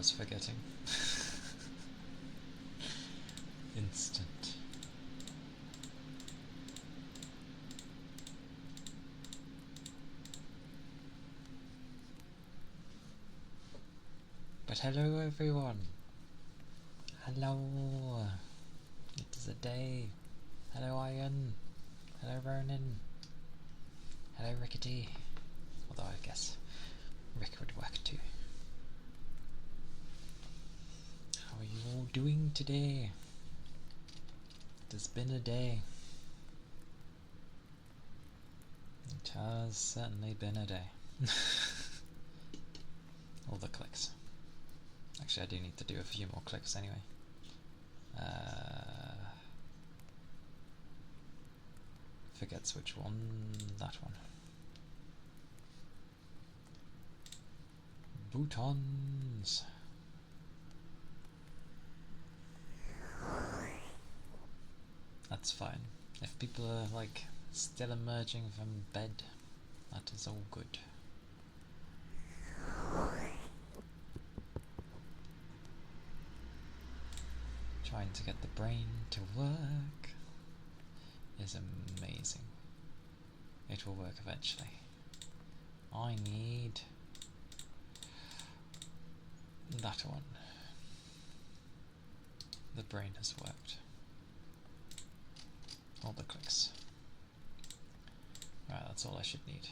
was forgetting. Instant. But hello everyone! Hello! It is a day. Hello Iron! Hello Ronan! Hello Rickety! Although I guess Rick would work too. How are you all doing today? It has been a day. It has certainly been a day. All the clicks. Actually, I do need to do a few more clicks anyway. Forgets which one. That one. Boutons. That's fine. If people are like still emerging from bed, that is all good. Trying to get the brain to work is amazing. It will work eventually. I need that one. The brain has worked. All the clicks. Right, that's all I should need.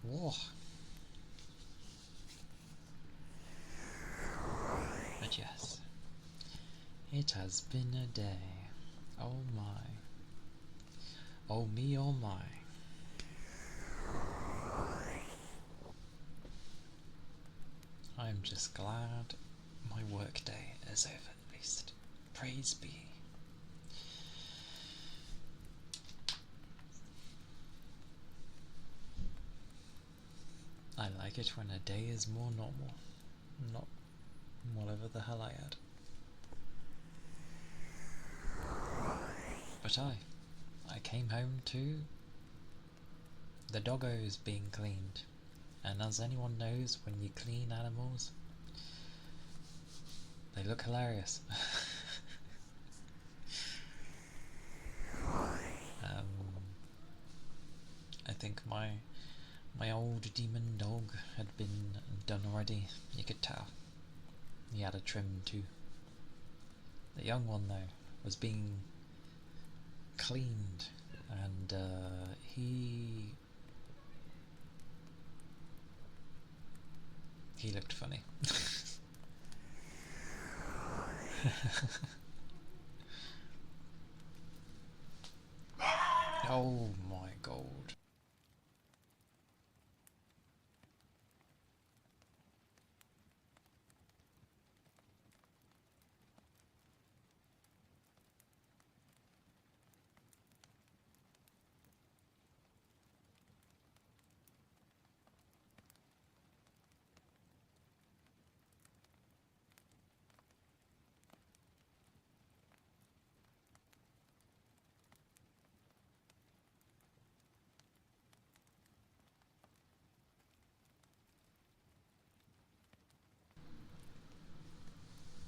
Whoa. But yes, it has been a day. Oh my. Oh me, oh my. I'm just glad my work day is over at least. Praise be. I like it when a day is more normal, not whatever the hell I had. But I came home to the doggos being cleaned, and as anyone knows, when you clean animals, they look hilarious. I think my old demon dog had been done already, you could tell. He had a trim too. The young one though was being cleaned, and he looked funny. Oh my god.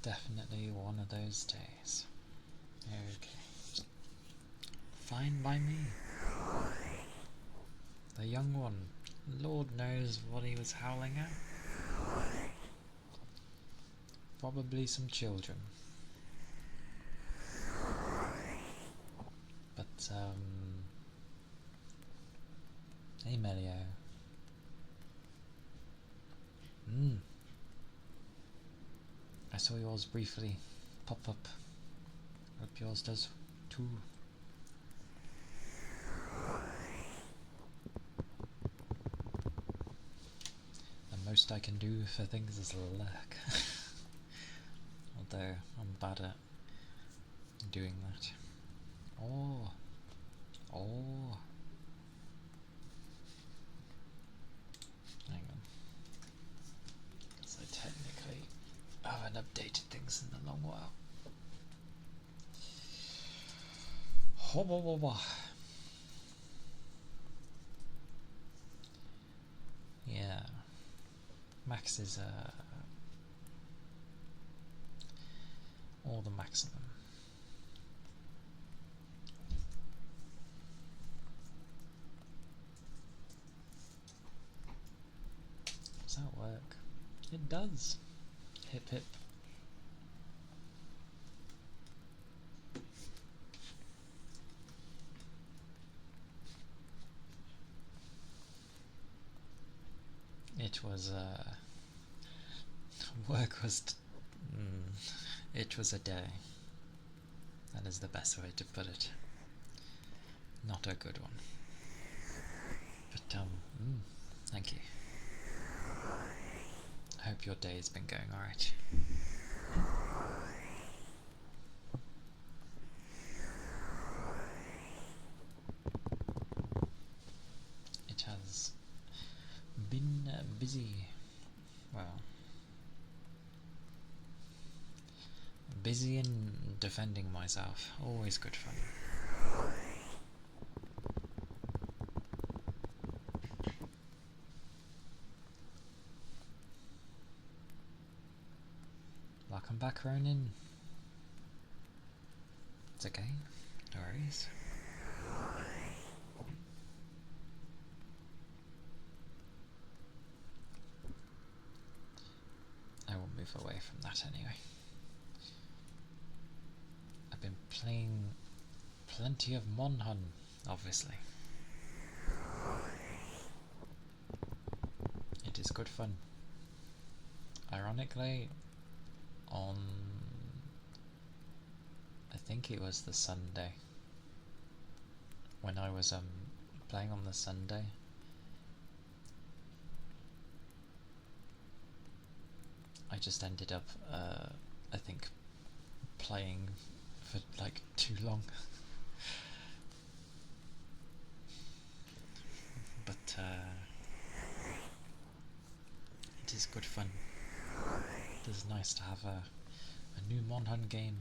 Definitely one of those days. Okay. Fine by me. The young one, Lord knows what he was howling at. Probably some children. But, hey Melio. I saw yours briefly pop up. Hope yours does too. The most I can do for things is lurk. Although I'm bad at doing that. Oh. Hang on. Because I technically haven't updated things in a long while. Yeah. Max is or the maximum. Does that work? It does. Hip hip. It was work was it was a day. That is the best way to put it. Not a good one. But thank you. I hope your day has been going alright. It has been busy. Well, busy in defending myself. Always good fun. Welcome back, Ronin. It's okay. No worries. I will move away from that anyway. I've been playing plenty of Monhun, obviously. It is good fun. Ironically, on I think it was the Sunday, when I was playing on the Sunday, I just ended up I think playing for like too long. But it is good fun. It is nice to have a new Monhun game.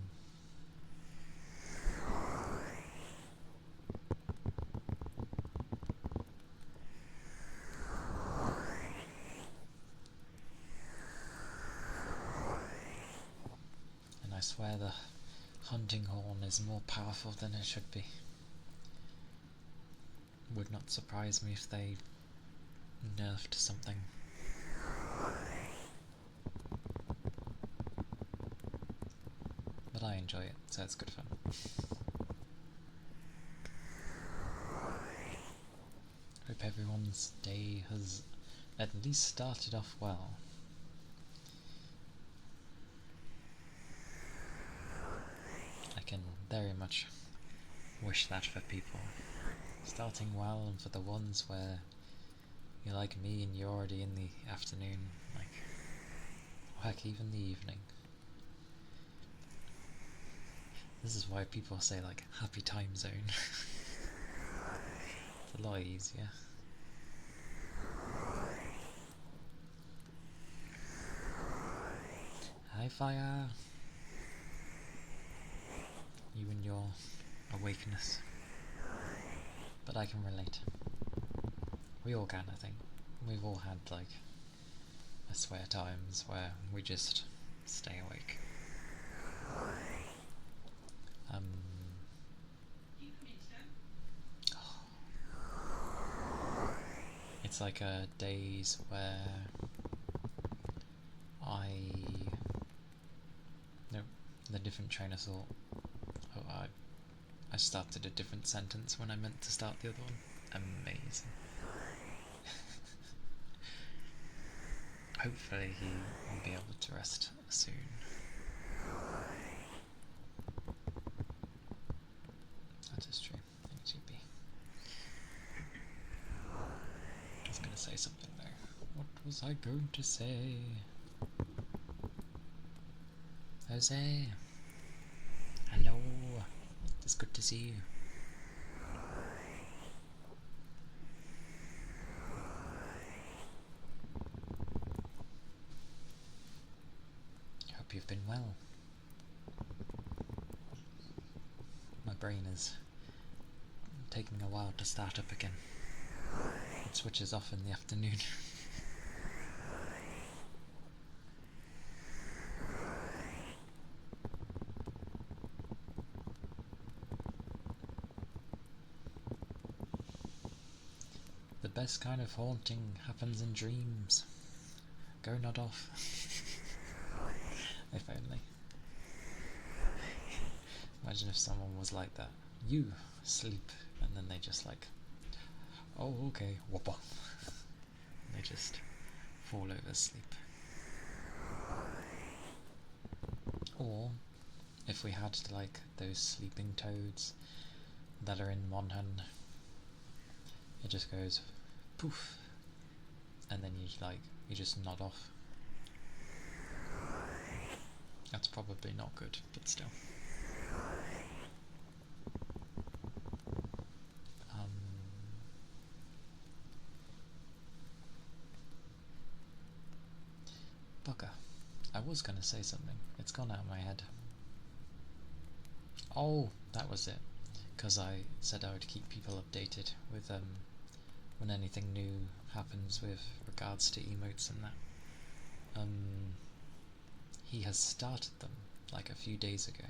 And I swear the hunting horn is more powerful than it should be. Would not surprise me if they nerfed something. But I enjoy it, so it's good fun. Hope everyone's day has at least started off well. I can very much wish that for people. Starting well, and for the ones where you're like me and you're already in the afternoon, like, or heck, even the evening. This is why people say, like, happy time zone. It's a lot easier. Hi, Fire! You and your awakeness. But I can relate. We all can, I think. We've all had, like, I swear, times where we just stay awake. It's like days where the different train of thought. Oh, I started a different sentence when I meant to start the other one. Amazing. Hopefully he will be able to rest soon. That is true. HTB. I was going to say something there. What was I going to say? Jose! Hello! It's good to see you. Hope you've been well. My brain is taking a while to start up again. It switches off in the afternoon. best kind of haunting happens in dreams. Go nod off. If only. Imagine if someone was like that. You sleep, and then they just like, oh okay, whoppa. They just fall over asleep. Or if we had like those sleeping toads that are in Monhan, it just goes poof, and then you just nod off. That's probably not good, but still. Bugger. I was going to say something. It's gone out of my head. Oh, that was it. Because I said I would keep people updated with when anything new happens with regards to emotes and that. He has started them like a few days ago.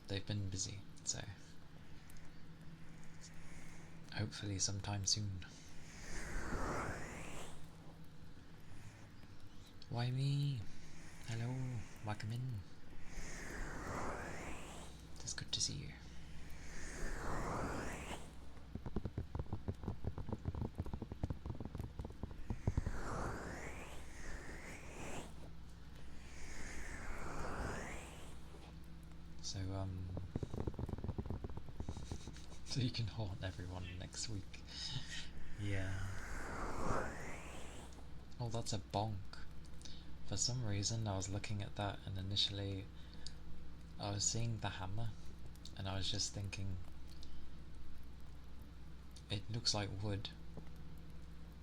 They've been busy, so hopefully sometime soon. Why me? Hello, welcome in. It's good to see you. So you can haunt everyone next week. Yeah. Oh, that's a bonk. For some reason I was looking at that and initially I was seeing the hammer and I was just thinking it looks like wood.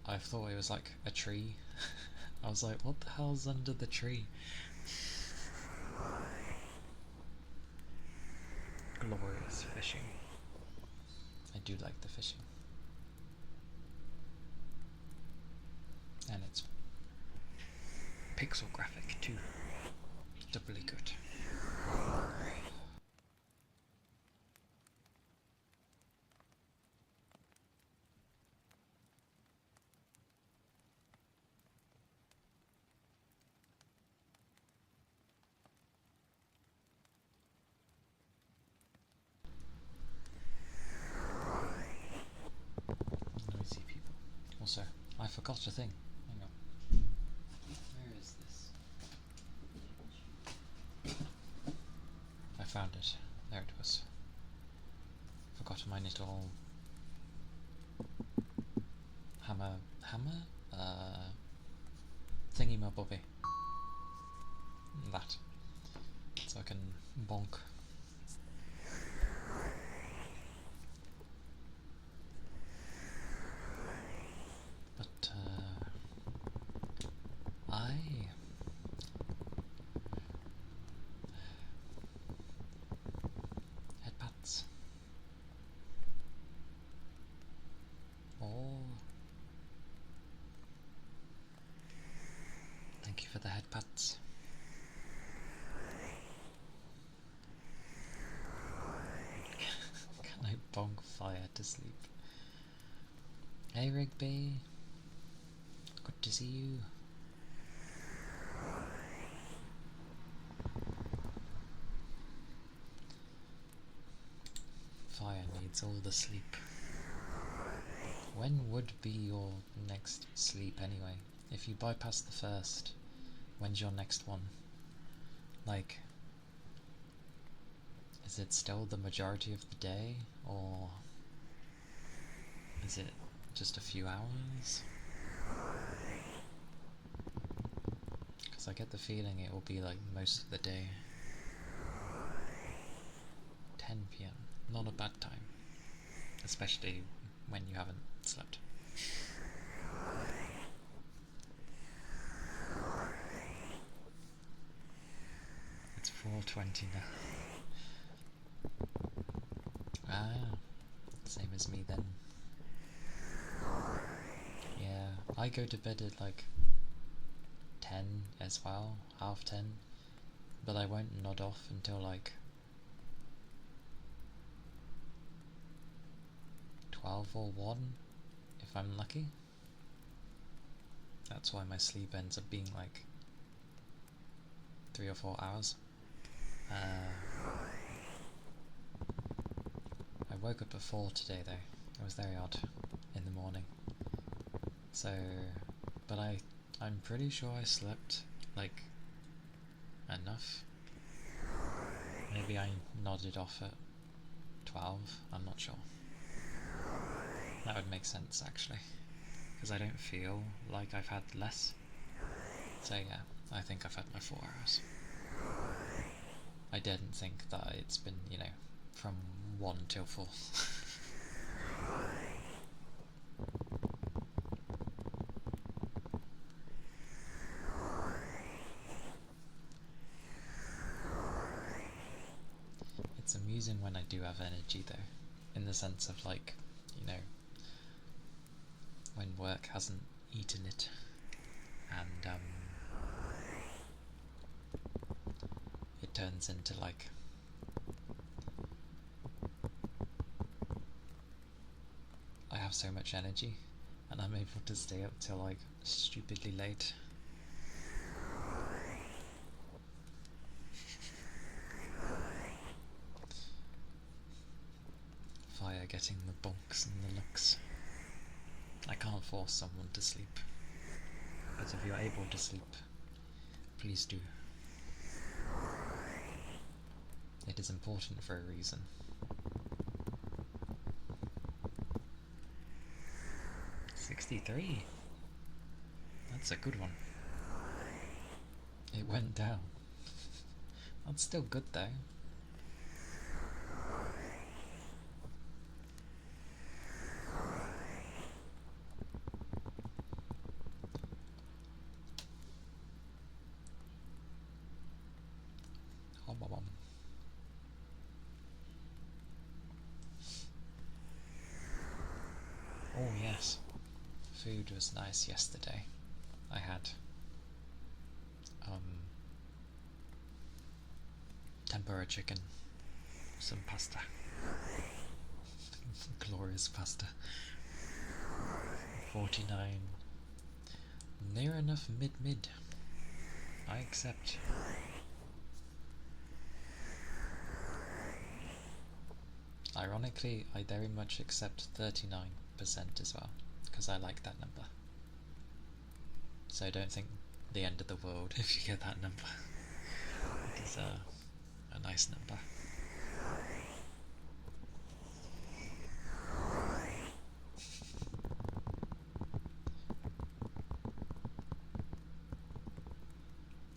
I thought it was like a tree. I was like, what the hell's under the tree? Glorious fishing. I do like the fishing. And it's pixel graphic too. Doubly good. Noisy people. Also, I forgot a thing. Hang on. Where is this? I found it. There it was. Forgot my little hammer thingy-mabobby. That. So I can bonk. But headpats. Oh, thank you for the headpats. Can I bonk fire to sleep? Hey Rigby, good to see you. Fire needs all the sleep. When would be your next sleep anyway? If you bypass the first, when's your next one? Like, is it still the majority of the day, or is it just a few hours? Because I get the feeling it will be like most of the day. 10 PM, not a bad time, especially when you haven't slept. It's 4:20 now. Ah, same as me then. Yeah, I go to bed at like 10 as well, half 10, but I won't nod off until like 12 or 1, if if I'm lucky. That's why my sleep ends up being like 3 or 4 hours. I woke up at 4 today though. It was very odd in the morning. So, but I'm pretty sure I slept like enough. Maybe I nodded off at 12, I'm not sure. That would make sense actually, because I don't feel like I've had less. So yeah, I think I've had my 4 hours. I didn't think that it's been, you know, from 1 till 4. It's amusing when I do have energy though, in the sense of like, you know, when work hasn't eaten it, and it turns into like I have so much energy and I'm able to stay up till like stupidly late. Fire getting the bonks and the looks. I can't force someone to sleep, but if you're able to sleep, please do. It is important for a reason. 63. That's a good one. It went down. That's still good though. Oh yes, food was nice yesterday. I had tempura chicken, some pasta, glorious pasta. 49, near enough mid. I accept. Ironically, I very much accept 39% as well, because I like that number. So I don't think the end of the world if you get that number. It is a nice number.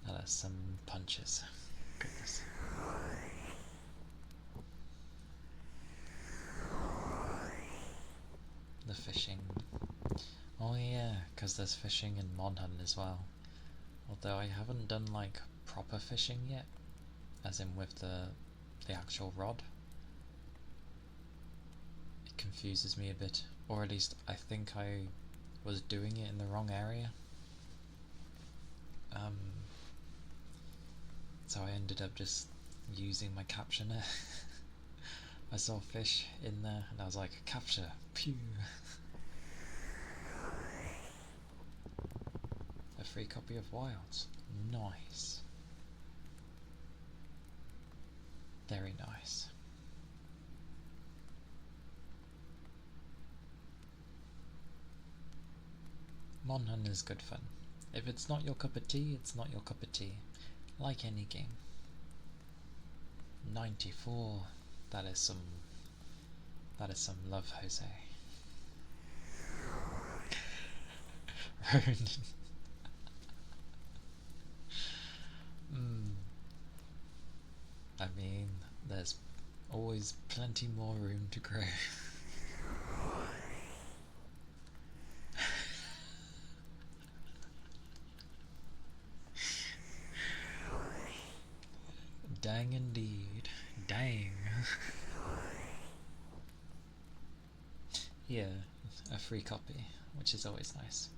Now there's some punches. Goodness. The fishing. Oh yeah, because there's fishing in Monhan as well. Although I haven't done like proper fishing yet, as in with the actual rod. It confuses me a bit, or at least I think I was doing it in the wrong area. So I ended up just using my capture net. I saw fish in there and I was like, capture, pew! A free copy of Wilds. Nice. Very nice. Monhan is good fun. If it's not your cup of tea, it's not your cup of tea. Like any game. 94. That is some love, Jose. Ronan. I mean, there's always plenty more room to grow. Dang indeed. Dang. Yeah, a free copy, which is always nice.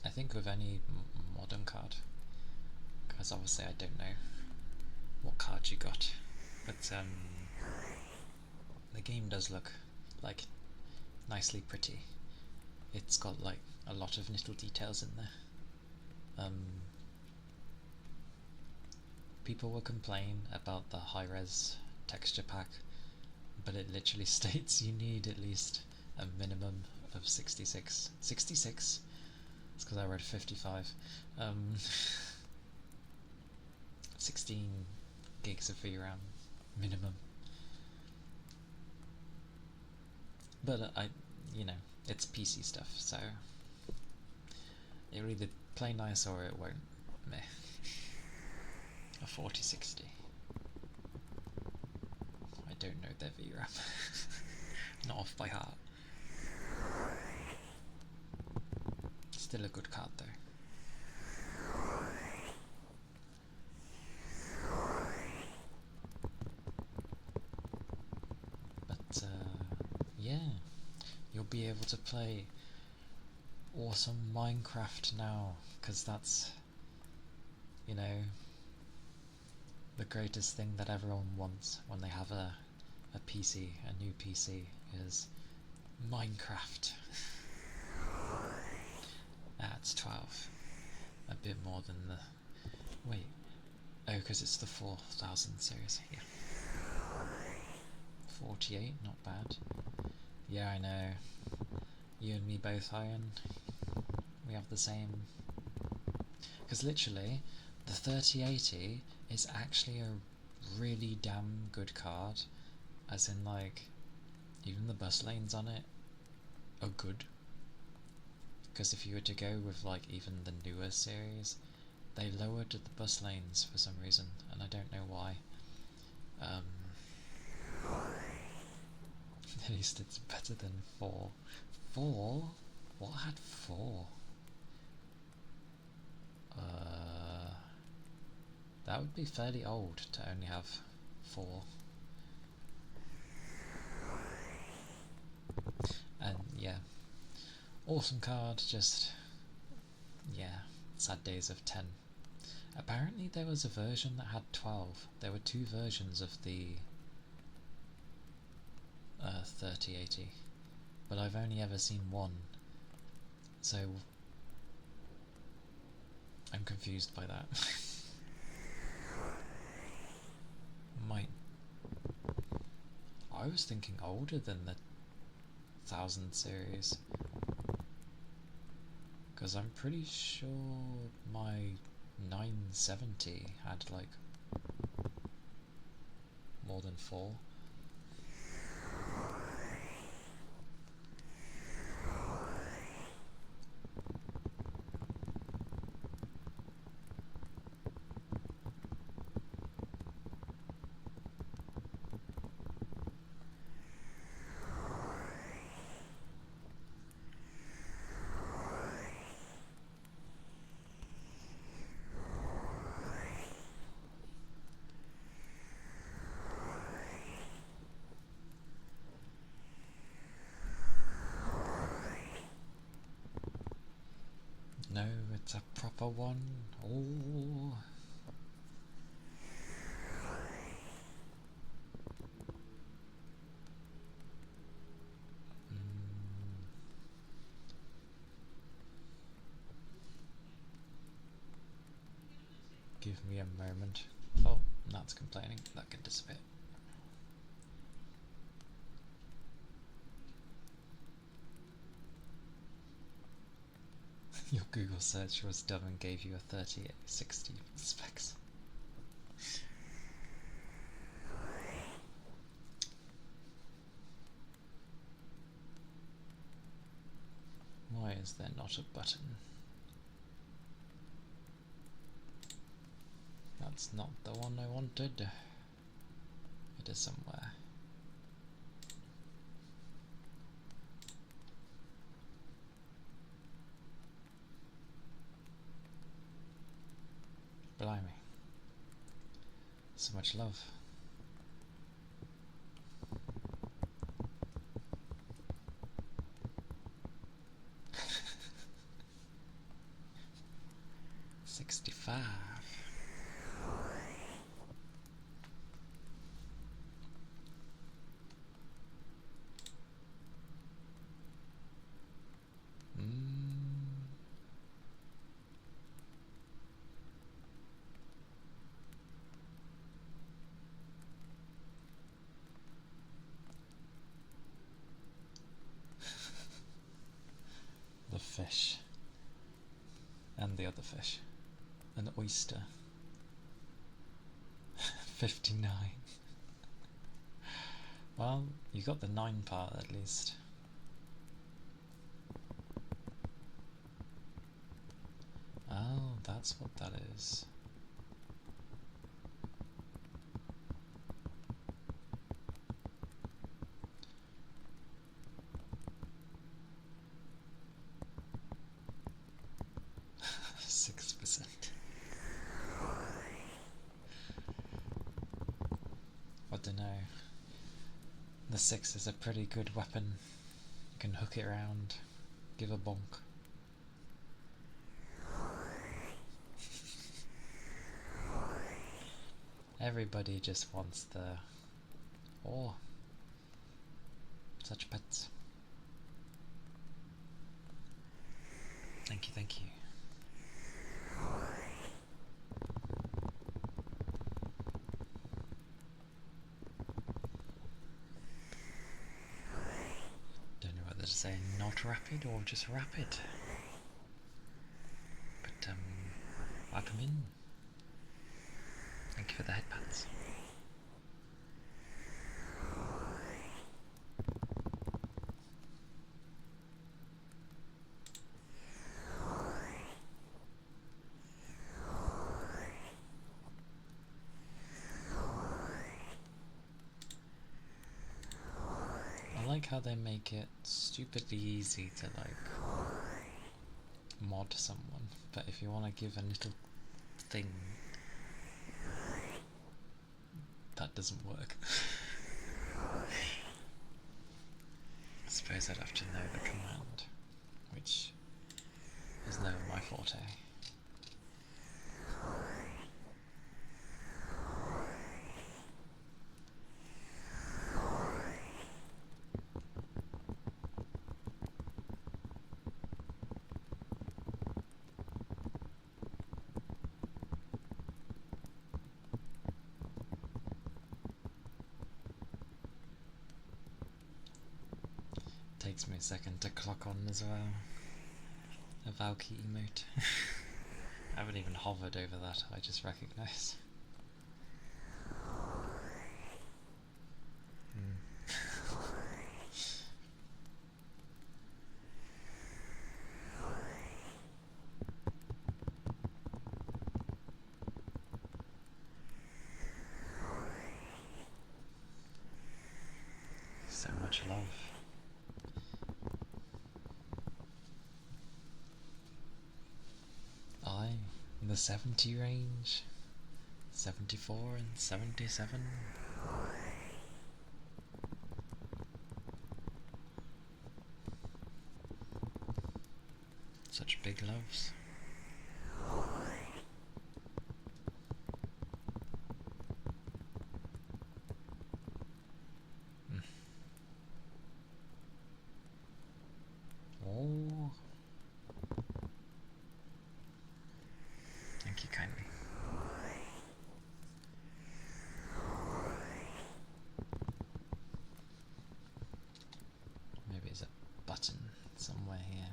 I think with any modern card, because obviously I don't know what card you got, But the game does look like nicely pretty. It's got like a lot of little details in there. People will complain about the high-res texture pack, but it literally states you need at least a minimum of 66. 66? It's because I read 55. 16 gigs of VRAM minimum. But it's PC stuff, so it'll either play nice or it won't. Meh. A 4060. I don't know their VRAM. Not off by heart. Still a good card though. But yeah, you'll be able to play awesome Minecraft now, because that's, the greatest thing that everyone wants when they have a PC, a new PC, is Minecraft. It's 12. A bit more than the... Wait. Oh, because it's the 4000 series. Yeah. 48, not bad. Yeah, I know. You and me both, Iron. We have the same... Because literally, the 3080 is actually a really damn good card. As in, like, even the bus lanes on it are good. Because if you were to go with, like, even the newer series, they lowered the bus lanes for some reason, and I don't know why. At least it's better than 4. 4? What had 4? That would be fairly old to only have 4. And yeah, awesome card, just, yeah, sad days of 10. Apparently there was a version that had 12. There were 2 versions of the 3080, but I've only ever seen one, so I'm confused by that. I was thinking older than the 1000 series, because I'm pretty sure my 970 had like more than 4. No, it's a proper one. Oh. Give me a moment. Oh, that's complaining. That can disappear. Your Google search was dumb and gave you a 3060 specs. Why is there not a button? That's not the one I wanted. It is somewhere. Blimey. So much love. $65. the fish. And the other fish. An oyster. 59. Well, you got the 9 part at least. Oh, that's what that is. I don't know. The 6 is a pretty good weapon. You can hook it around, give a bonk. Everybody just wants the... Oh, such pets. Thank you, thank you. Don't know whether to say not rapid or just rapid. But, welcome in. Thank you for the headpats. I like how they make it stupidly easy to mod someone, but if you want to give a little thing, that doesn't work. I suppose I'd have to know the command, which is never my forte. Takes me a second to clock on as well. A Valky emote. I haven't even hovered over that, I just recognise. So much love. In the 70 range, 74 and 77. Such big loves. Oh. Thank you kindly. Maybe there's a button somewhere here.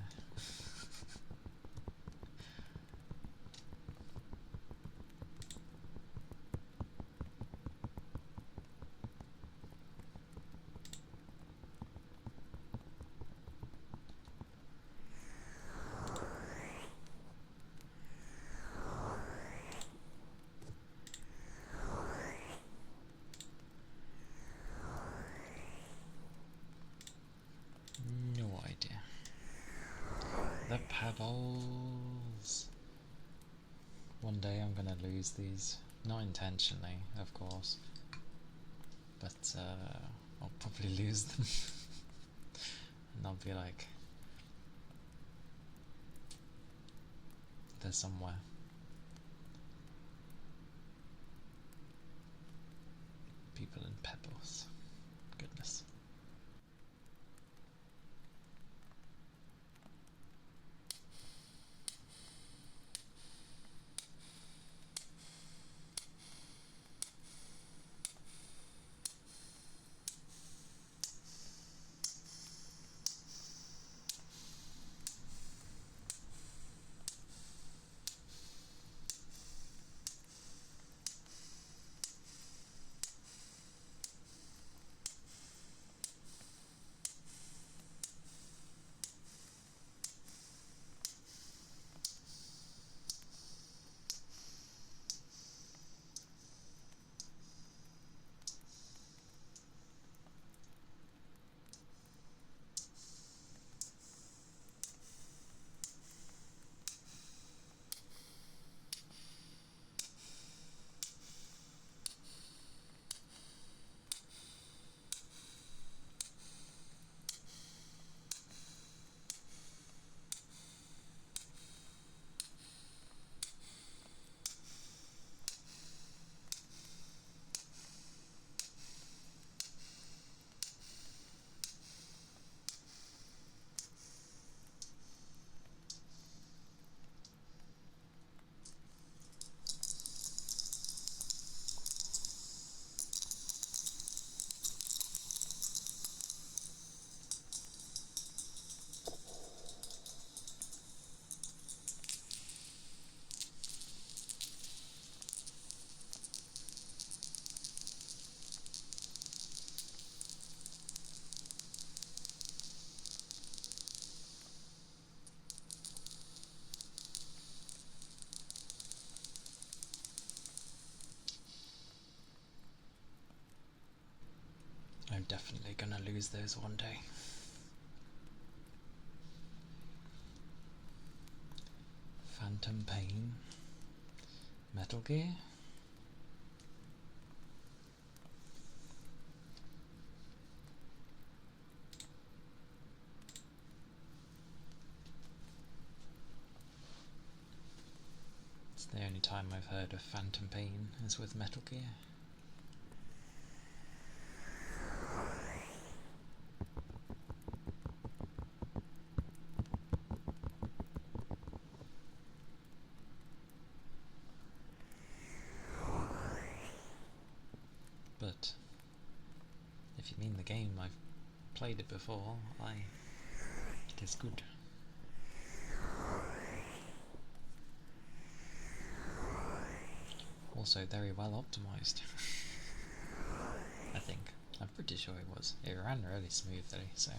No idea. The pebbles. One day I'm gonna lose these. Not intentionally, of course. But I'll probably lose them. And I'll be like, they're somewhere. People in pebbles. Goodness. definitely gonna lose those one day. Phantom Pain. Metal Gear? It's the only time I've heard of Phantom Pain is with Metal Gear. But if you mean the game, I've played it before. It is good. Also very well optimized. I think. I'm pretty sure it was. It ran really smoothly, so.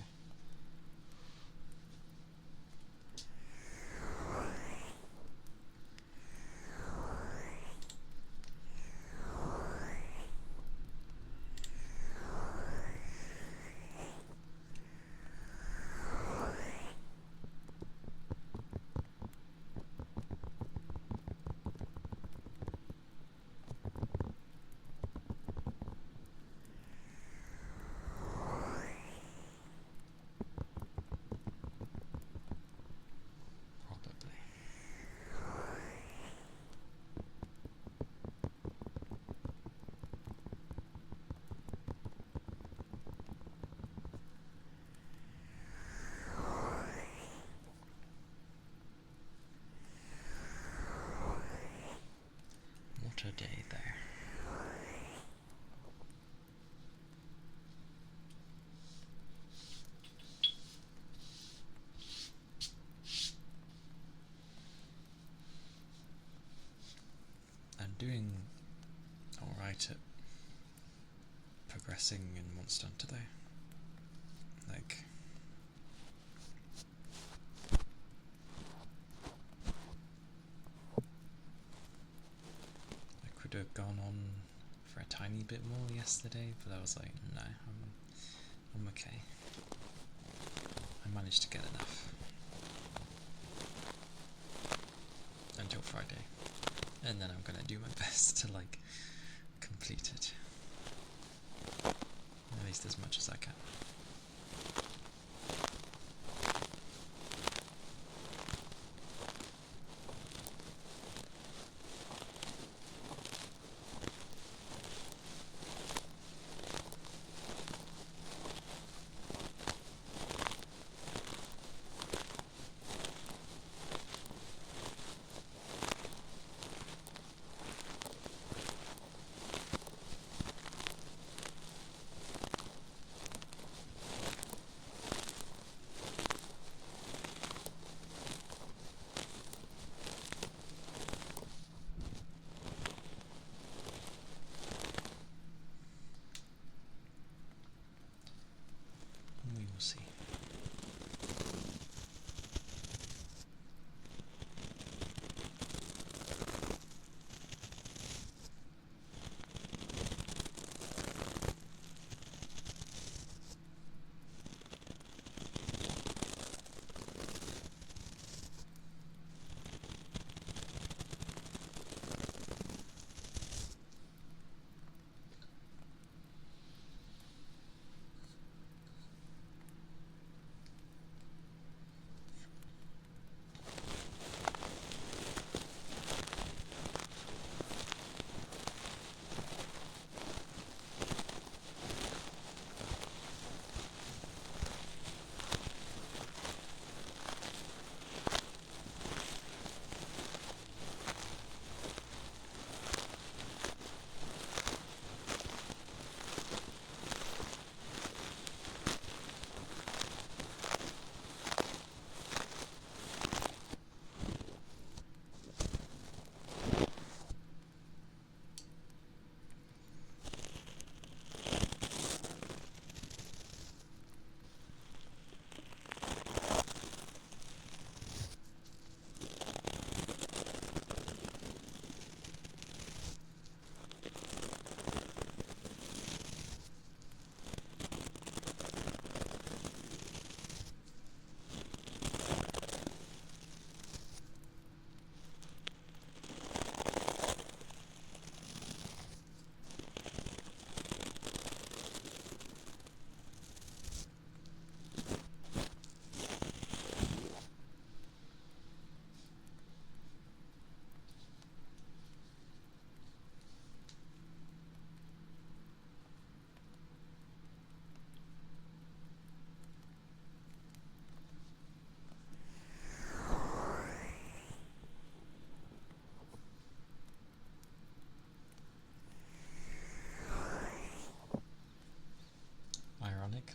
What a day there. I'm doing alright at progressing in Monster Hunter though. Like, I could have gone on for a tiny bit more yesterday, but I was like, no, I'm okay. I managed to get enough until Friday, and then I'm gonna do my best to like complete it, at least as much as I can.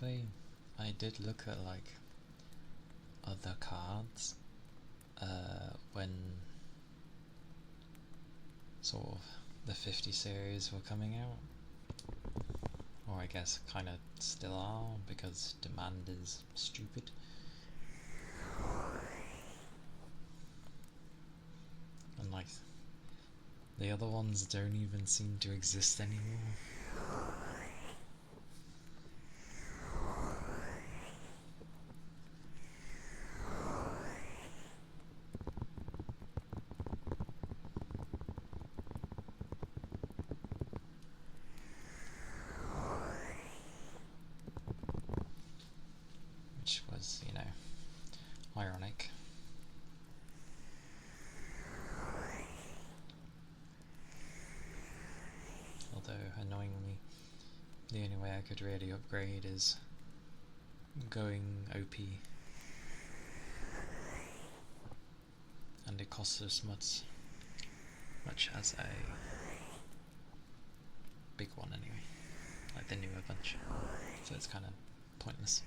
ironically, I did look at like other cards when sort of the 50 series were coming out, or I guess kind of still are, because demand is stupid. And like the other ones don't even seem to exist anymore. Which was, you know, ironic. Although, annoyingly, the only way I could really upgrade is going OP. And it costs as much as a big one anyway. Like the newer bunch. So it's kind of pointless.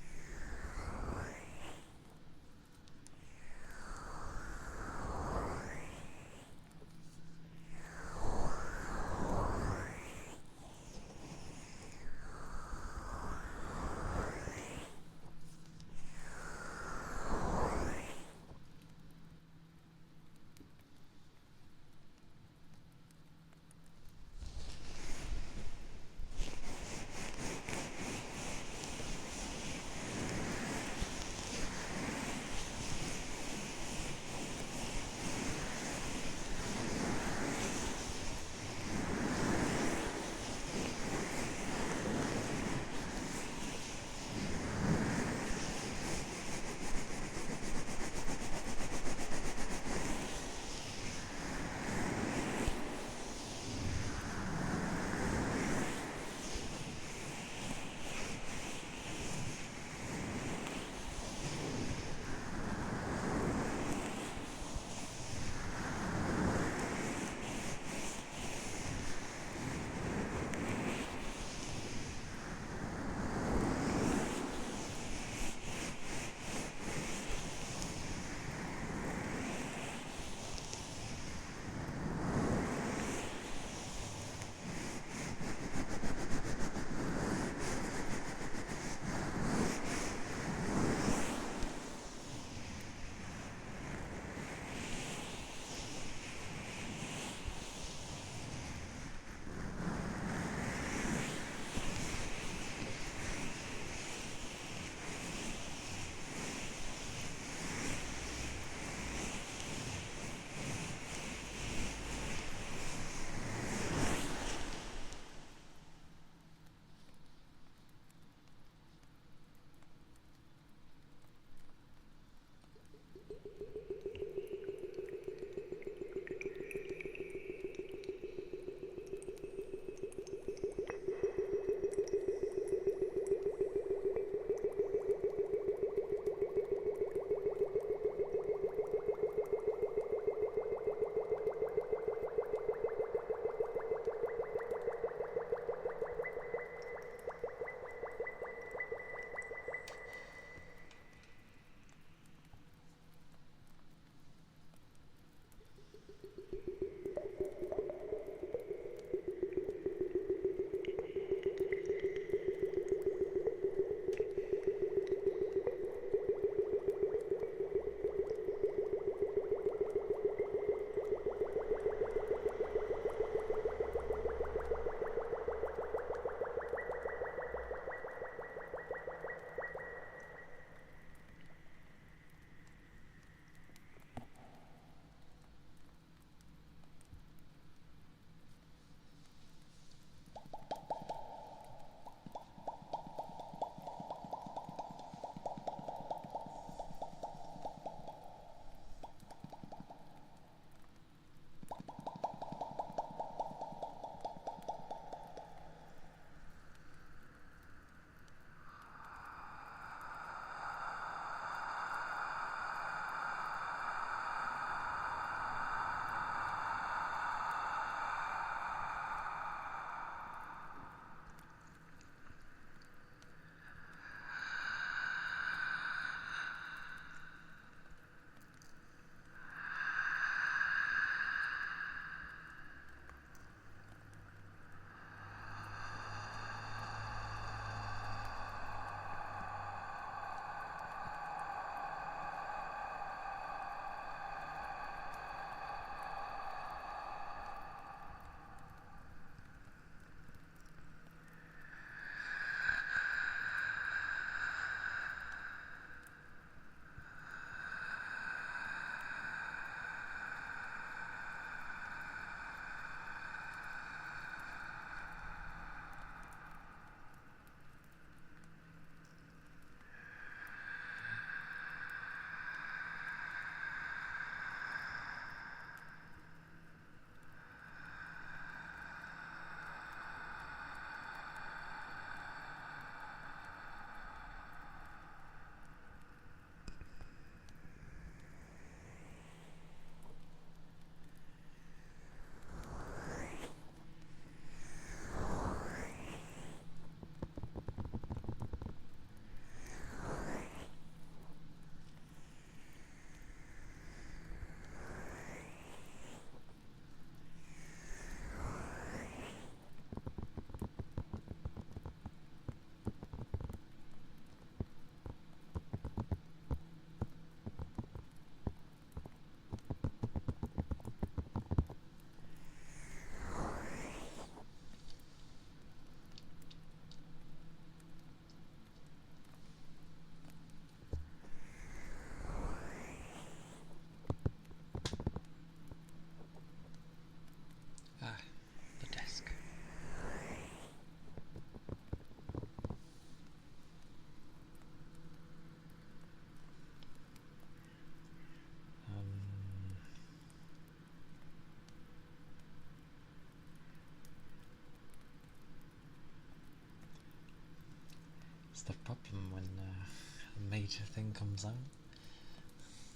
the problem when a major thing comes out.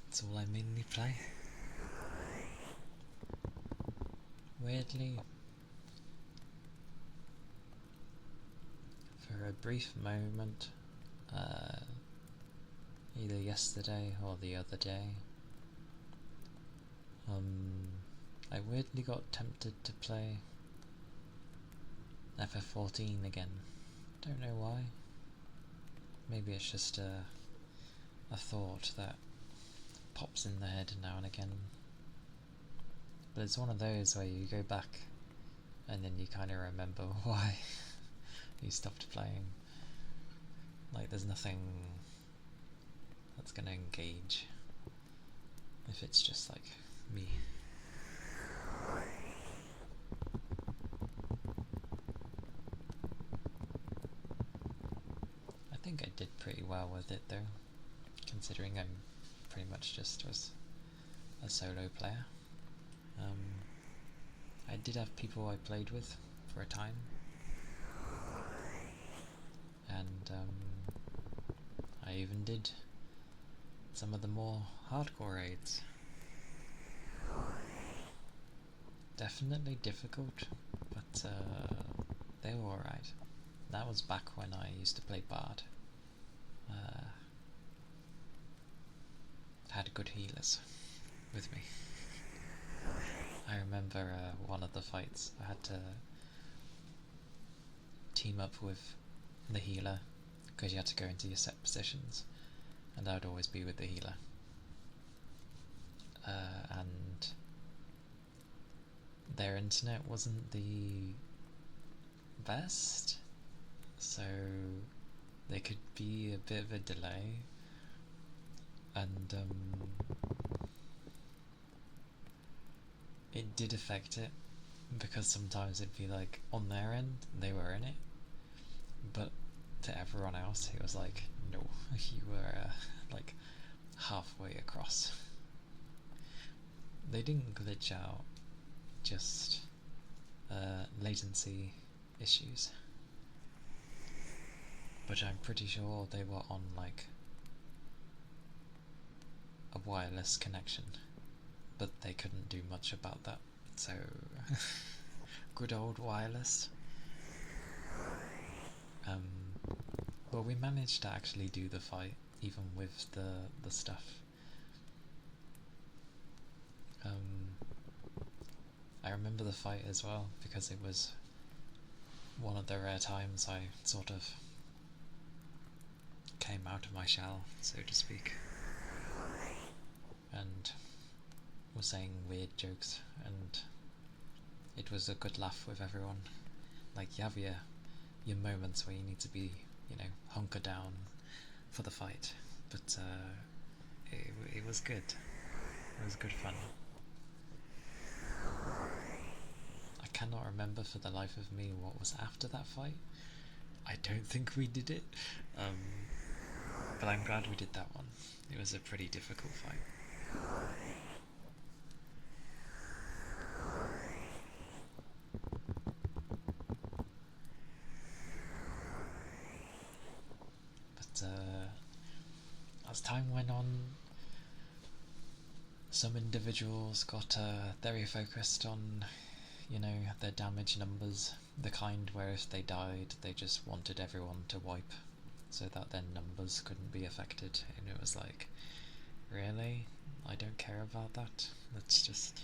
It's all I mainly play. Weirdly, for a brief moment, either yesterday or the other day, I weirdly got tempted to play FF14 again. Don't know why. Maybe it's just a thought that pops in the head now and again. But it's one of those where you go back and then you kind of remember why you stopped playing. Like, there's nothing that's gonna engage if it's just like me. I think I did pretty well with it though, considering I'm pretty much just was a solo player. I did have people I played with for a time, and I even did some of the more hardcore raids. Definitely difficult, but they were alright. That was back when I used to play Bard. Had good healers with me. I remember one of the fights I had to team up with the healer because you had to go into your set positions, and I would always be with the healer. And their internet wasn't the best, so there could be a bit of a delay, and it did affect it, because sometimes it'd be like on their end they were in it, but to everyone else it was like, no, you were like halfway across. They didn't glitch out, just latency issues, but I'm pretty sure they were on like a wireless connection, but they couldn't do much about that, so good old wireless. Well, we managed to actually do the fight even with the stuff. I remember the fight as well because it was one of the rare times I sort of came out of my shell, so to speak, and was saying weird jokes, and it was a good laugh with everyone. Like, you have your moments where you need to be, you know, hunker down for the fight, but it was good. It was good fun. I cannot remember for the life of me what was after that fight. I don't think we did it, but I'm glad we did that one. It was a pretty difficult fight. But as time went on, some individuals got very focused on, you know, their damage numbers, the kind where if they died they just wanted everyone to wipe so that their numbers couldn't be affected, and it was like, really? I don't care about that, let's just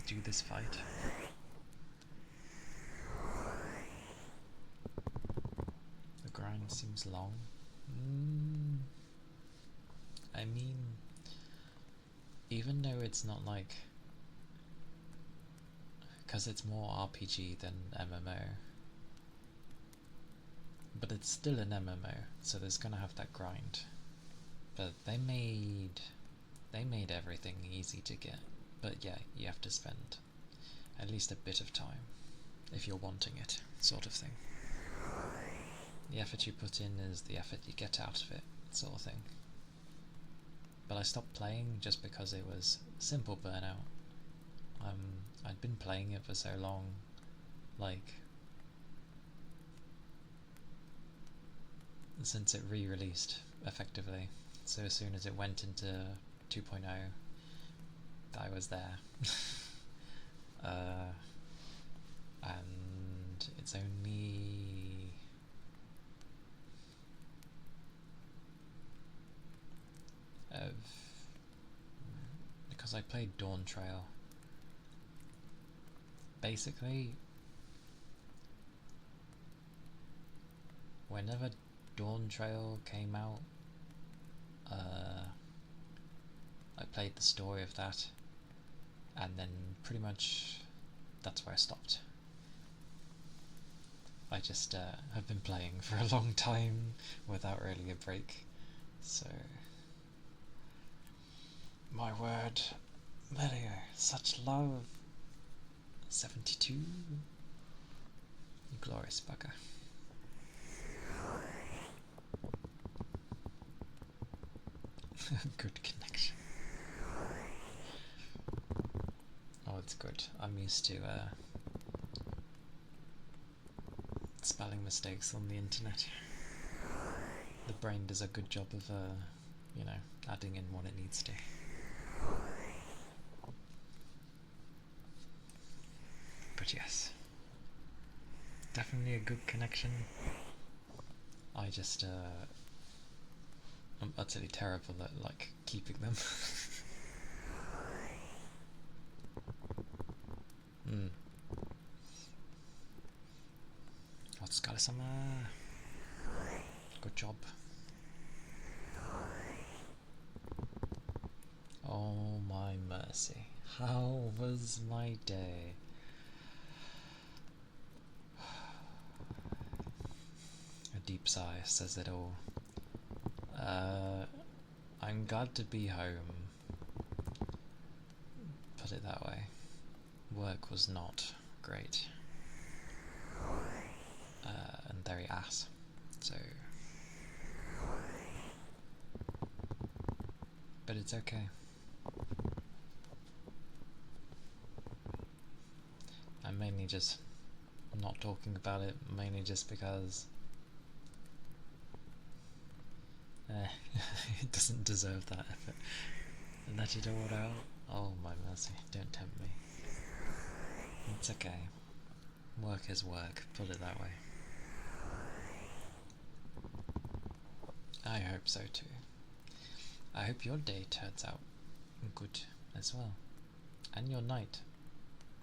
do this fight. The grind seems long. I mean, even though it's not like, because it's more RPG than MMO, but it's still an MMO, so there's gonna have that grind. But they made everything easy to get, but yeah, you have to spend at least a bit of time if you're wanting it, sort of thing. The effort you put in is the effort you get out of it, sort of thing. But I stopped playing just because it was simple burnout. I'd been playing it for so long, like, since it re-released effectively. So as soon as it went into 2.0, I was there. And it's only because I played Dawn Trail. Basically, whenever Dawn Trail came out, I played the story of that, and then pretty much that's where I stopped. I just have been playing for a long time without really a break, so my word, there you go, such love. 72, you glorious bugger. Good connection. Oh, it's good. I'm used to spelling mistakes on the internet. The brain does a good job of, you know, adding in what it needs to. But yes, definitely a good connection. I just, I'm utterly terrible at, like, keeping them. Otsukare-sama. Good job. Oh my mercy. How was my day? A deep sigh says it all. I'm glad to be home. Put it that way. Work was not great. And very ass. So... but it's okay. I'm mainly just not talking about it, mainly just because it doesn't deserve that effort. Let it all out. Oh my mercy, don't tempt me. It's okay. Work is work, put it that way. I hope so too. I hope your day turns out good as well. And your night.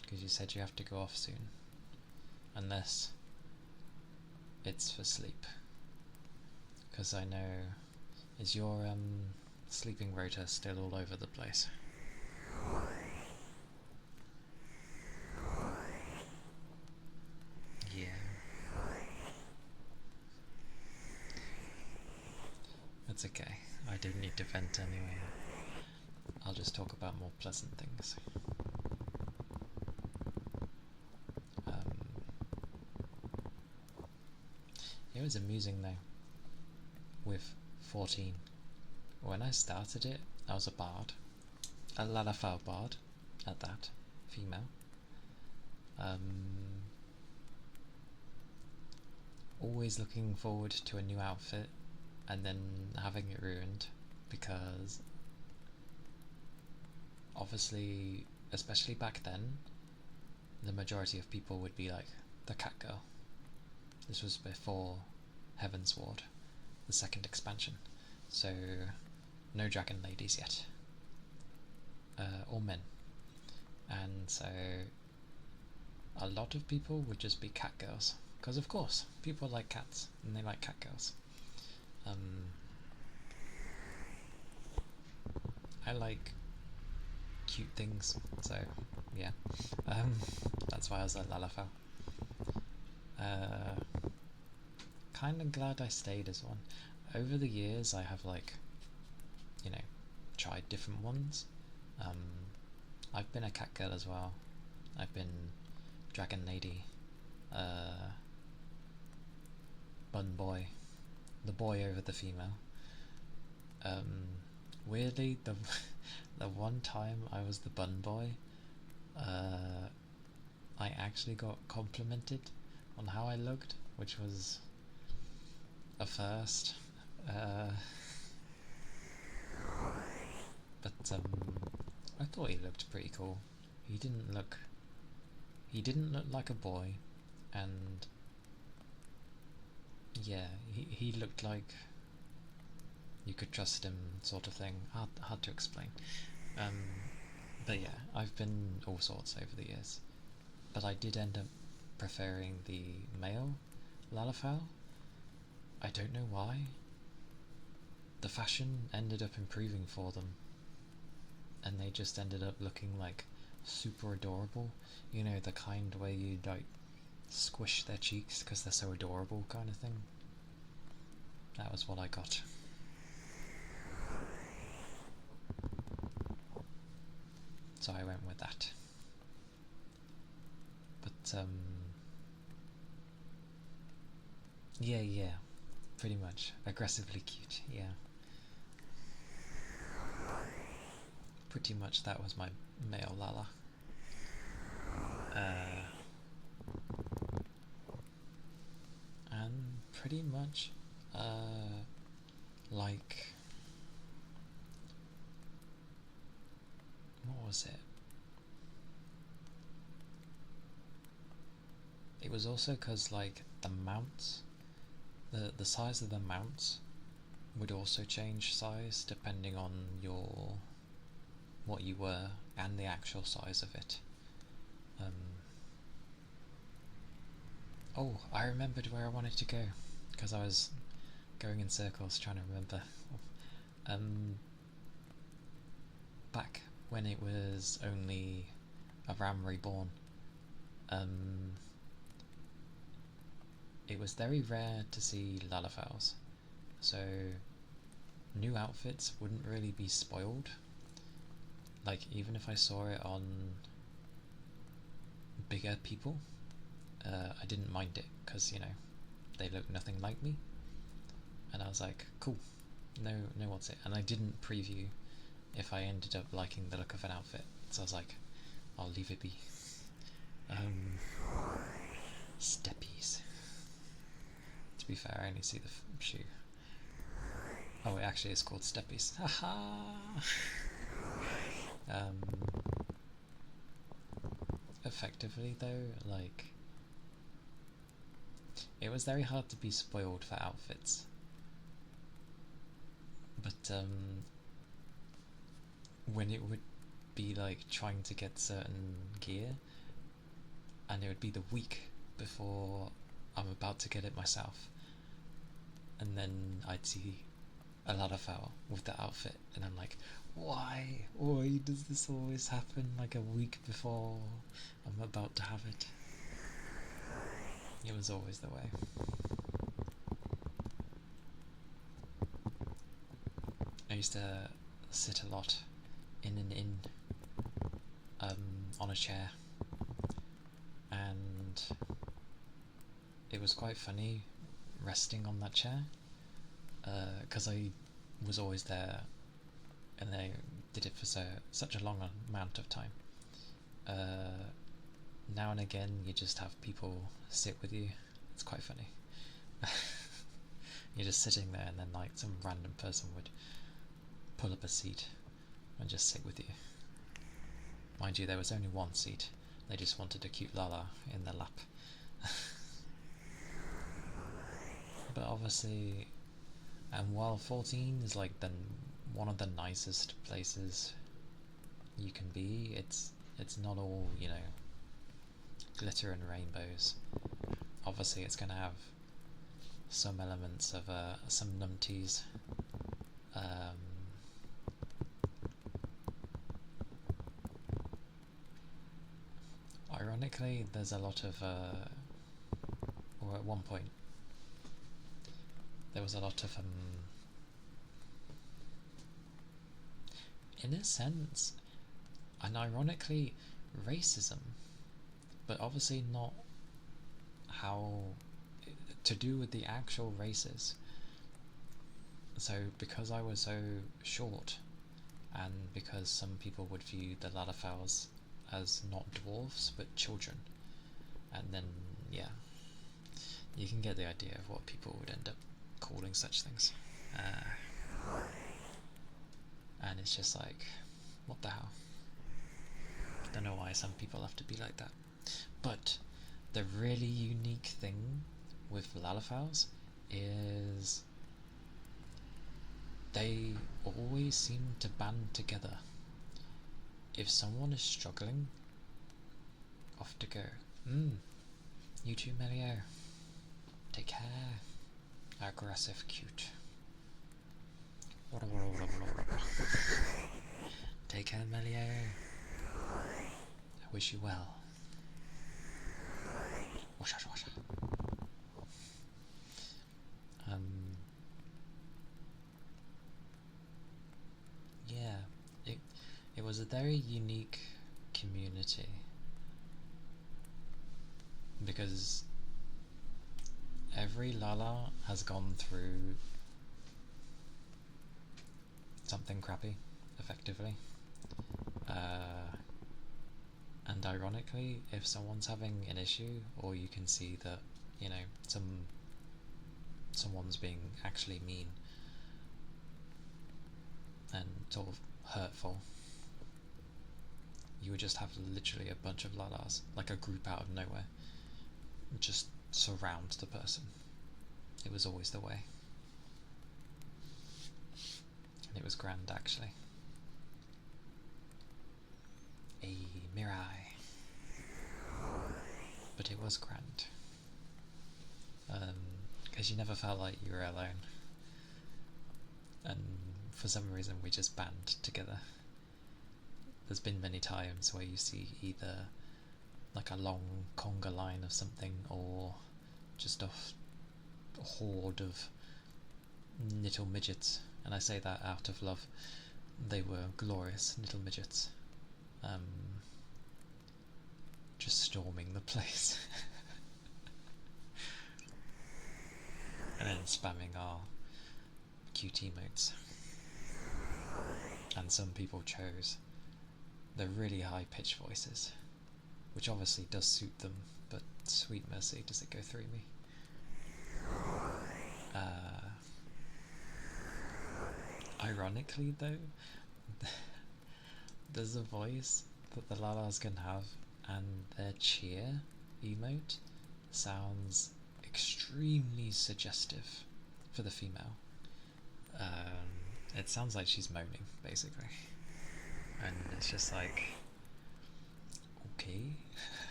Because you said you have to go off soon. Unless it's for sleep. Because I know... is your sleeping rota still all over the place? Yeah. That's okay. I didn't need to vent anyway. I'll just talk about more pleasant things. It was amusing though. With 14. When I started it, I was a bard. A Lalafell bard, at that. Female. Always looking forward to a new outfit and then having it ruined because obviously, especially back then, the majority of people would be like the cat girl. This was before Heavensward, the second expansion, so no dragon ladies yet, or men, and so a lot of people would just be cat girls, because of course people like cats and they like cat girls. I like cute things, so yeah, that's why I was like Lalafell. Kind of glad I stayed as one. Over the years I have, like, you know, tried different ones. I've been a cat girl as well. I've been dragon lady, bun boy, the boy over the female. Weirdly, the one time I was the bun boy, I actually got complimented on how I looked, which was at first. Uh, but I thought he looked pretty cool. He didn't look he didn't look like a boy, and yeah, he looked like you could trust him, sort of thing. Hard to explain. Um, but yeah, I've been all sorts over the years, but I did end up preferring the male Lalafell. I don't know why. The fashion ended up improving for them, and they just ended up looking like super adorable. You know, the kind where you like squish their cheeks because they're so adorable, kind of thing. That was what I got. So I went with that. But yeah, pretty much aggressively cute. Yeah, pretty much that was my male Lala. And pretty much, like, what was it? It was also because like the mounts, the size of the mounts would also change size depending on your what you were and the actual size of it. Oh, I remembered where I wanted to go because I was going in circles trying to remember. Um, Back when it was only a Ram Reborn, it was very rare to see Lalafells, so new outfits wouldn't really be spoiled. Like, even if I saw it on bigger people, I didn't mind it because, you know, they look nothing like me, and I was like, cool, no what's it, and I didn't preview if I ended up liking the look of an outfit, so I was like, I'll leave it be. Steppies. To be fair, I only see the shoe. Oh, it actually is called Steppies. Haha! Effectively though, like, it was very hard to be spoiled for outfits. But when it would be like trying to get certain gear, and it would be the week before I'm about to get it myself, and then I'd see a Lalafell with the outfit, and I'm like, why does this always happen like a week before I'm about to have it? It was always the way. I used to sit a lot in an inn, on a chair, and it was quite funny resting on that chair because I was always there, and they did it for such a long amount of time. Now and again, you just have people sit with you. It's quite funny. You're just sitting there, and then like some random person would pull up a seat and just sit with you. Mind you, there was only one seat. They just wanted a cute Lala in their lap. But obviously, and while 14 is like one of the nicest places you can be, it's not all, you know, glitter and rainbows. Obviously, it's gonna have some elements of some numpties. Ironically, there's a lot of, or at one point, there was a lot of, in a sense, and ironically, racism, but obviously not how to do with the actual races. So because I was so short, and because some people would view the Lalafells as not dwarves but children, and then yeah, you can get the idea of what people would end up calling such things. And it's just like, what the hell? Don't know why some people have to be like that. But the really unique thing with Lalafels is they always seem to band together. If someone is struggling, off to go. You too, Melio. Take care. Aggressive, cute. Take care, Melio. I wish you well. Washa. Yeah, it was a very unique community because every Lala has gone through something crappy, effectively. And ironically, if someone's having an issue, or you can see that, you know, someone's being actually mean and sort of hurtful, you would just have literally a bunch of Lalas, like a group out of nowhere, just surround the person. It was always the way. And it was grand, actually. A Mirai. But it was grand. Because you never felt like you were alone. And for some reason we just band together. There's been many times where you see either like a long conga line of something, or just a horde of little midgets, and I say that out of love. They were glorious little midgets, just storming the place. And then spamming our cute emotes. And some people chose the really high pitched voices, which obviously does suit them, but sweet mercy does it go through me. Ironically though, there's a voice that the Lalas can have, and their cheer emote sounds extremely suggestive for the female. It sounds like she's moaning, basically. And it's just like, okay.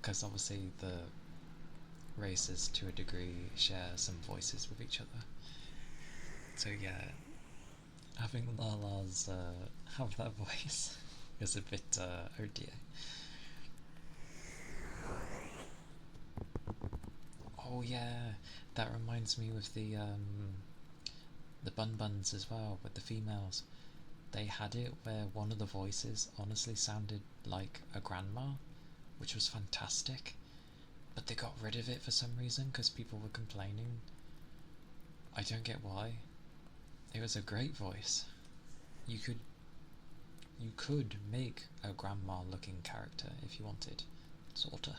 Because obviously the races, to a degree, share some voices with each other. So yeah, having Lala's have that voice is a bit, oh dear. Oh yeah, that reminds me with the Bun Buns as well, with the females. They had it where one of the voices honestly sounded like a grandma, which was fantastic, but they got rid of it for some reason because people were complaining. I don't get why. It was a great voice. You could make a grandma looking character if you wanted, sorta.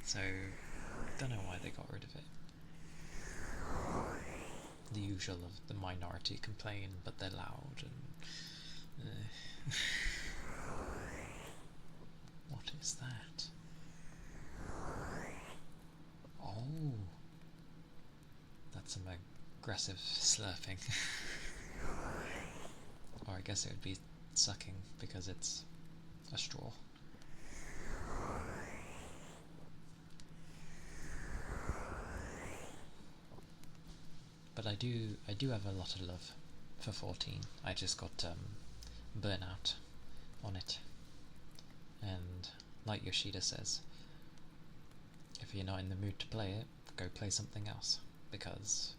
So, don't know why they got rid of it. The usual of the minority complain, but they're loud and... What is that? Oh! That's some aggressive slurping. Or I guess it would be sucking, because it's a straw. But I do have a lot of love for 14. I just got burnout on it. And like Yoshida says, if you're not in the mood to play it, go play something else, because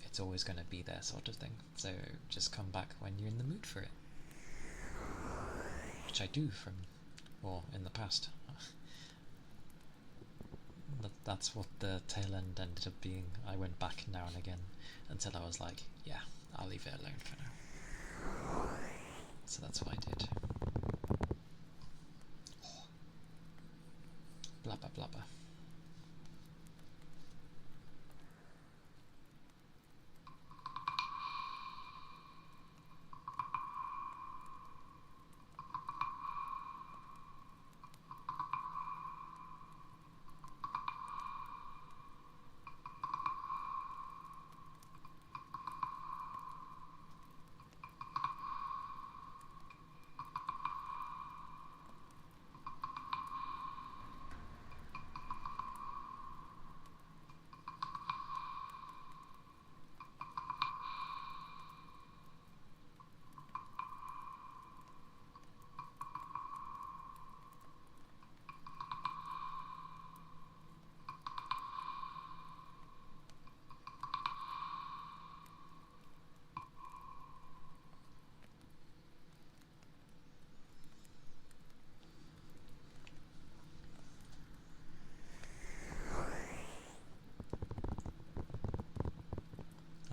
it's always going to be there, sort of thing. So just come back when you're in the mood for it. Which I do in the past. That's what the tail end ended up being. I went back now and again until I was like, yeah, I'll leave it alone for now. So that's what I did. Blabba blabba.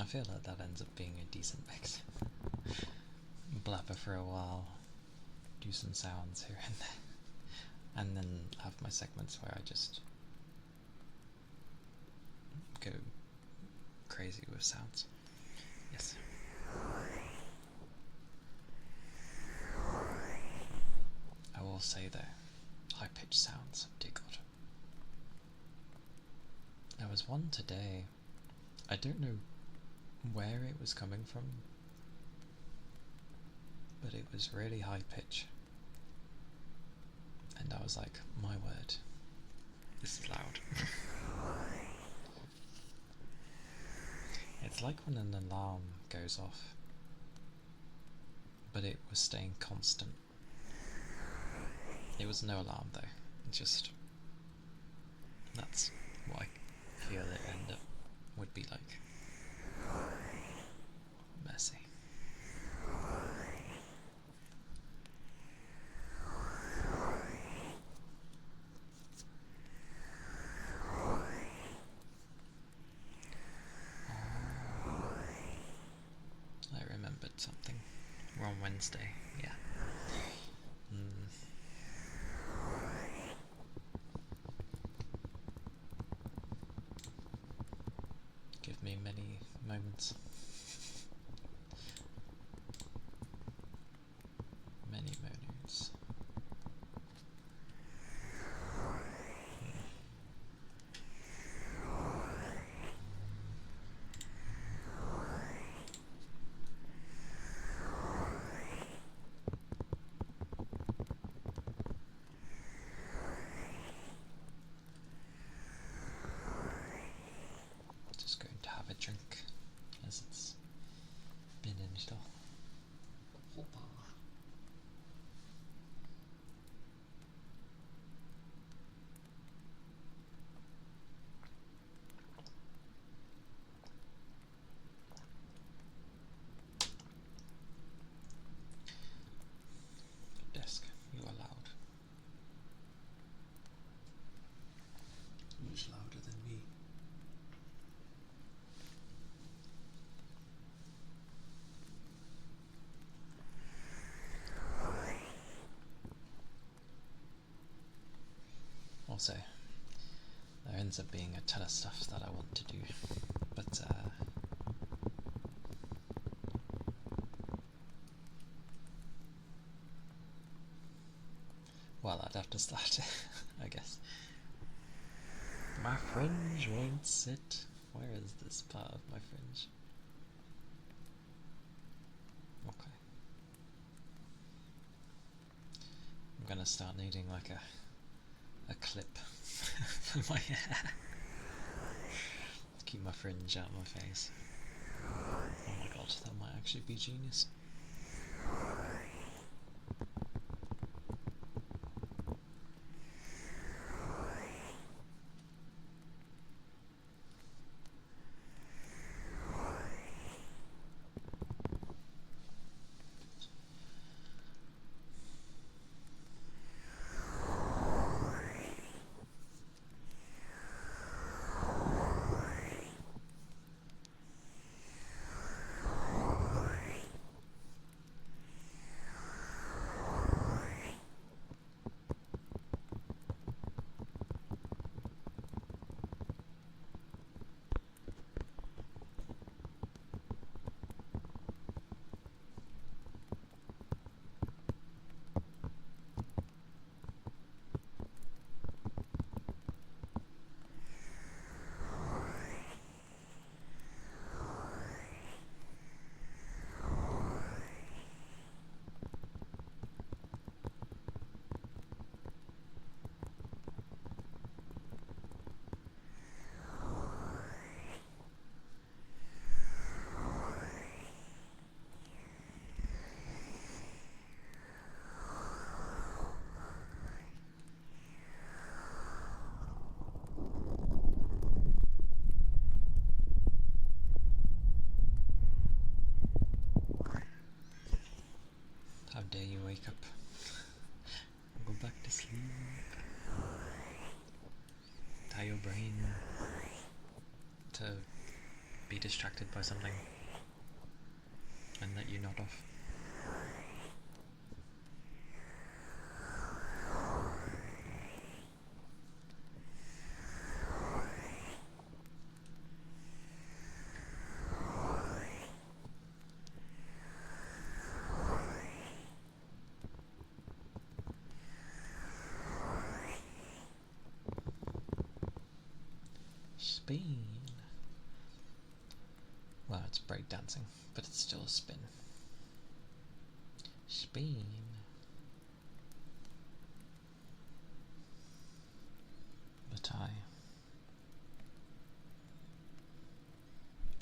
feel like that ends up being a decent mix. Blabber for a while, do some sounds here and there, and then have my segments where I just go crazy with sounds. Yes. I will say though, high-pitched sounds, dear God. There was one today, I don't know where it was coming from, but it was really high pitch. And I was like, my word, this is loud. It's like when an alarm goes off, but it was staying constant. It was no alarm though, just, that's what I feel it would be like. Messy. I remembered something. We're on Wednesday, yeah. Give me many moments. Many moments. Just going to have a drink as it's been in it all. Desk, you are loud. Much louder than me. Also, there ends up being a ton of stuff that I want to do, but well, I'd have to start, I guess. My fringe won't sit. Where is this part of my fringe? Okay. I'm gonna start needing like a clip for my hair. To keep my fringe out of my face. Oh my god, that might actually be genius. How dare you wake up? Go back to sleep. Tie your brain to be distracted by something and let you nod off. Spin. Well, it's breakdancing, but it's still a spin. Spin. But I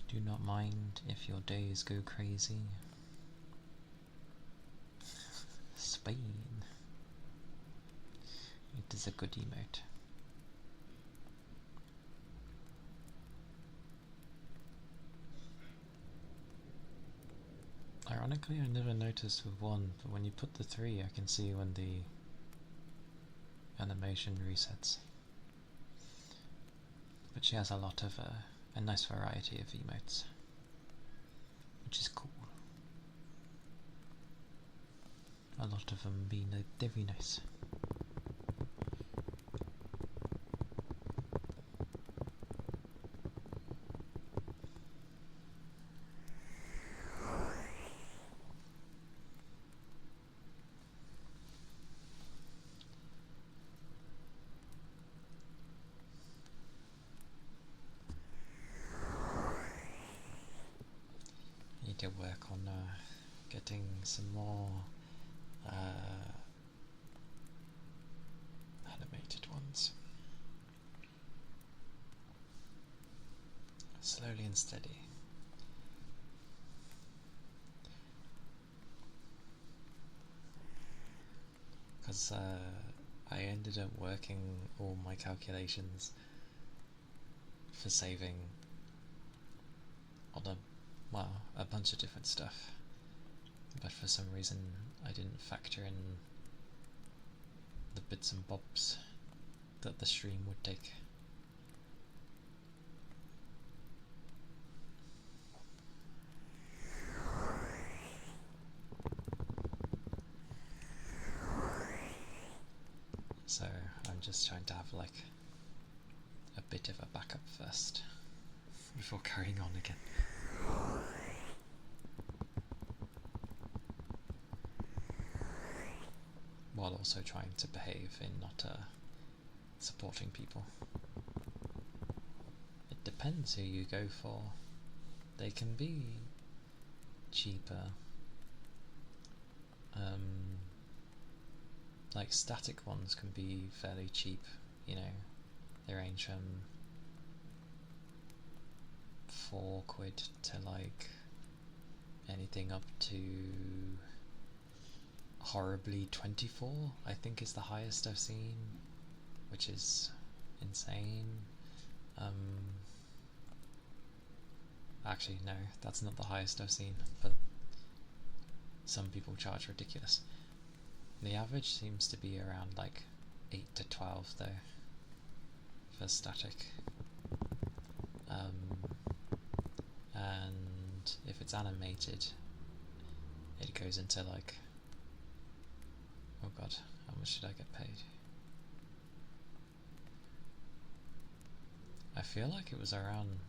do not mind if your days go crazy. Spain. It is a good emote. Ironically, I never noticed with one, but when you put the 3, I can see when the animation resets. But she has a lot of a nice variety of emotes, which is cool. A lot of them being very nice. Need to work on getting some more animated ones. Slowly and steady. Because I ended up working all my calculations for saving on a bunch of different stuff, but for some reason I didn't factor in the bits and bobs that the stream would take. So I'm just trying to have like a bit of a backup first before carrying on again. While also trying to behave in not supporting people. It depends who you go for. They can be cheaper. Like static ones can be fairly cheap, you know, they range from £4 to like anything up to horribly 24, I think is the highest I've seen, which is insane. Actually no, that's not the highest I've seen, but some people charge ridiculous. The average seems to be around like 8 to 12 though, for static. And if it's animated, it goes into like, oh god, how much should I get paid? I feel like it was around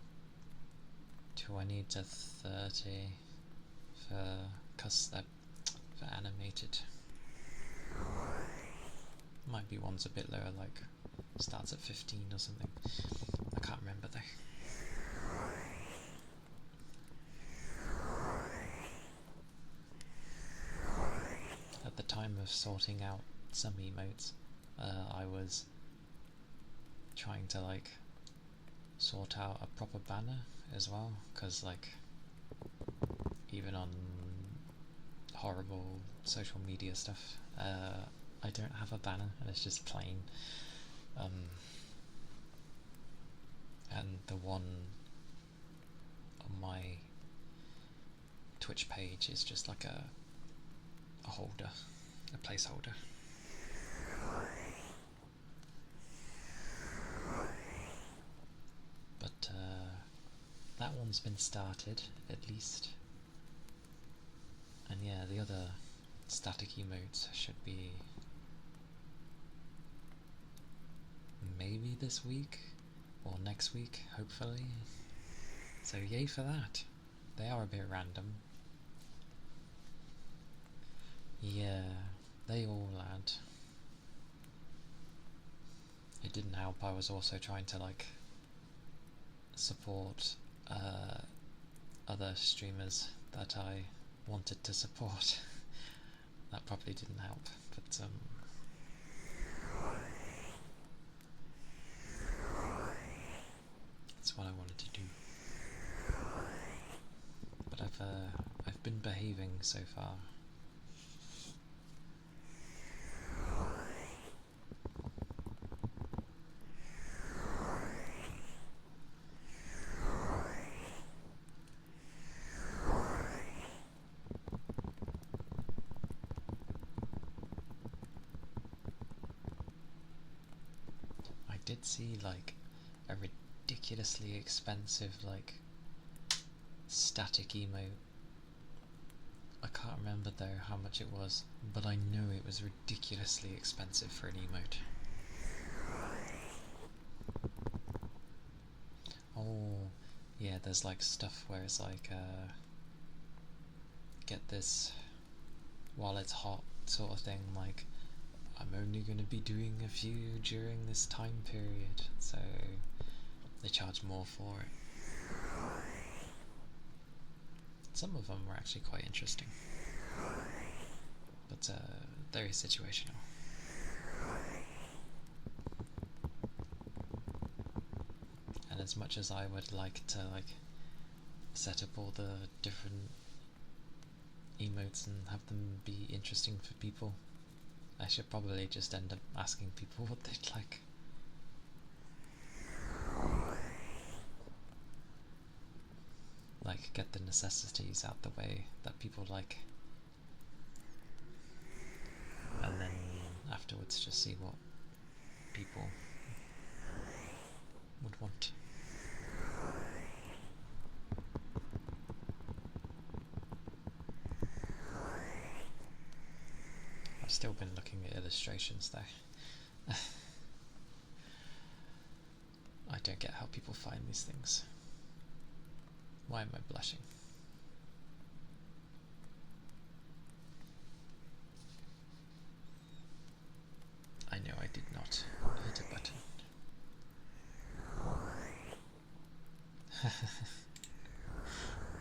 20 to 30 for animated. Might be one's a bit lower, like starts at 15 or something. I can't remember though. At the time of sorting out some emotes, I was trying to like sort out a proper banner as well, because like even on horrible social media stuff, I don't have a banner and it's just plain, and the one on my Twitch page is just like a holder, a placeholder. But that one's been started, at least. And yeah, the other static emotes should be maybe this week or next week, hopefully. So yay for that. They are a bit random. Yeah, they all add. It didn't help, I was also trying to like support other streamers that I wanted to support. That probably didn't help, but that's what I wanted to do. But I've been behaving so far. I did see like a ridiculously expensive like static emote. I can't remember though how much it was, but I know it was ridiculously expensive for an emote. Oh, yeah, there's like stuff where it's like, get this while it's hot sort of thing, like, I'm only going to be doing a few during this time period, so they charge more for it. Some of them were actually quite interesting, but very situational. And as much as I would like to like set up all the different emotes and have them be interesting for people, I should probably just end up asking people what they'd like. Like, get the necessities out the way that people like, and then afterwards just see what people would want. I've still been looking at illustrations though. I don't get how people find these things. Why am I blushing? I know I did not hit a button.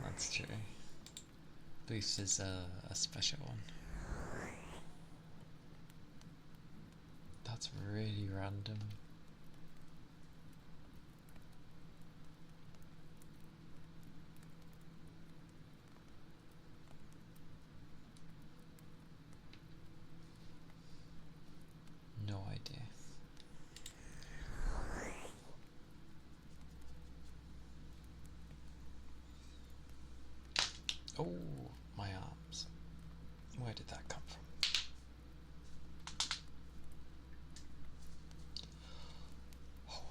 That's true. Boost is a special one. That's really random. No idea. Oh, my arms. Where did that come from? Oh.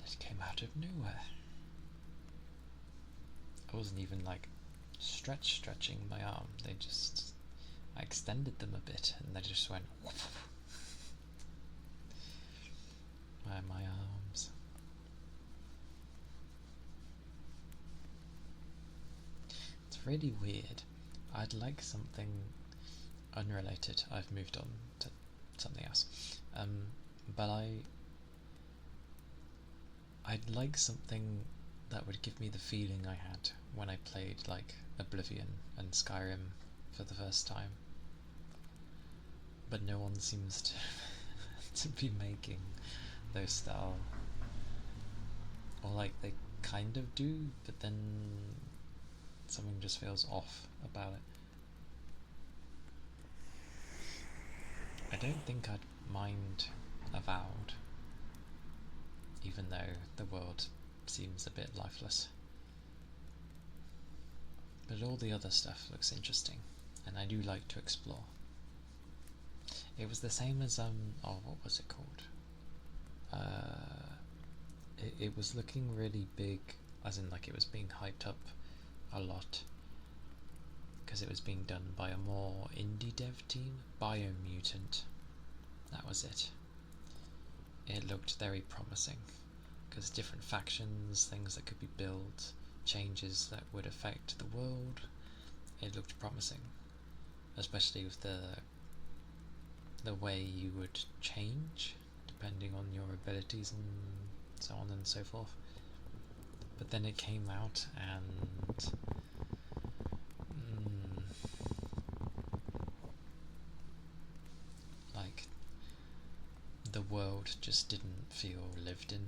It came out of nowhere. I wasn't even like stretching my arm. I extended them a bit and they just went whoop. My arms. It's really weird. I'd like something unrelated. I've moved on to something else. But I'd like something that would give me the feeling I had when I played like Oblivion and Skyrim for the first time. But no one seems to be making those style. Or like they kind of do, but then something just feels off about it. I don't think I'd mind Avowed, even though the world seems a bit lifeless. But all the other stuff looks interesting, and I do like to explore. It was the same as, oh, what was it called? it was looking really big, as in like it was being hyped up a lot, because it was being done by a more indie dev team, Biomutant. That was it. It looked very promising, because different factions, things that could be built, changes that would affect the world. It looked promising, especially with the way you would change depending on your abilities and so on and so forth. But then it came out and like the world just didn't feel lived in.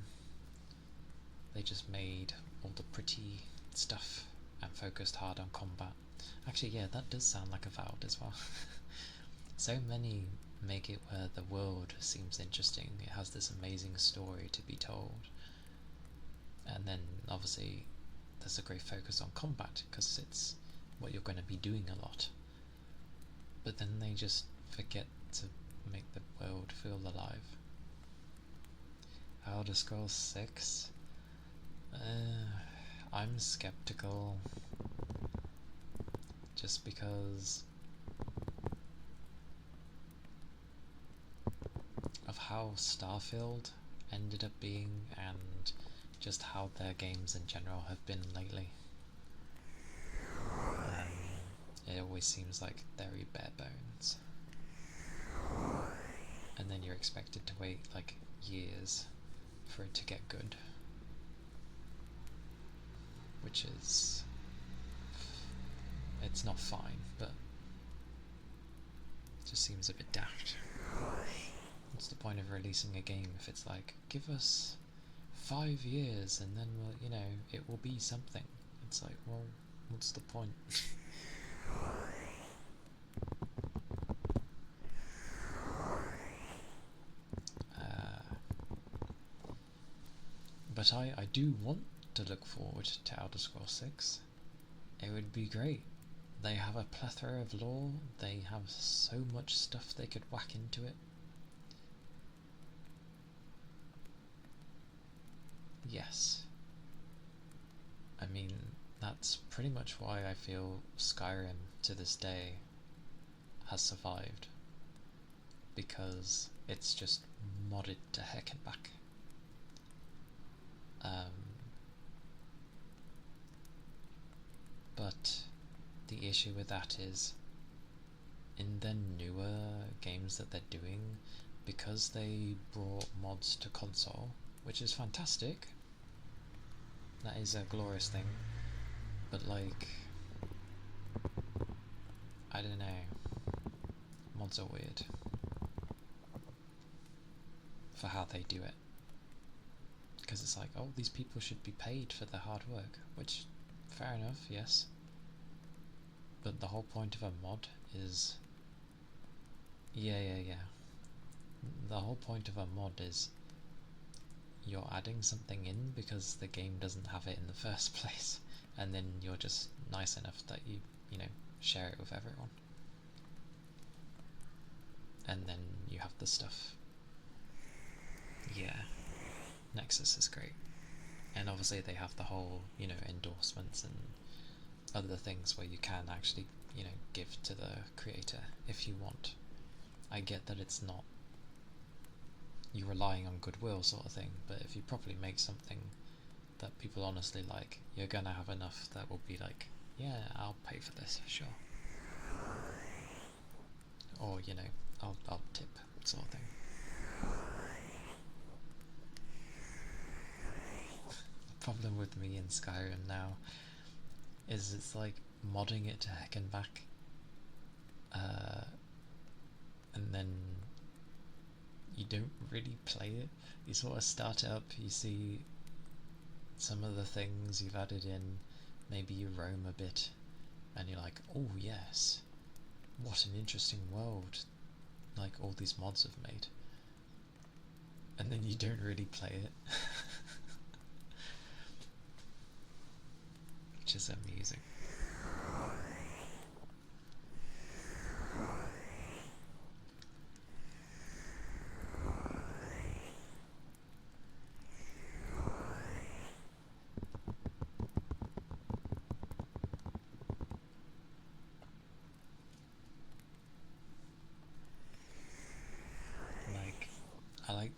They just made all the pretty stuff and focused hard on combat. Actually, yeah, that does sound like Avowed as well. So many make it where the world seems interesting. It has this amazing story to be told. And then, obviously, there's a great focus on combat, because it's what you're going to be doing a lot. But then they just forget to make the world feel alive. Elder Scrolls 6? I'm skeptical. Just because of how Starfield ended up being, and just how their games in general have been lately. It always seems like very bare bones. And then you're expected to wait like years for it to get good. Which is... it's not fine, but it just seems a bit daft. What's the point of releasing a game if it's like, give us 5 years and then we'll, you know, it will be something. It's like, well, what's the point? But I do want to look forward to Elder Scrolls 6. It would be great. They have a plethora of lore, they have so much stuff they could whack into it. Yes. I mean, that's pretty much why I feel Skyrim to this day has survived. Because it's just modded to heck and back. But the issue with that is, in their newer games that they're doing, because they brought mods to console, which is fantastic, that is a glorious thing, but like, I don't know, mods are weird for how they do it, because it's like, oh, these people should be paid for their hard work, which, fair enough, yes, but the whole point of a mod is, yeah, the whole point of a mod is you're adding something in because the game doesn't have it in the first place, and then you're just nice enough that you know, share it with everyone, and then you have the stuff. Yeah, Nexus is great, and obviously they have the whole, you know, endorsements and other things where you can actually, you know, give to the creator if you want. I get that it's not, you're relying on goodwill sort of thing, but if you properly make something that people honestly like, you're gonna have enough that will be like, yeah, I'll pay for this, sure. Or, you know, I'll tip, sort of thing. The problem with me in Skyrim now is it's like modding it to heck and back, and then you don't really play it. You sort of start it up, you see some of the things you've added in, maybe you roam a bit, and you're like, oh yes, what an interesting world, like all these mods have made, and then you don't really play it. Which is amusing.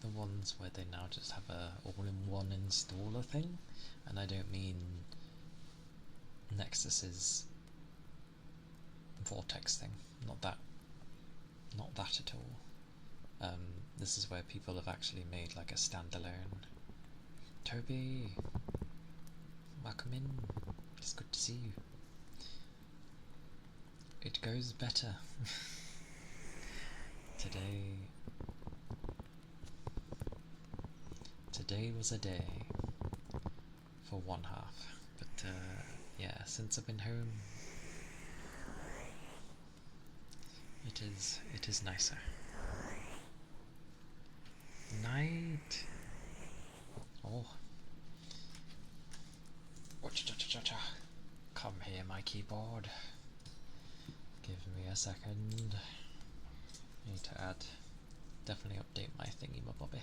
the ones where they now just have a all-in-one installer thing, and I don't mean Nexus's Vortex thing, not that at all. This is where people have actually made like a standalone. Toby, welcome in. It's good to see you. It goes better. Today was a day for one half, but yeah, since I've been home, it is nicer. Night. Oh. Come here, my keyboard. Give me a second. Need to definitely update my thingy, my bobby.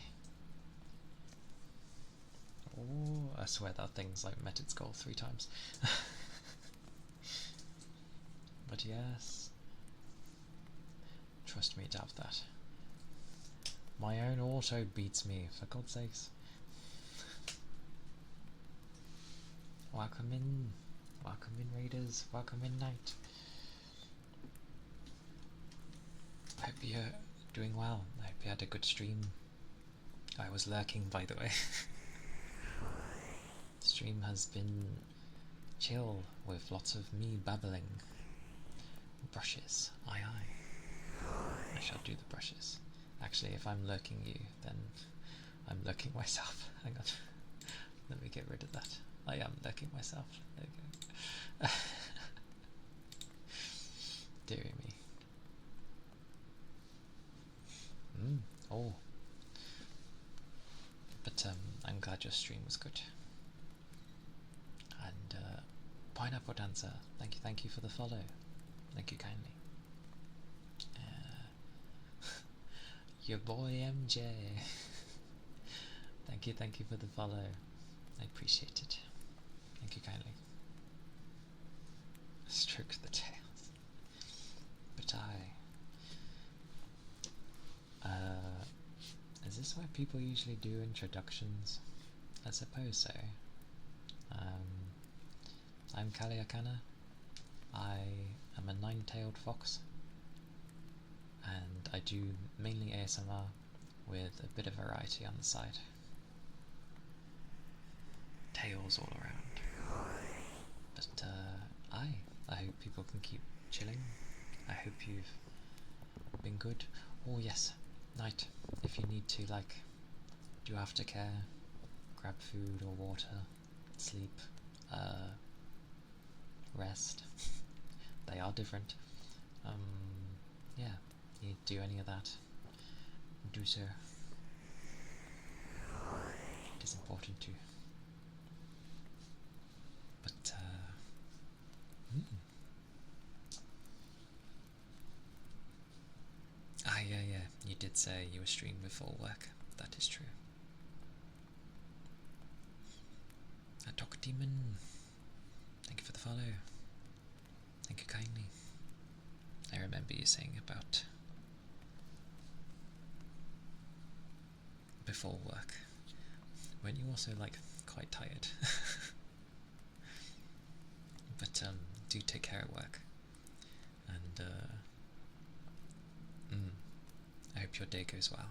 Oh, I swear that thing's like met its goal 3 times. But yes, trust me to have that. My own auto beats me, for God's sakes. Welcome in raiders, welcome in night. I hope you're doing well, I hope you had a good stream. I was lurking, by the way. The stream has been chill with lots of me babbling. Brushes, aye. I shall do the brushes. Actually, if I'm lurking you, then I'm lurking myself. Hang on. Let me get rid of that. I am lurking myself. There we go. Deary me. Oh. But I'm glad your stream was good. And Pineapple Dancer, thank you for the follow. Thank you kindly. Your boy MJ. Thank you for the follow. I appreciate it. Thank you kindly. Stroke the tails. But is this where people usually do introductions? I suppose so. I'm Calia Kana. I am a 9-tailed fox, and I do mainly ASMR with a bit of variety on the side. Tails all around. But I hope people can keep chilling. I hope you've been good. Oh yes, night. If you need to do aftercare, grab food or water, sleep, rest. They are different. Yeah, you do any of that, do so. It is important to. But yeah, you did say you were streaming before work. That is true. Dr. Demon, thank you for the follow. Thank you kindly. I remember you saying about before work. Weren't you also quite tired? But do take care at work. And I hope your day goes well.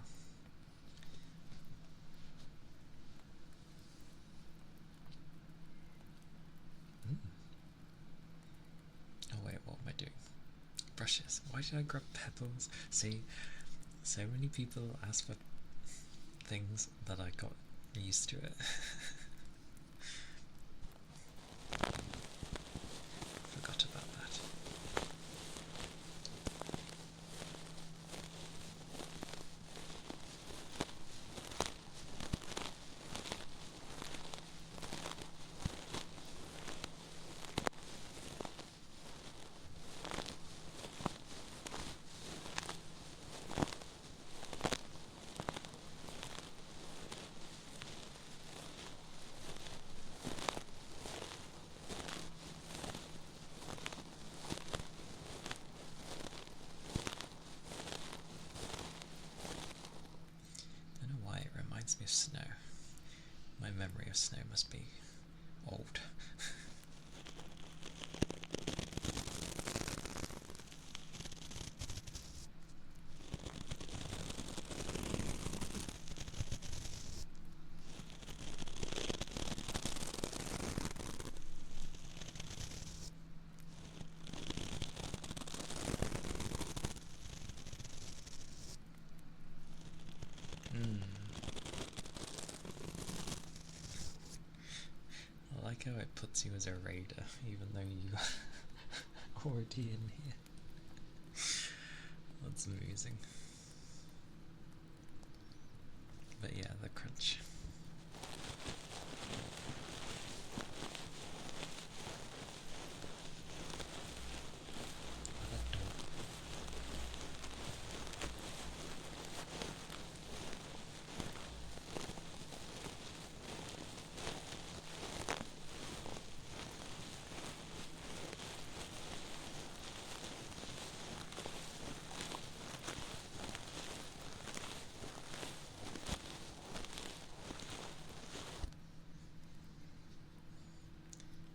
Oh wait, what am I doing? Brushes. Why did I grab pebbles? See, so many people ask for things that I got used to it. Forgot about that. memory of snow must be old. I like how it puts you as a raider, even though you are already in here. That's amusing. But yeah, the crunch.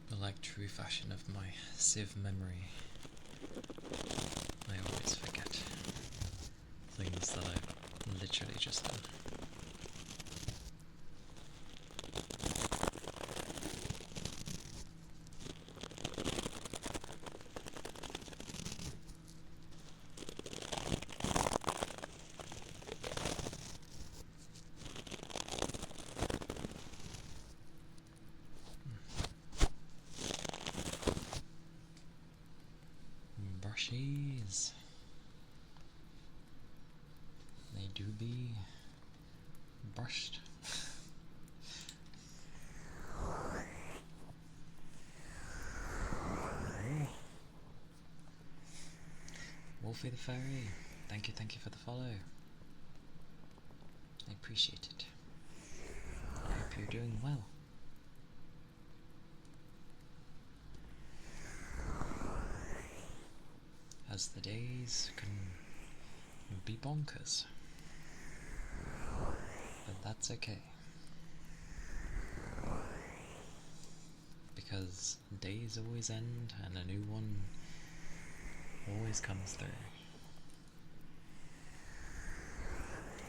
But like true fashion of my Civ memory, I always forget things that I've literally just done. Brushies. They do be brushed. Wolfie the Fairy, thank you for the follow. I appreciate it. I hope you're doing well. As the days can be bonkers. But that's okay. Because days always end and a new one always comes through.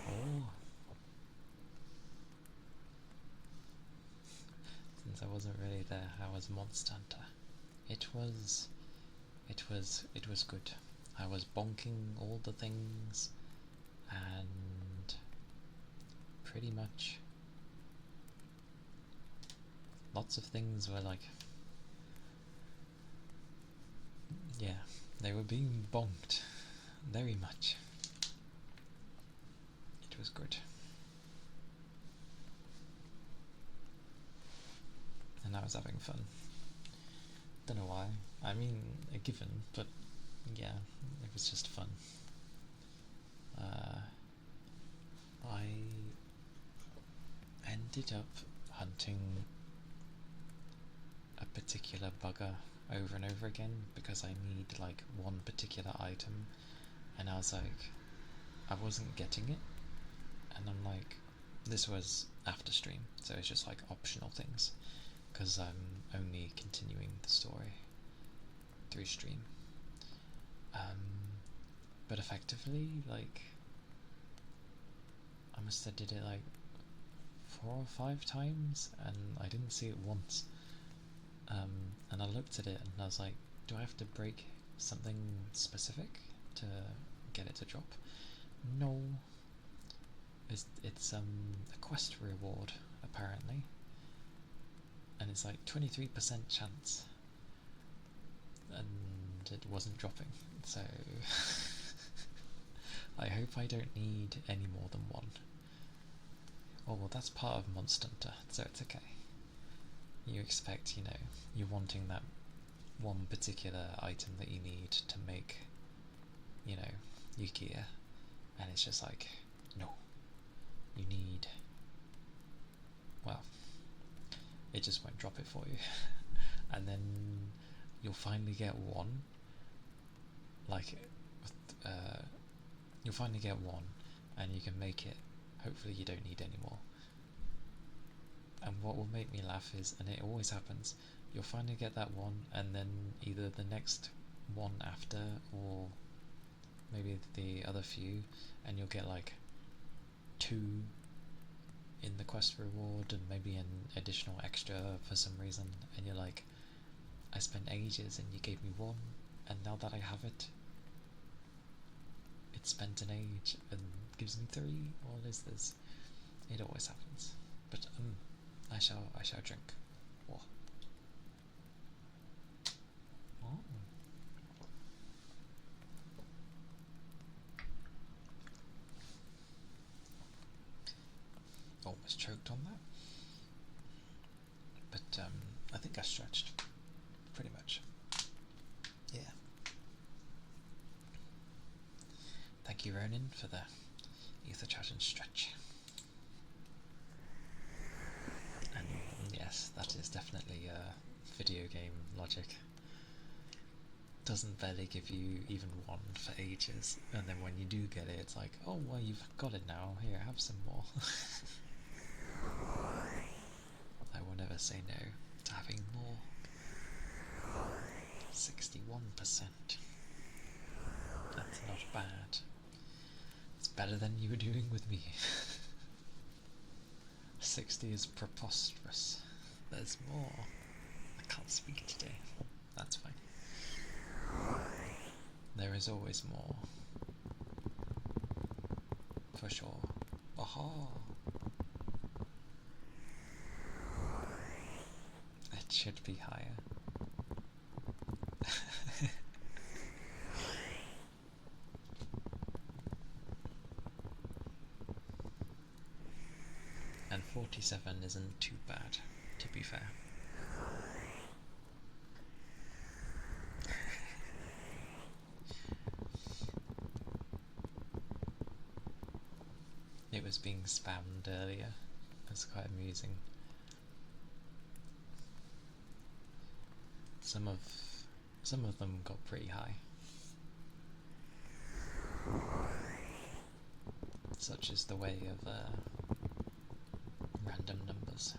Oh. Since I wasn't really there, how was Monster Hunter? It was good. I was bonking all the things and pretty much lots of things were like, yeah, they were being bonked very much. It was good. And I was having fun. Don't know why. I mean, a given, but yeah, it was just fun. I ended up hunting a particular bugger over and over again because I need like one particular item, and I was like, I wasn't getting it, and I'm like, this was after stream, so it's just like optional things because I'm only continuing the story through stream. But effectively, like, I must have did it like 4 or 5 times, and I didn't see it once. And I looked at it and I was like, do I have to break something specific to get it to drop? No. It's a quest reward, apparently. And it's like 23% chance. And it wasn't dropping, so I hope I don't need any more than one. Oh well, that's part of Monster Hunter, so it's okay. You expect, you know, you're wanting that one particular item that you need to make, you know, your gear, and it's just like, no, you need, well, it just won't drop it for you. And then you'll finally get one, like, you'll finally get one, and you can make it. Hopefully you don't need any more. And what will make me laugh is, and it always happens, you'll finally get that one, and then either the next one after, or maybe the other few, and you'll get like 2 in the quest reward, and maybe an additional extra for some reason, and you're like, I spent ages and you gave me 1, and now that I have it, it spent an age and gives me 3. What is this? It always happens. But I shall drink. Oh. Oh. Almost choked on that. But I think I stretched pretty much. Yeah. Thank you, Ronin, for the ether chat and stretch. And yes, that is definitely video game logic. Doesn't barely give you even 1 for ages, and then when you do get it, it's like, oh well, you've got it now, here, have some more. I will never say no to having more. 61%. That's not bad. It's better than you were doing with me. 60 is preposterous. There's more. I can't speak today. That's fine. There is always more. For sure. Aha! It should be higher. And 47 isn't too bad, to be fair. It was being spammed earlier. It was quite amusing. Some of them got pretty high. Such is the way of random numbers.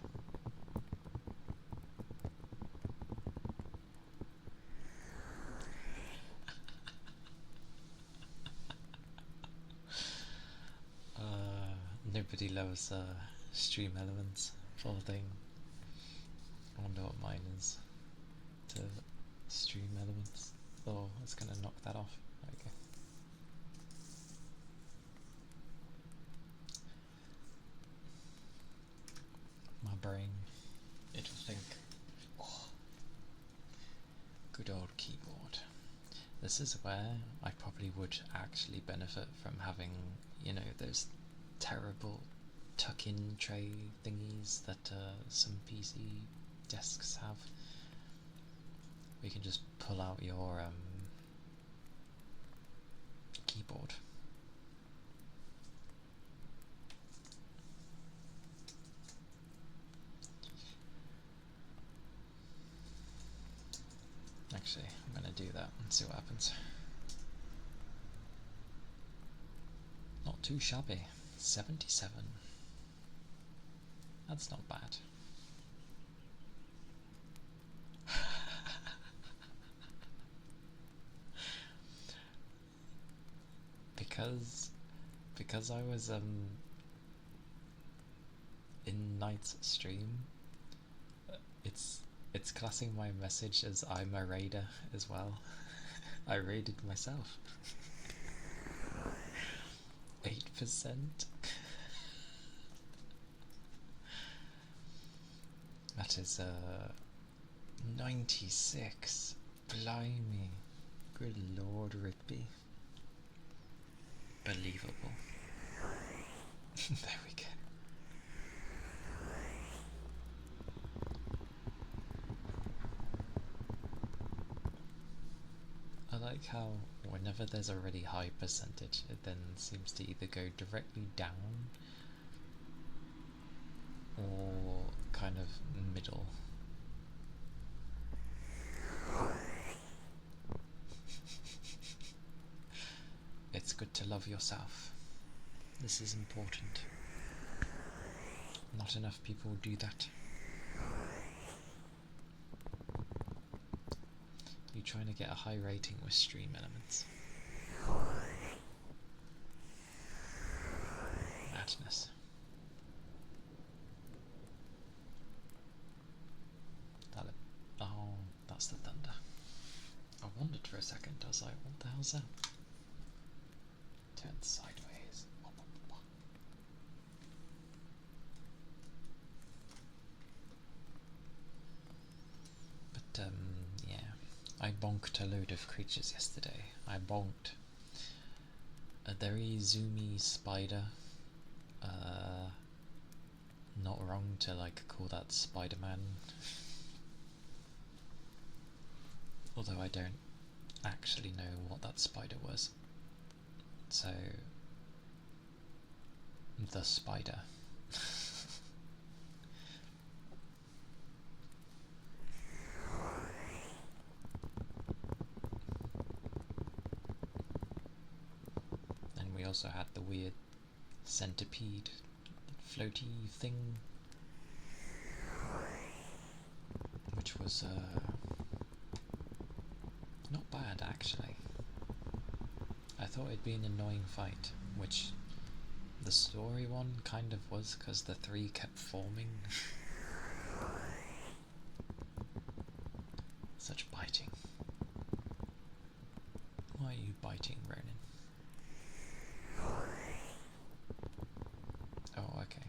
Nobody loves stream elements for the thing. I wonder what mine is to stream elements. Oh, it's gonna knock that off. Okay. My brain, it'll think, oh, good old keyboard. This is where I probably would actually benefit from having, you know, those terrible tuck-in tray thingies that some PC desks have. We can just pull out your keyboard. Actually, I'm gonna do that and see what happens. Not too shabby. 77. That's not bad. because I was in Knight's stream, it's classing my message as I'm a raider as well. I raided myself. 8%. That is 96. Blimey. Good Lord, Rigby. Believable. There we go. I like how whenever there's a really high percentage, it then seems to either go directly down or kind of middle. It's good to love yourself. This is important. Not enough people do that. You trying to get a high rating with stream elements. Madness. Oh, that's the thunder. I wondered for a second, I was like, what the hell's that? Turned sideways. But, yeah. I bonked a load of creatures yesterday. I bonked a very zoomy spider. Not wrong to like call that Spider-Man. Although I don't actually know what that spider was. So, the spider. And we also had the weird centipede floaty thing, which was not bad actually. I thought it'd be an annoying fight, which the story one kind of was because the three kept forming. Such biting. Why are you biting, Ronan? Oh, okay.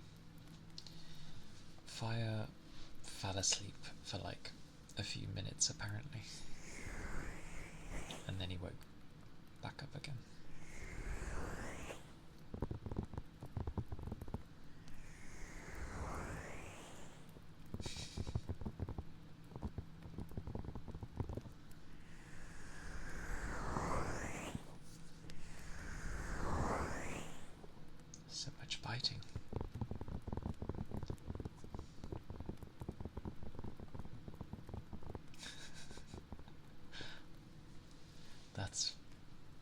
Fire fell asleep for like a few minutes apparently. And then he woke back up again. So much biting. That's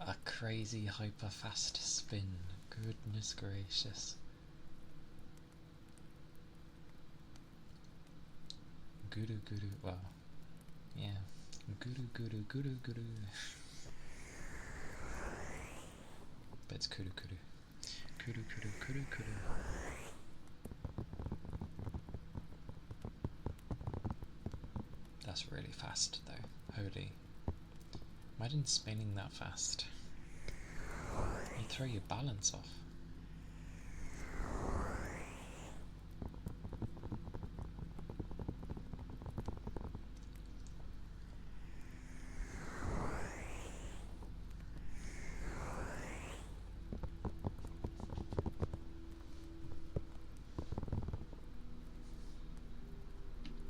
a crazy hyper fast spin. Goodness gracious. Guru guru, well, yeah. Guru guru guru guru. But it's kuru kuru. Kuru kuru kuru kuru. That's really fast though. Holy. Imagine spinning that fast. You throw your balance off.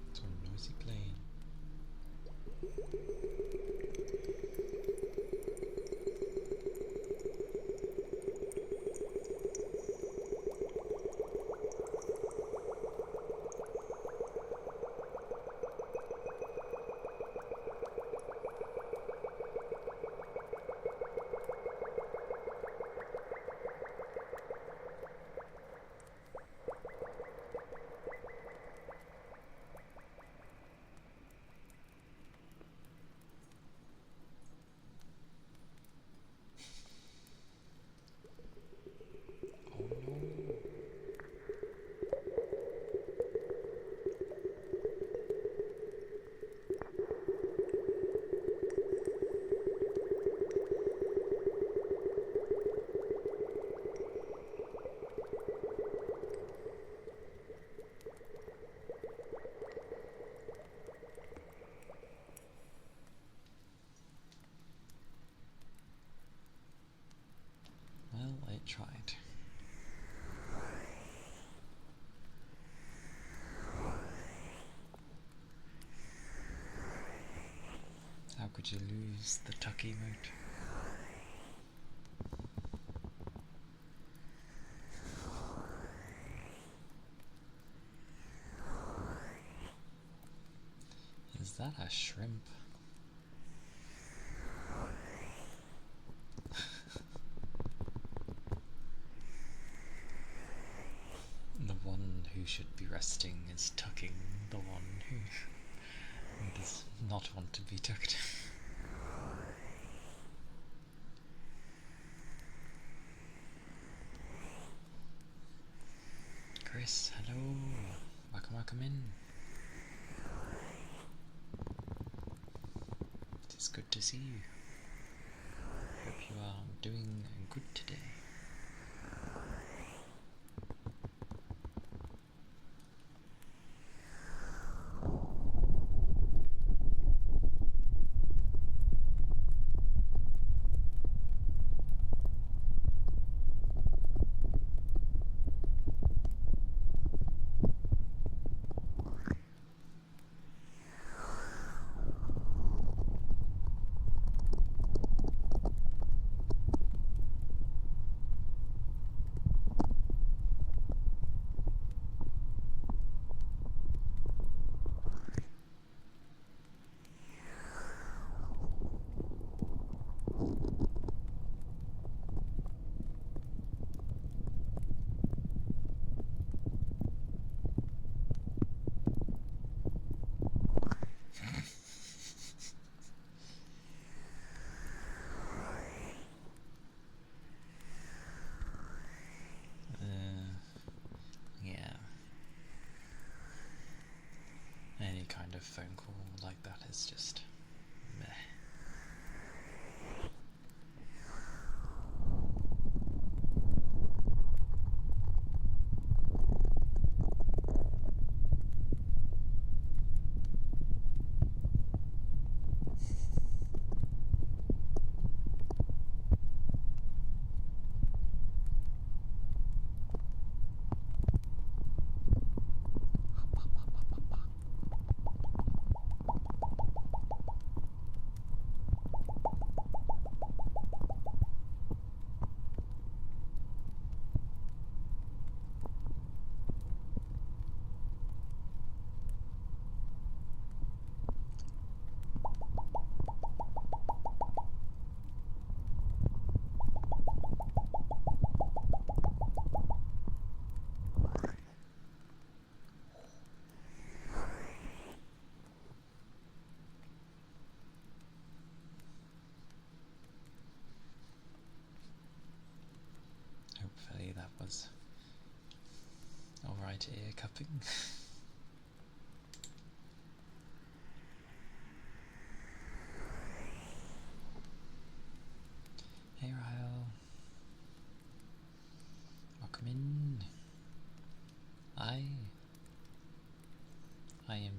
It's a noisy plane. Well, it tried. How could you lose the tuck emote? Is that a shrimp? The one who should be resting is tucking the one who does not want to be tucked. Chris, hello. Welcome in. It is good to see you. Hope you are doing good today. Yeah. Any kind of phone call like that is just meh. Hopefully that was alright ear cupping. Hey Ryle. Welcome in. I am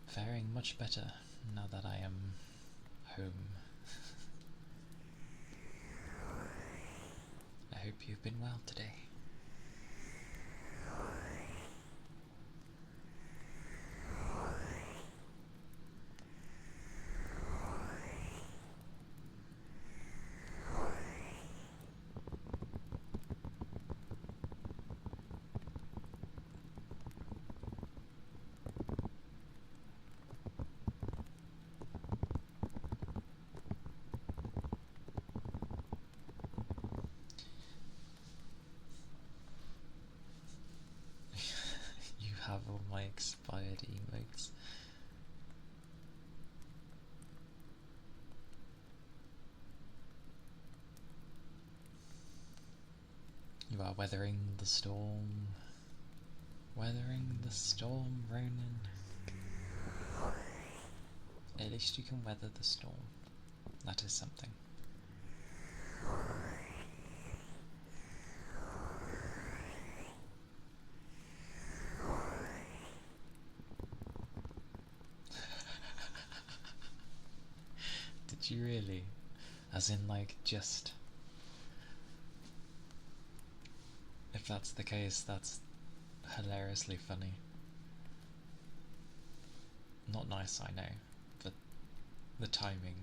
faring much better now that I am home. I hope you've been well today. You have all my expired emotes. You are weathering the storm. Weathering the storm, Ronan. At least you can weather the storm. That is something. Did you really? As in, like, just... If that's the case, that's hilariously funny. Not nice, I know, but the timing.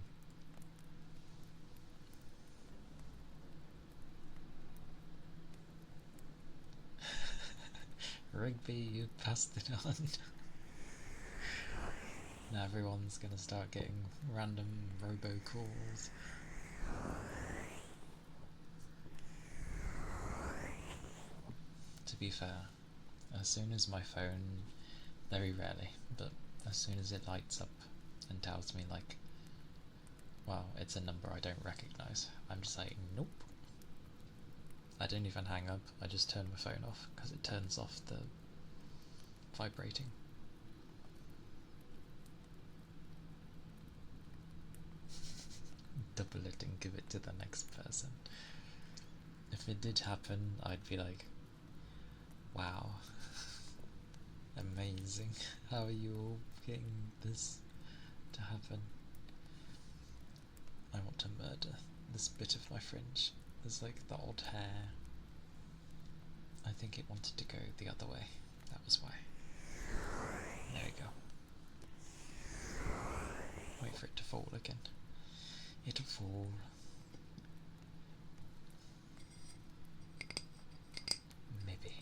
Rigby, you passed it on. Now everyone's gonna start getting random robocalls. To be fair, As soon as my phone, very rarely, but as soon as it lights up and tells me like, wow, it's a number I don't recognise, I'm just like, nope. I don't even hang up, I just turn my phone off because it turns off the vibrating. Double it and give it to the next person. If it did happen, I'd be like, wow, amazing. How are you all getting this to happen? I want to murder this bit of my fringe. There's like the odd hair. I think it wanted to go the other way. That was why. There we go. Wait for it to fall again. It'll fall. Maybe.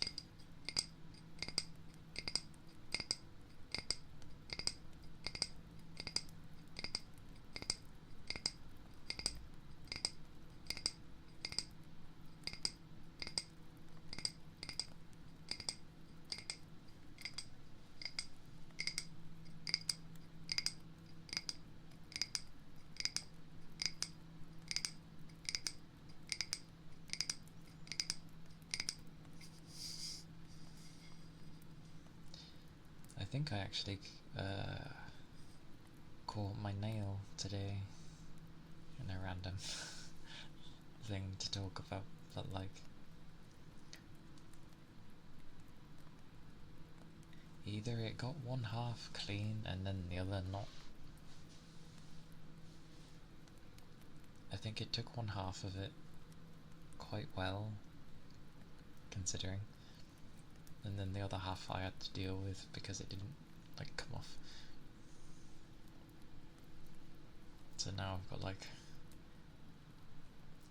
I think I actually caught my nail today in a random thing to talk about, but like either it got one half clean and then the other not. I think it took one half of it quite well, considering, and then the other half I had to deal with because it didn't like come off. So now I've got like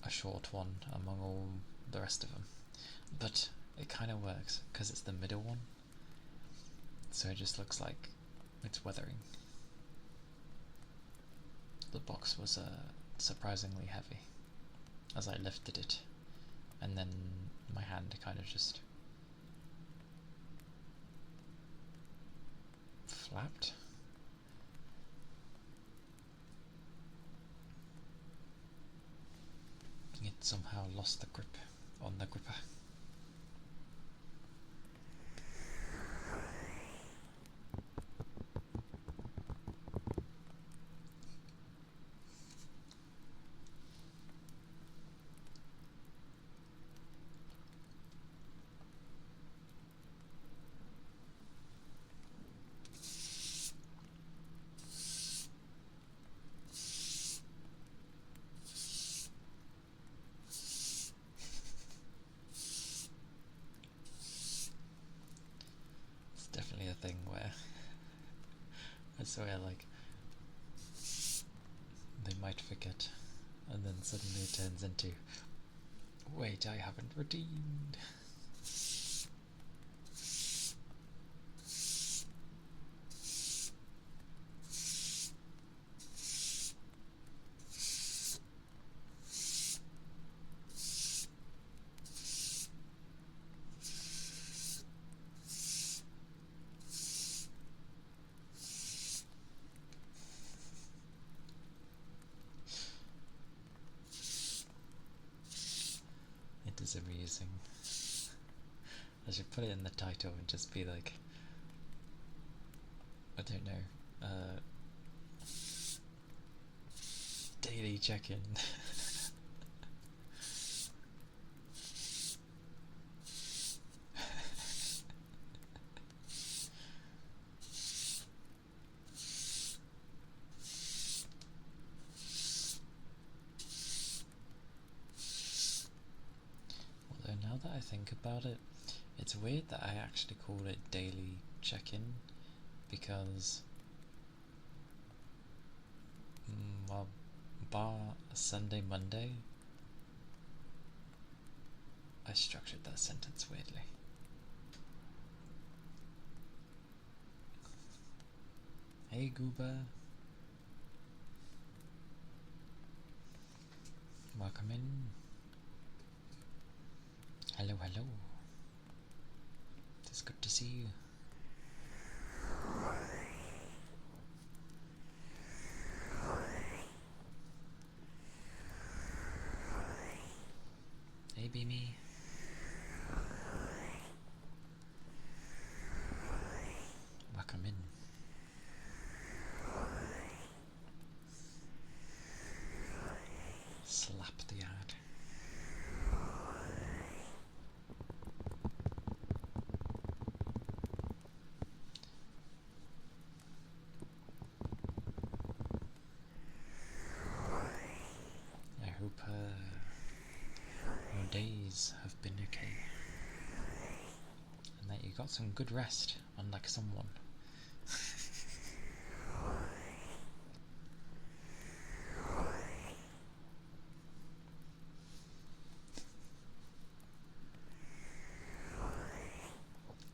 a short one among all the rest of them, but it kind of works because it's the middle one, so it just looks like it's weathering. The box was surprisingly heavy as I lifted it, and then my hand kind of just flapped. It somehow lost the grip on the gripper. Definitely a thing where I swear like they might forget and then suddenly it turns into, wait, I haven't redeemed. It is amusing. I should put it in the title and just be like, I don't know, daily check-in. Although now that I think about it, it's weird that I actually call it daily check-in, because well, bar Sunday, Monday, I structured that sentence weirdly. Hey Goober, welcome in. Hello, hello. It is good to see you. Hey, Beamy. Welcome in. Slap the ad. I hope your days have been okay, and that you got some good rest, unlike someone.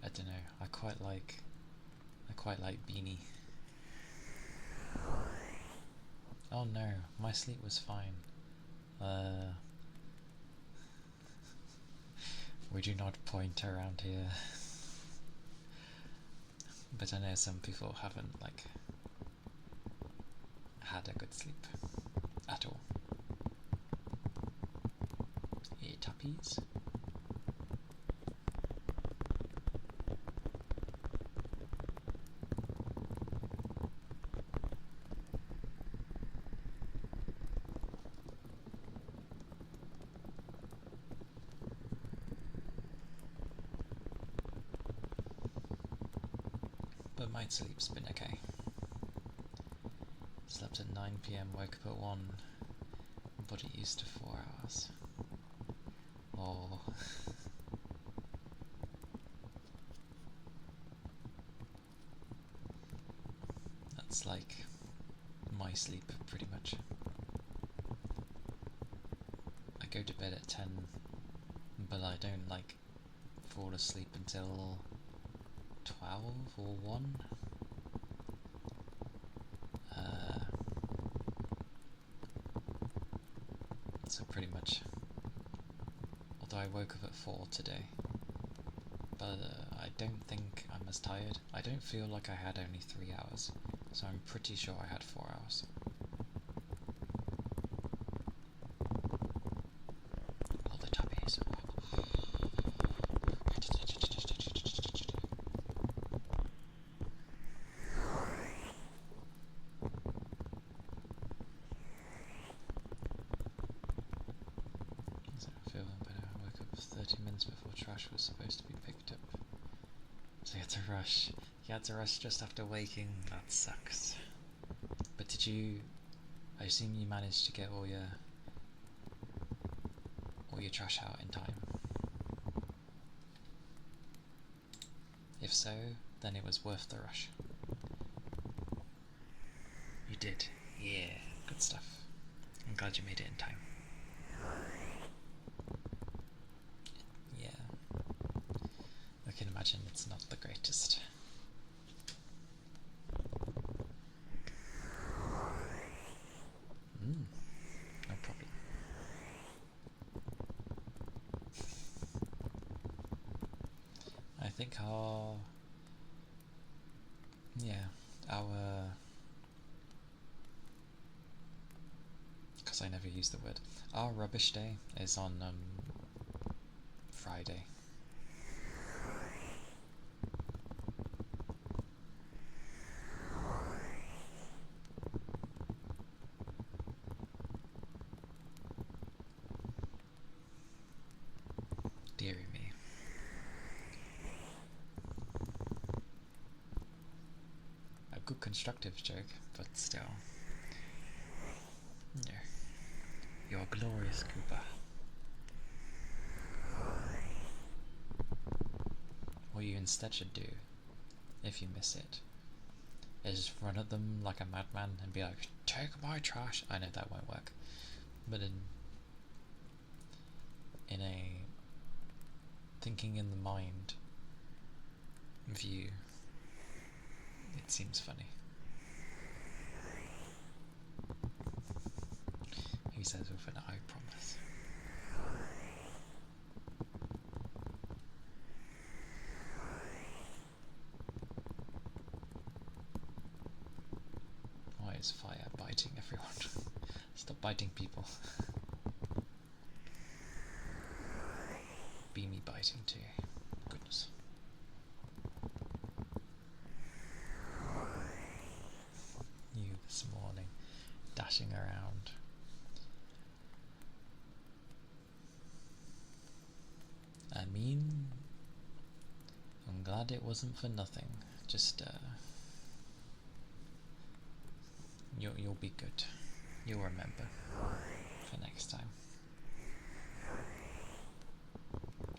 I don't know. I quite like Beanie. Oh no, my sleep was fine. We do not point around here. But I know some people haven't had a good sleep at all. Hey, tuppies. But my sleep's been okay. Slept at 9 PM, woke up at 1, body used to 4 hours. Oh. That's like my sleep, pretty much. I go to bed at 10, but I don't fall asleep until 12 or 1. So pretty much, although I woke up at 4 today, but I don't think I'm as tired. I don't feel like I had only 3 hours, so I'm pretty sure I had 4 hours. All the tuppies. I woke up 30 minutes before trash was supposed to be picked up. So you had to rush. You had to rush just after waking. That sucks. But did you... I assume you managed to get all your trash out in time. If so, then it was worth the rush. You did. Yeah, good stuff. I'm glad you made it in time. Yeah. I can imagine it's not the greatest. No problem. I think our because I never use the word, our rubbish day is on Friday. Deary me. A good constructive joke, but still. No. You're glorious, Cooper. What you instead should do, if you miss it, is run at them like a madman and be like, take my trash. I know that won't work, but in a thinking in the mind view, it seems funny. He says with an I promise. is fire biting everyone. Stop biting people. Be me biting too. Goodness. You this morning, dashing around. I mean, I'm glad it wasn't for nothing. Just, you'll be good. You'll remember for next time.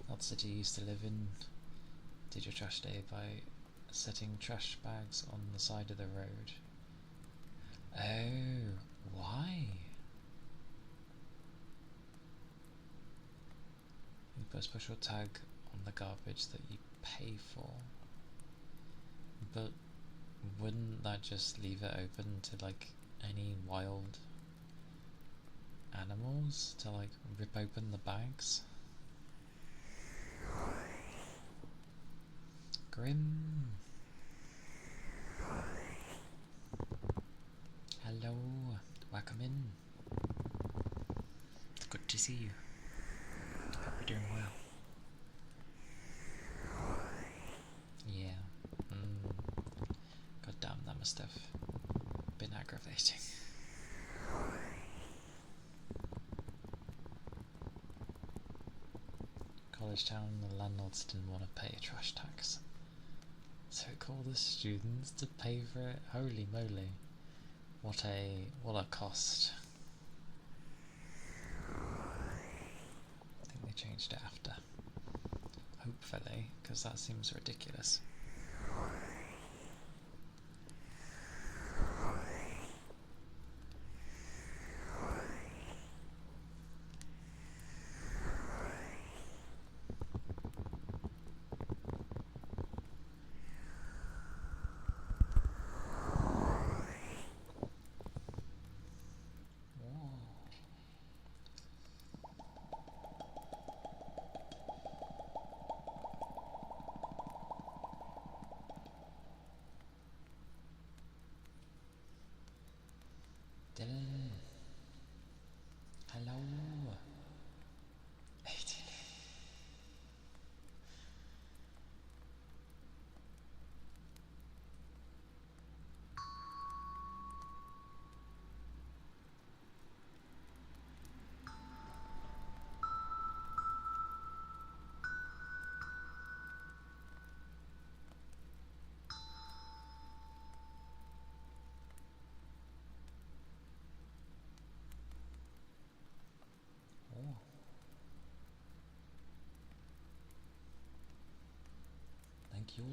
That city you used to live in did your trash day by setting trash bags on the side of the road. Oh, why? You put a special tag on the garbage that you pay for. But wouldn't that just leave it open to like any wild animals to like rip open the bags? Grim. Hello, welcome in. Good to see you. Hope you're doing well. Yeah. God damn, that must have been aggravating. College town, the landlords didn't want to pay a trash tax, so it called the students to pay for it. Holy moly. What a cost. I think they changed it after. Hopefully, because that seems ridiculous. Dylan. Hello. Hey, Dylan. Oh. Thank you.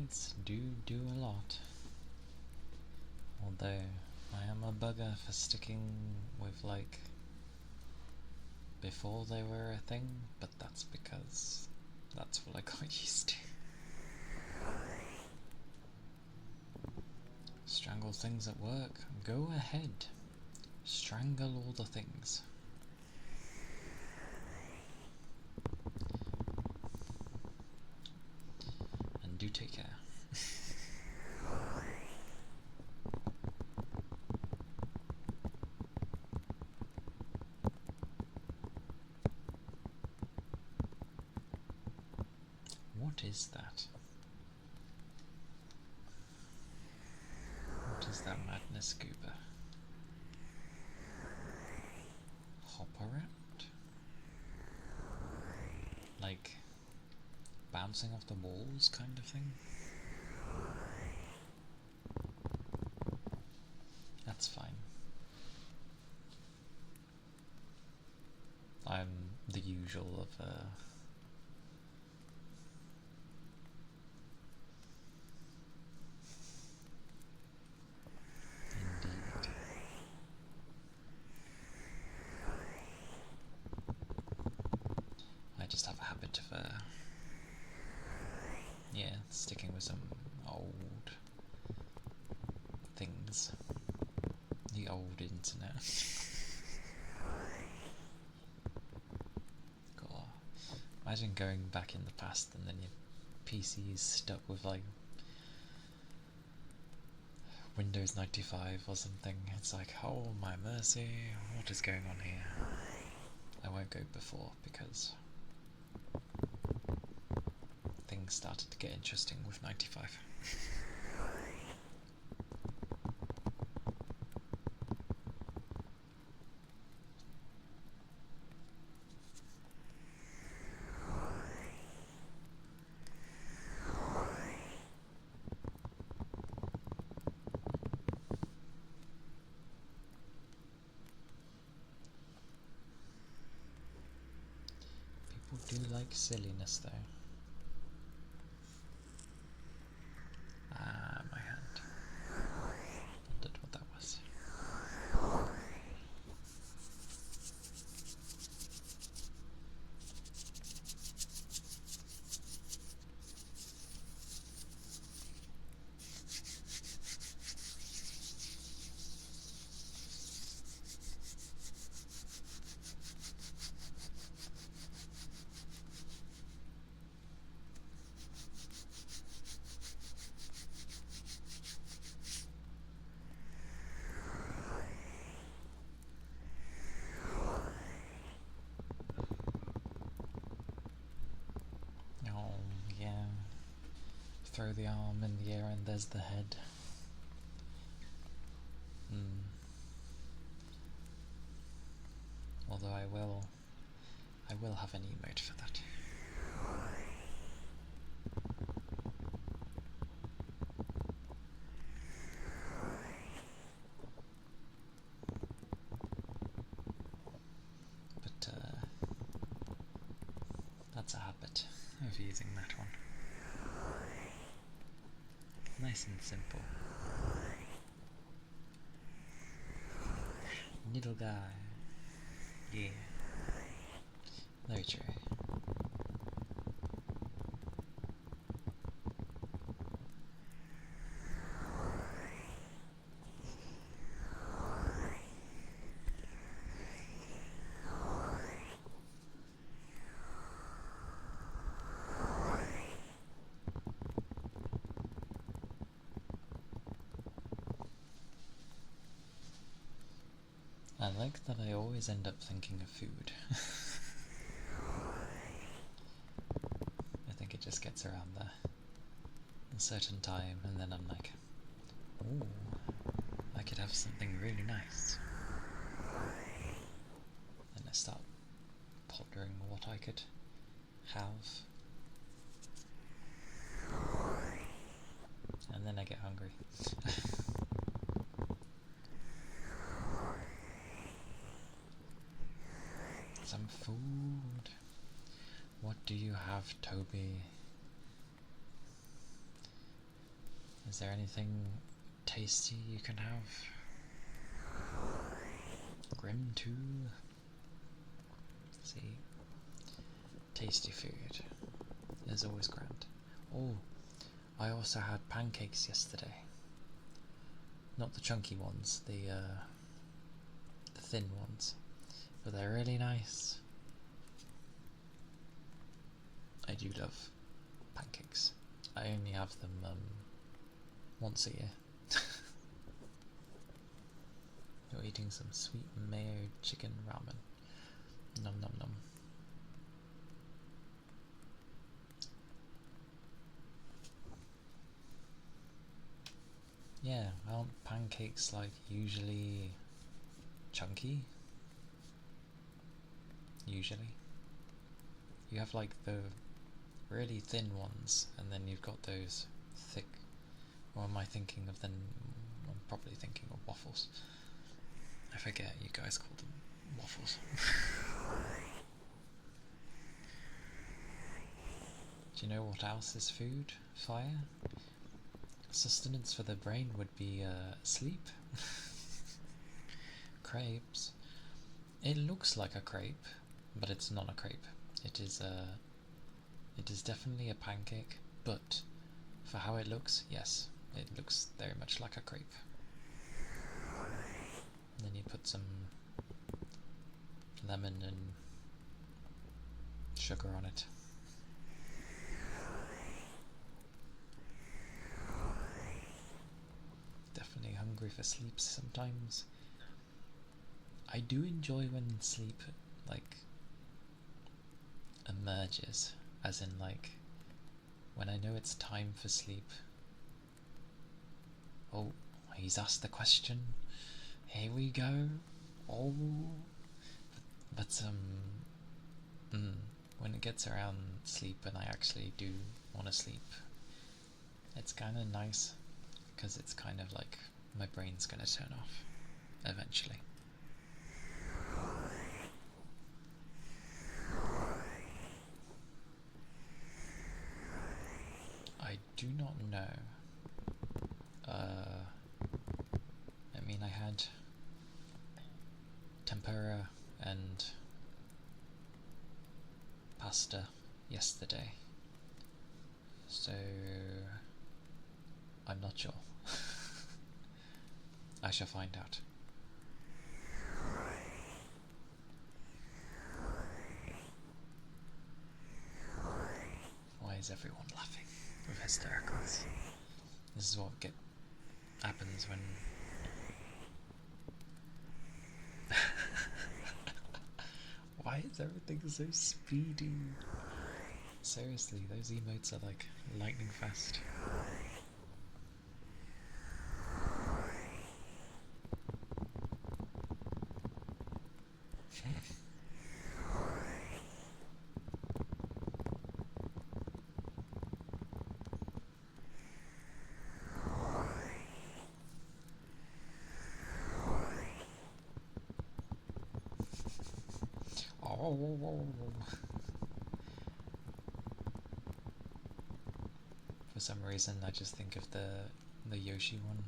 kids do a lot. Although I am a bugger for sticking with like before they were a thing, but that's because that's what I got used to. Strangle things at work? Go ahead. Strangle all the things. And do take care. What is that? What is that madness, Scuba? Hop around? Like bouncing off the walls kind of thing? That's fine. I'm the usual of indeed. I just have a habit of yeah, sticking with some old things. The old internet. God. Imagine going back in the past and then your PC is stuck with like Windows 95 or something. It's like, oh my mercy, what is going on here? I won't go before because things started to get interesting with 95. People do like silliness though. Ah, my hand. Wondered what that was. Oh, yeah. Throw the arm in the air and there's the head. Although I will have an emote for that. But that's a habit of using that one. Nice and simple. Little guy. Yeah. Very true. I like that I always end up thinking of food. I think it just gets around there a certain time and then I'm like, ooh, I could have something really nice. Then I start pondering what I could have. And then I get hungry. Some food. What do you have, Toby? Is there anything tasty you can have? Grim too. See, tasty food is always grand. Oh, I also had pancakes yesterday. Not the chunky ones, the thin ones, but they're really nice. I do love pancakes. I only have them once a year. You're eating some sweet mayo chicken ramen. Nom nom nom. Yeah, aren't pancakes like usually chunky? Usually. You have like the really thin ones, and then you've got those thick. Or am I thinking of them? I'm probably thinking of waffles. I forget you guys call them waffles. Do you know what else is food? Fire? Sustenance for the brain would be sleep. Crepes. It looks like a crepe, but it's not a crepe. It is definitely a pancake, but for how it looks, yes, it looks very much like a crepe. And then you put some lemon and sugar on it. Definitely hungry for sleep sometimes. I do enjoy when sleep like emerges, as in like when I know it's time for sleep. Oh, he's asked the question. Here we go. Oh, but when it gets around sleep and I actually do want to sleep, it's kind of nice because it's kind of like my brain's gonna turn off eventually. I do not know. I mean, I had tempura and pasta yesterday, so I'm not sure. I shall find out. Why is everyone laughing with hystericals? This is what happens when why is everything so speedy? Seriously, those emotes are like lightning fast. For some reason, I just think of the Yoshi one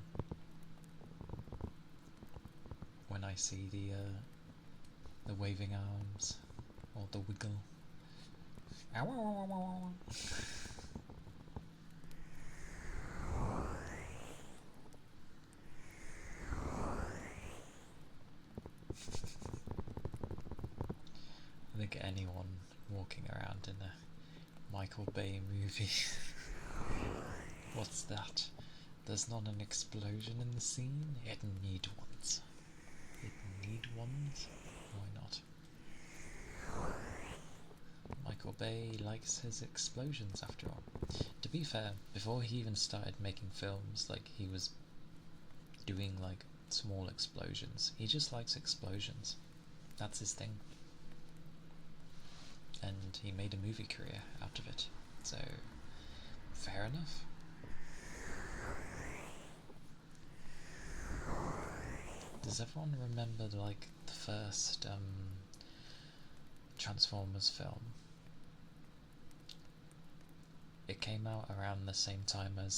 when I see the waving arms or the wiggle. Ow, ow, ow, ow, ow. I think anyone walking around in a Michael Bay movie. What's that? There's not an explosion in the scene? It need ones. It need ones? Why not? Michael Bay likes his explosions after all. To be fair, before he even started making films, like he was doing like small explosions. He just likes explosions. That's his thing. And he made a movie career out of it. So, fair enough. Does everyone remember like the first Transformers film? It came out around the same time as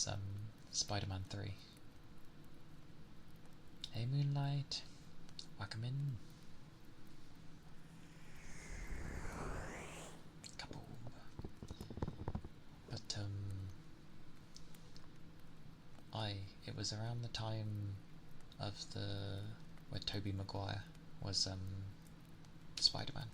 Spider-Man 3. Hey Moonlight, welcome in. Kaboom. But it was around the time of where Tobey Maguire was Spider-Man.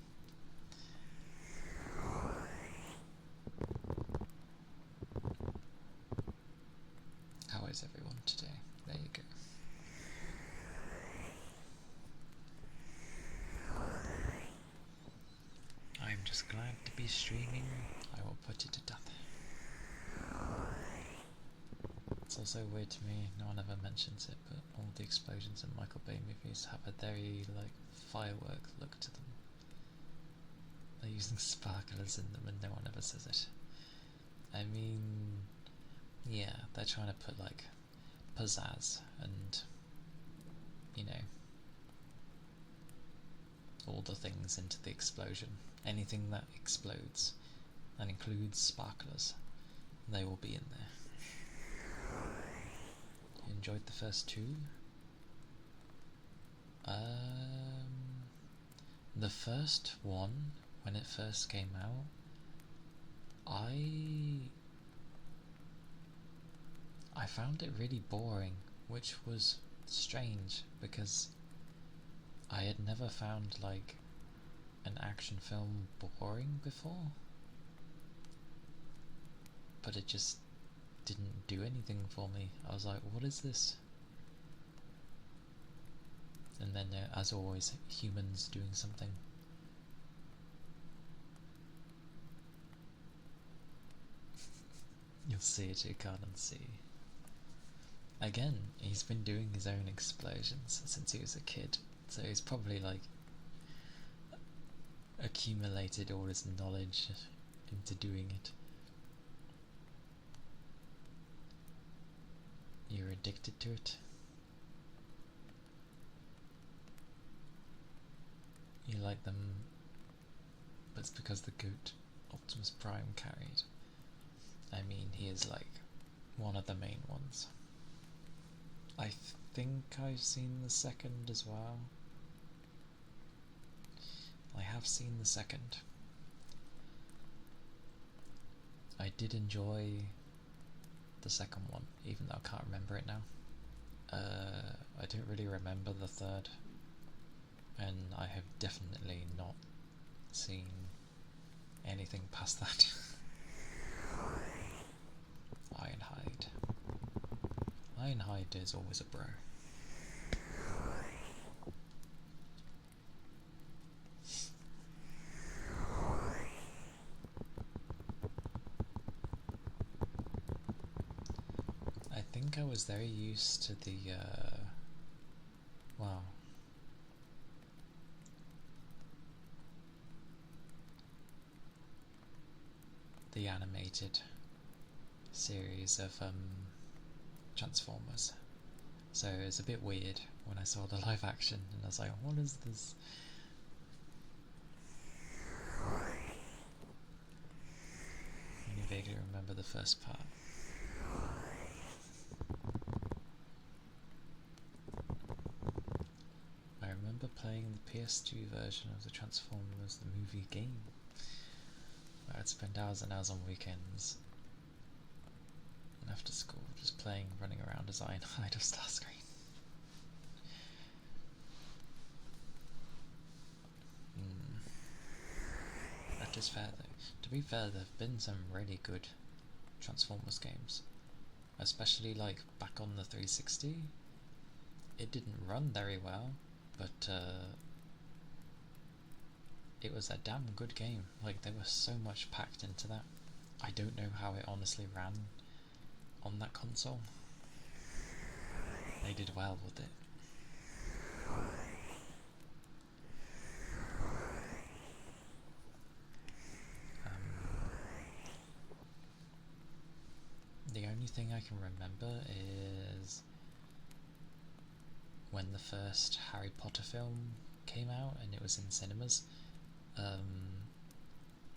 How is everyone today? There you go. I'm just glad to be streaming. I will put it to death. It's also weird to me, no one ever mentions it, but all the explosions in Michael Bay movies have a very, like, firework look to them. They're using sparklers in them and no one ever says it. I mean, yeah, they're trying to put, like, pizzazz and, you know, all the things into the explosion. Anything that explodes, that includes sparklers, they will be in there. You enjoyed the first two? The first one, when it first came out, I found it really boring, which was strange because I had never found, like, an action film boring before, but it just didn't do anything for me. I was like, what is this? And then, as always, humans doing something. You'll see it, you can't unsee. Again, he's been doing his own explosions since he was a kid, so he's probably, like, accumulated all his knowledge into doing it. You're addicted to it. You like them, but it's because the goat Optimus Prime carried. I mean, he is, like, one of the main ones. I think I've seen the second as well. I have seen the second. I did enjoy the second one, even though I can't remember it now. I don't really remember the third, and I have definitely not seen anything past that. Ironhide. Ironhide is always a bro. I think I was very used to the, well, the animated series of Transformers. So it was a bit weird when I saw the live action and I was like, what is this? I vaguely remember the first part. I remember playing the PS2 version of the Transformers the movie game, where I'd spend hours and hours on weekends and after school just playing, running around as Ironhide of Starscream. That is fair though. To be fair, there have been some really good Transformers games, especially like back on the 360. It didn't run very well, but it was a damn good game. Like, there was so much packed into that. I don't know how it honestly ran on that console. They did well with it. The only thing I can remember is when the first Harry Potter film came out and it was in cinemas.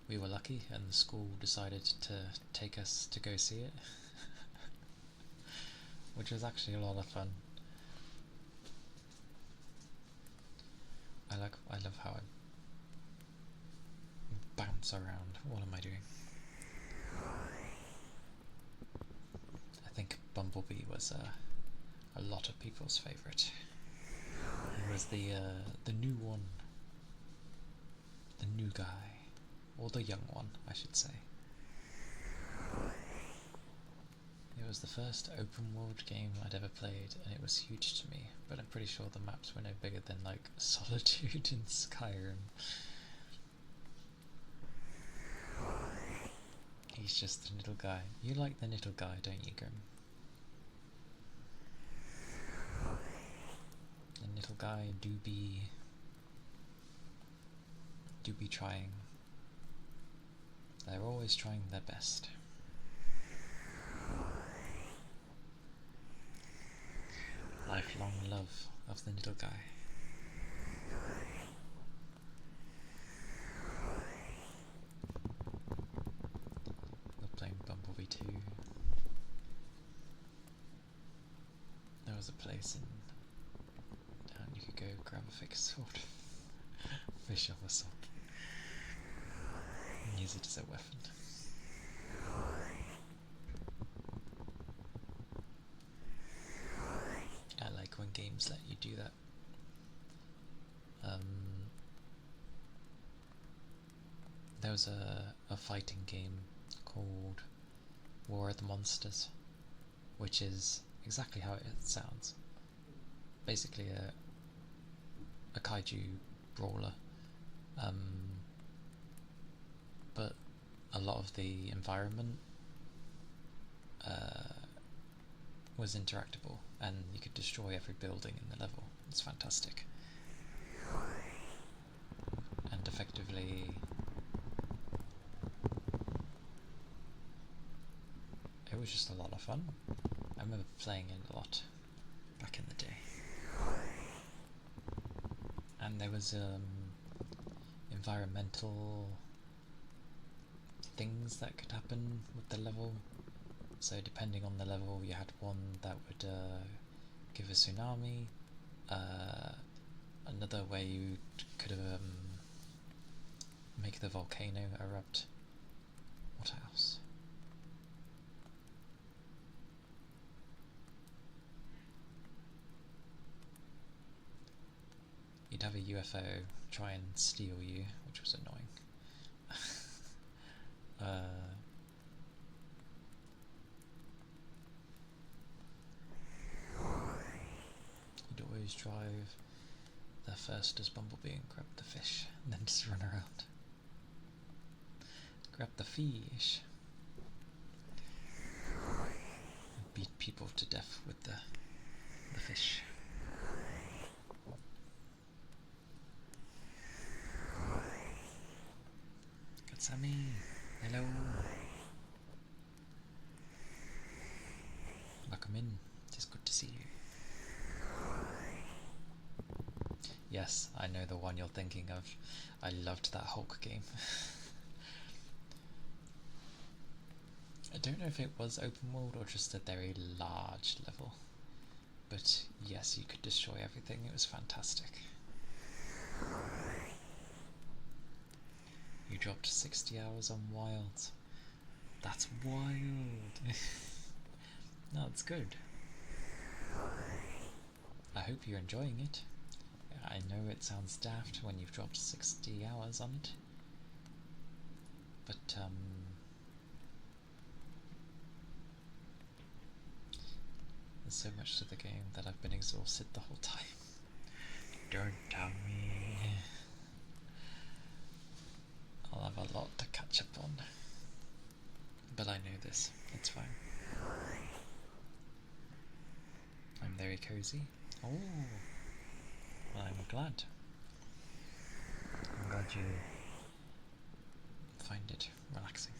We were lucky and the school decided to take us to go see it. which was actually a lot of fun. I love how I bounce around. What am I doing? I think Bumblebee was a lot of people's favourite. He was the new one, the new guy, or the young one, I should say. It was the first open world game I'd ever played, and it was huge to me, but I'm pretty sure the maps were no bigger than like Solitude in Skyrim. He's just the little guy. You like the little guy, don't you, Grim? The little guy do be trying. They're always trying their best. Lifelong love of the little guy. We're playing Bumblebee 2. There was a place in town you could go grab a fake sword. Fish off a sword. And use it as a weapon. I like when games let you do that. There was a fighting game called War of the Monsters, which is exactly how it sounds. Basically a kaiju brawler, but a lot of the environment was interactable, and you could destroy every building in the level. It's fantastic. And effectively, it was just a lot of fun. I remember playing it a lot back in the day. And there was environmental things that could happen with the level. So depending on the level, you had one that would give a tsunami, another where you could make the volcano erupt. What else? You'd have a UFO try and steal you, which was annoying. You'd always drive there first as Bumblebee and grab the fish, and then just run around. Grab the fish. And beat people to death with the fish. Sammy, hello. Welcome in. It's good to see you. Yes, I know the one you're thinking of. I loved that Hulk game. I don't know if it was open world or just a very large level, but yes, you could destroy everything. It was fantastic. You dropped 60 hours on Wild. That's wild. No, it's good. I hope you're enjoying it. I know it sounds daft when you've dropped 60 hours on it, but there's so much to the game that I've been exhausted the whole time. Don't tell me. I'll have a lot to catch up on, but I know this. It's fine. I'm very cozy. Oh, well, I'm glad. I'm glad you find it relaxing.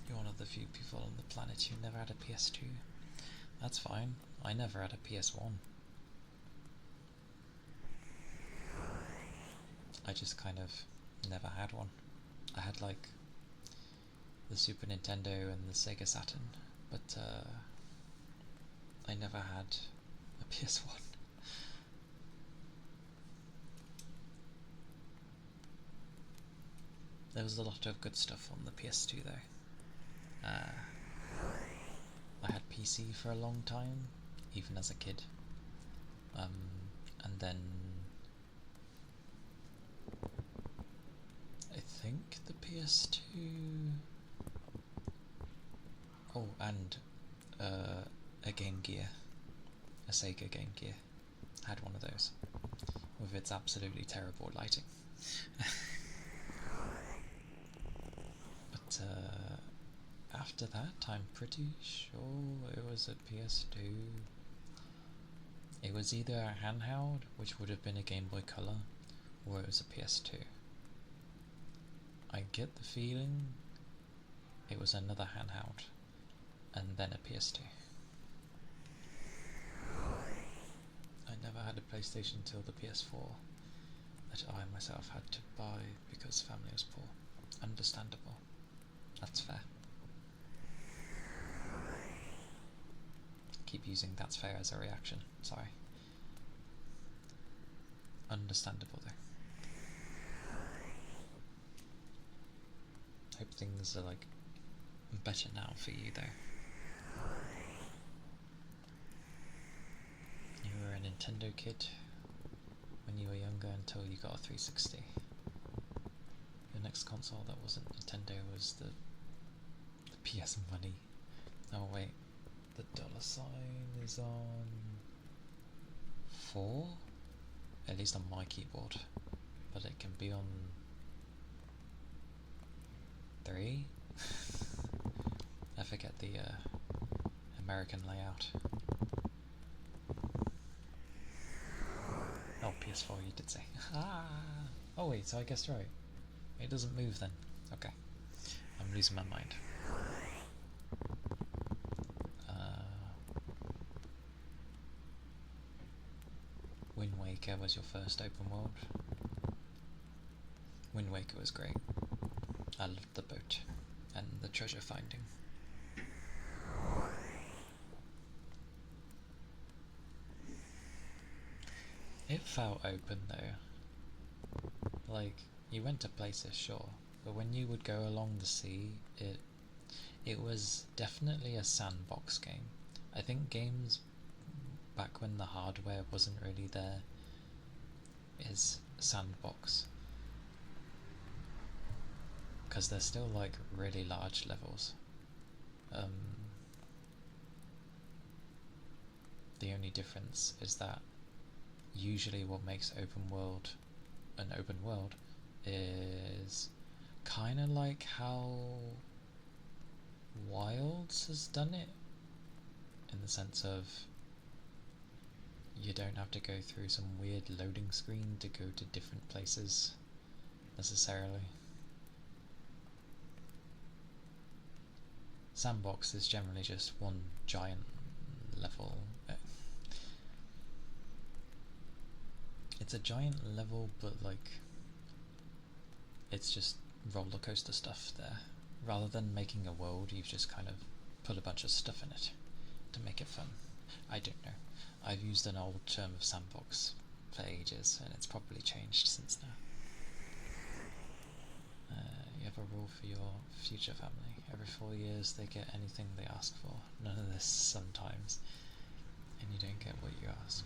You're one of the few people on the planet who never had a PS2. That's fine. I never had a PS1. I just kind of never had one. I had like the Super Nintendo and the Sega Saturn, but I never had a PS1. There was a lot of good stuff on the PS2 though. I had PC for a long time, even as a kid. And then I think the PS2. Oh, and a Game Gear, a Sega Game Gear. I had one of those with its absolutely terrible lighting. But after that, I'm pretty sure it was a PS2. It was either a handheld, which would have been a Game Boy Color, or it was a PS2. I get the feeling it was another handheld, and then a PS2. I never had a PlayStation till the PS4 that I myself had to buy because family was poor. Understandable. That's fair. Keep using that's fair as a reaction, sorry. Understandable though. Hope things are like better now for you though. You were a Nintendo kid when you were younger until you got a 360. The next console that wasn't Nintendo was the PS Money. Oh wait, the dollar sign is on 4? At least on my keyboard. But it can be on 3? I forget the American layout. Oh, PS4 you did say. Oh wait, so I guessed right. It doesn't move then. Okay. I'm losing my mind. Wind Waker was your first open world. Wind Waker was great. I loved the boat and the treasure finding. It felt open though. Like, you went to places, sure, but when you would go along the sea, it was definitely a sandbox game. I think games back when the hardware wasn't really there is sandbox, because they're still like really large levels. The only difference is that usually what makes open world an open world is kind of like how Wilds has done it, in the sense of you don't have to go through some weird loading screen to go to different places necessarily. Sandbox is generally just one giant level. It's a giant level, but like it's just roller coaster stuff there. Rather than making a world, you've just kind of put a bunch of stuff in it to make it fun. I don't know. I've used an old term of sandbox for ages, and it's probably changed since now. You have a rule for your future family. Every 4 years they get anything they ask for. None of this sometimes. And you don't get what you ask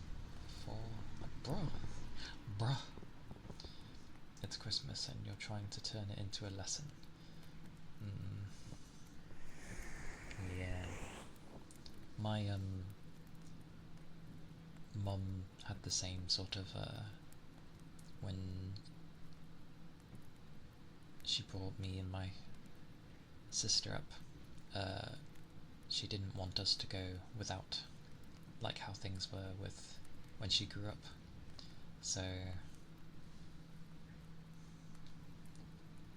for. Like, bruh. It's Christmas and you're trying to turn it into a lesson. Yeah. My mum had the same sort of when she brought me and my sister up, she didn't want us to go without, like how things were with when she grew up. So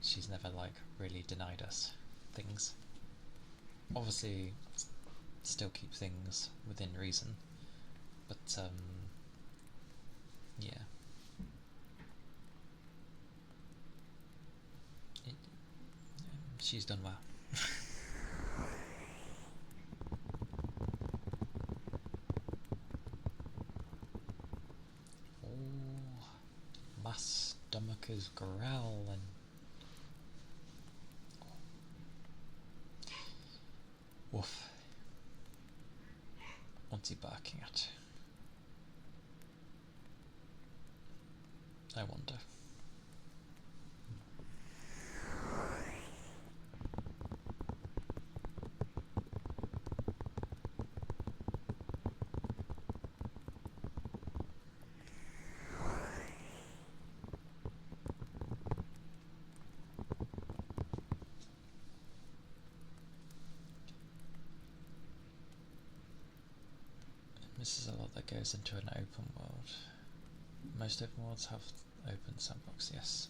she's never like really denied us things. Obviously still keep things within reason, but yeah. She's done well. Oh, my stomach is growling. Woof. What's he barking at? I wonder. This is a lot that goes into an open world. Most open worlds have open sandbox, yes.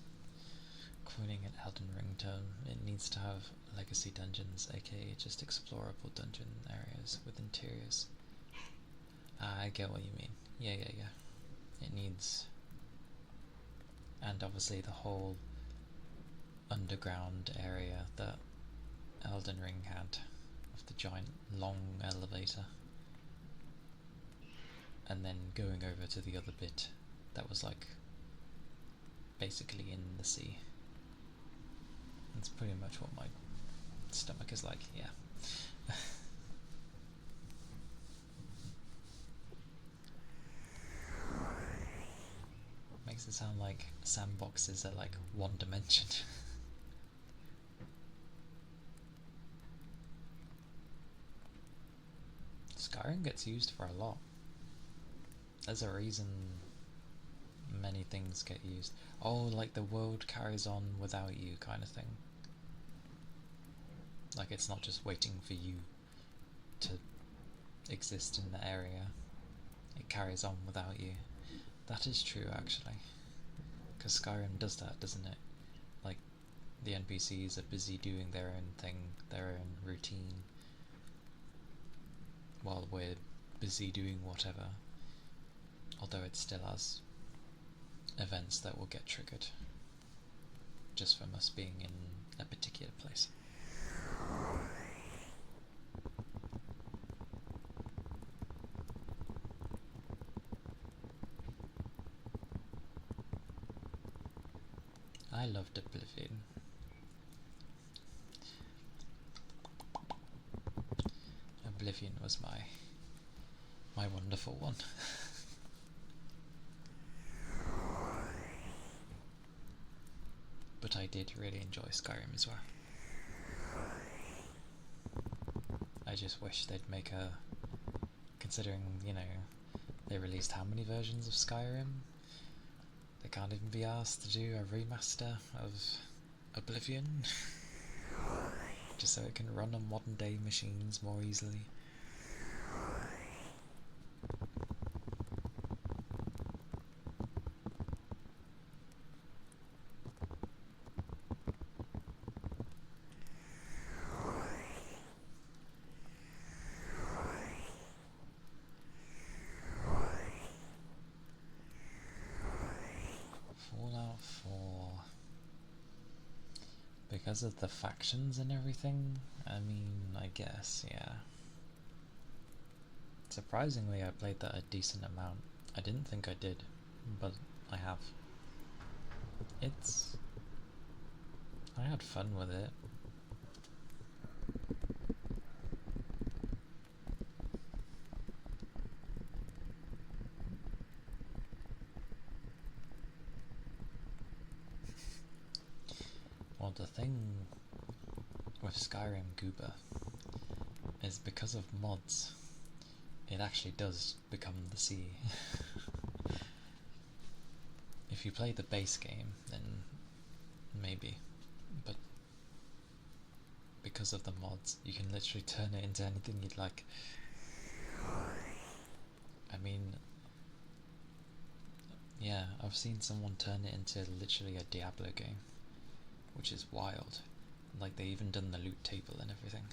Quoting an Elden Ring term, it needs to have legacy dungeons, aka just explorable dungeon areas with interiors. I get what you mean. Yeah. It needs... And obviously the whole underground area that Elden Ring had, of the giant long elevator. And then going over to the other bit that was like basically in the sea. That's pretty much what my stomach is like, yeah. Makes it sound like sandboxes are like one dimension. Skyrim gets used for a lot. There's a reason many things get used. Oh, like the world carries on without you kind of thing. Like it's not just waiting for you to exist in the area. It carries on without you. That is true actually. Because Skyrim does that, doesn't it? Like the NPCs are busy doing their own thing, their own routine, while we're busy doing whatever. Although it still has events that will get triggered just from us being in a particular place. I loved Oblivion. Oblivion was my wonderful one. But I did really enjoy Skyrim as well. I just wish they'd make a... Considering, you know, they released how many versions of Skyrim? They can't even be asked to do a remaster of Oblivion? Just so it can run on modern day machines more easily. Fallout 4. Because of the factions and everything? I mean, I guess, yeah. Surprisingly, I played that a decent amount. I didn't think I did, but I have. I had fun with it. Well, the thing with Skyrim Goober is because of mods, it actually does become the sea. If you play the base game, then maybe, but because of the mods, you can literally turn it into anything you'd like. I mean, yeah, I've seen someone turn it into literally a Diablo game, which is wild. Like, they even done the loot table and everything.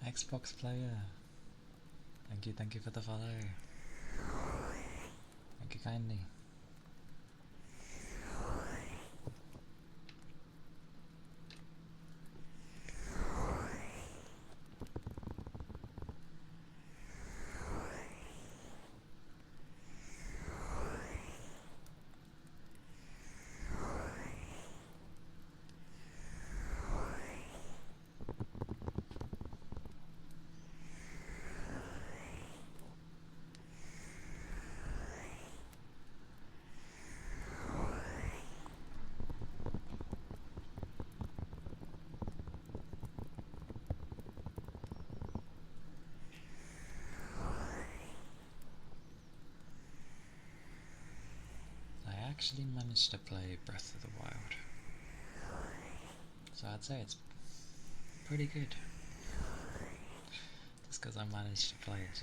Xbox player. Thank you for the follow. Thank you kindly. I actually managed to play Breath of the Wild, so I'd say it's pretty good, just because I managed to play it.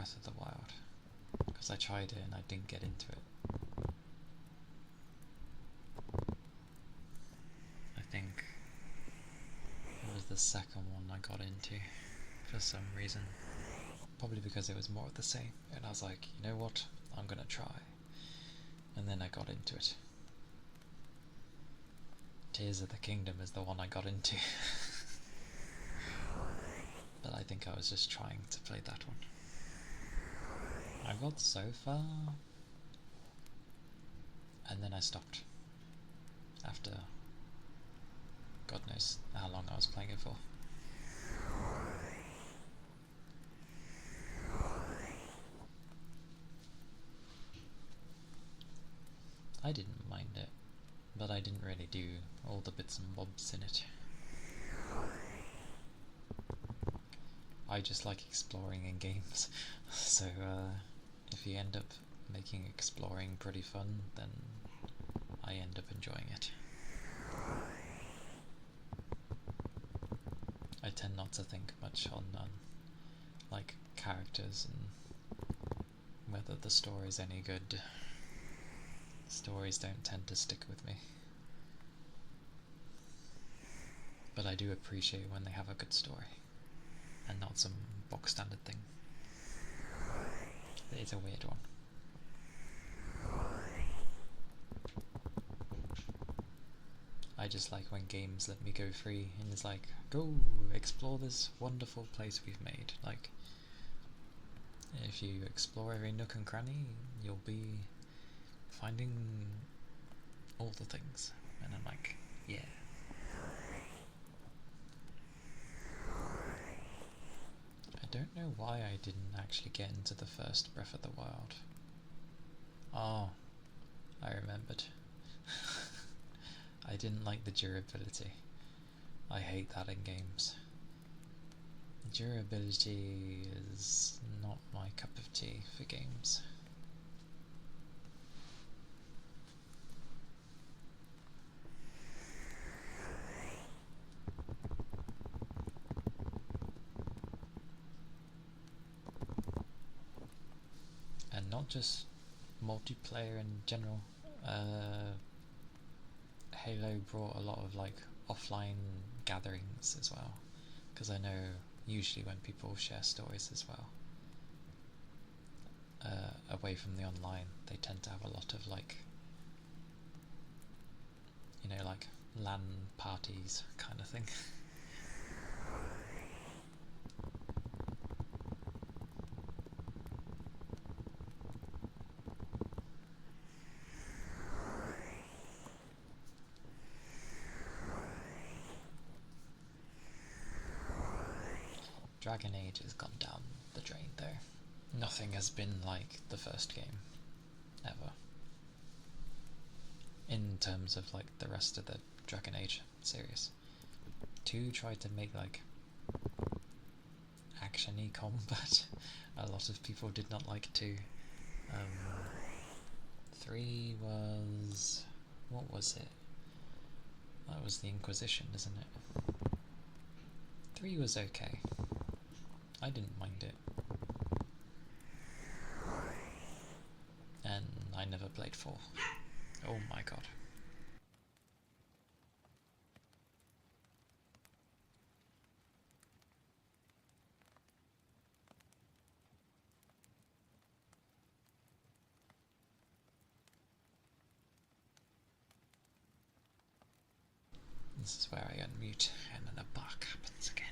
Breath of the Wild, because I tried it and I didn't get into it. I think it was the second one I got into for some reason. Probably because it was more of the same, and I was like, you know what, I'm gonna try. And then I got into it. Tears of the Kingdom is the one I got into. But I think I was just trying to play that one. I got so far, and then I stopped. After God knows how long I was playing it for. I didn't mind it, but I didn't really do all the bits and bobs in it. I just like exploring in games, so if you end up making exploring pretty fun, then I end up enjoying it. I tend not to think much on like characters and whether the story's any good. Stories don't tend to stick with me. But I do appreciate when they have a good story, and not some box standard thing. It's a weird one. I just like when games let me go free and it's like, go explore this wonderful place we've made. Like, if you explore every nook and cranny, you'll be finding all the things. And I'm like, yeah. I don't know why I didn't actually get into the first Breath of the Wild. Oh, I remembered. I didn't like the durability. I hate that in games. Durability is not my cup of tea for games. And not just multiplayer in general. Halo brought a lot of like offline gatherings as well, because I know usually when people share stories as well, away from the online, they tend to have a lot of like, you know, like LAN parties kind of thing. Dragon Age has gone down the drain though. Nothing has been like the first game, ever. In terms of like the rest of the Dragon Age series. 2 tried to make like action-y combat. A lot of people did not like 2. 3 was... what was it? That was the Inquisition, isn't it? 3 was okay. I didn't mind it. And I never played 4. Oh my god. This is where I unmute and then a bark happens again.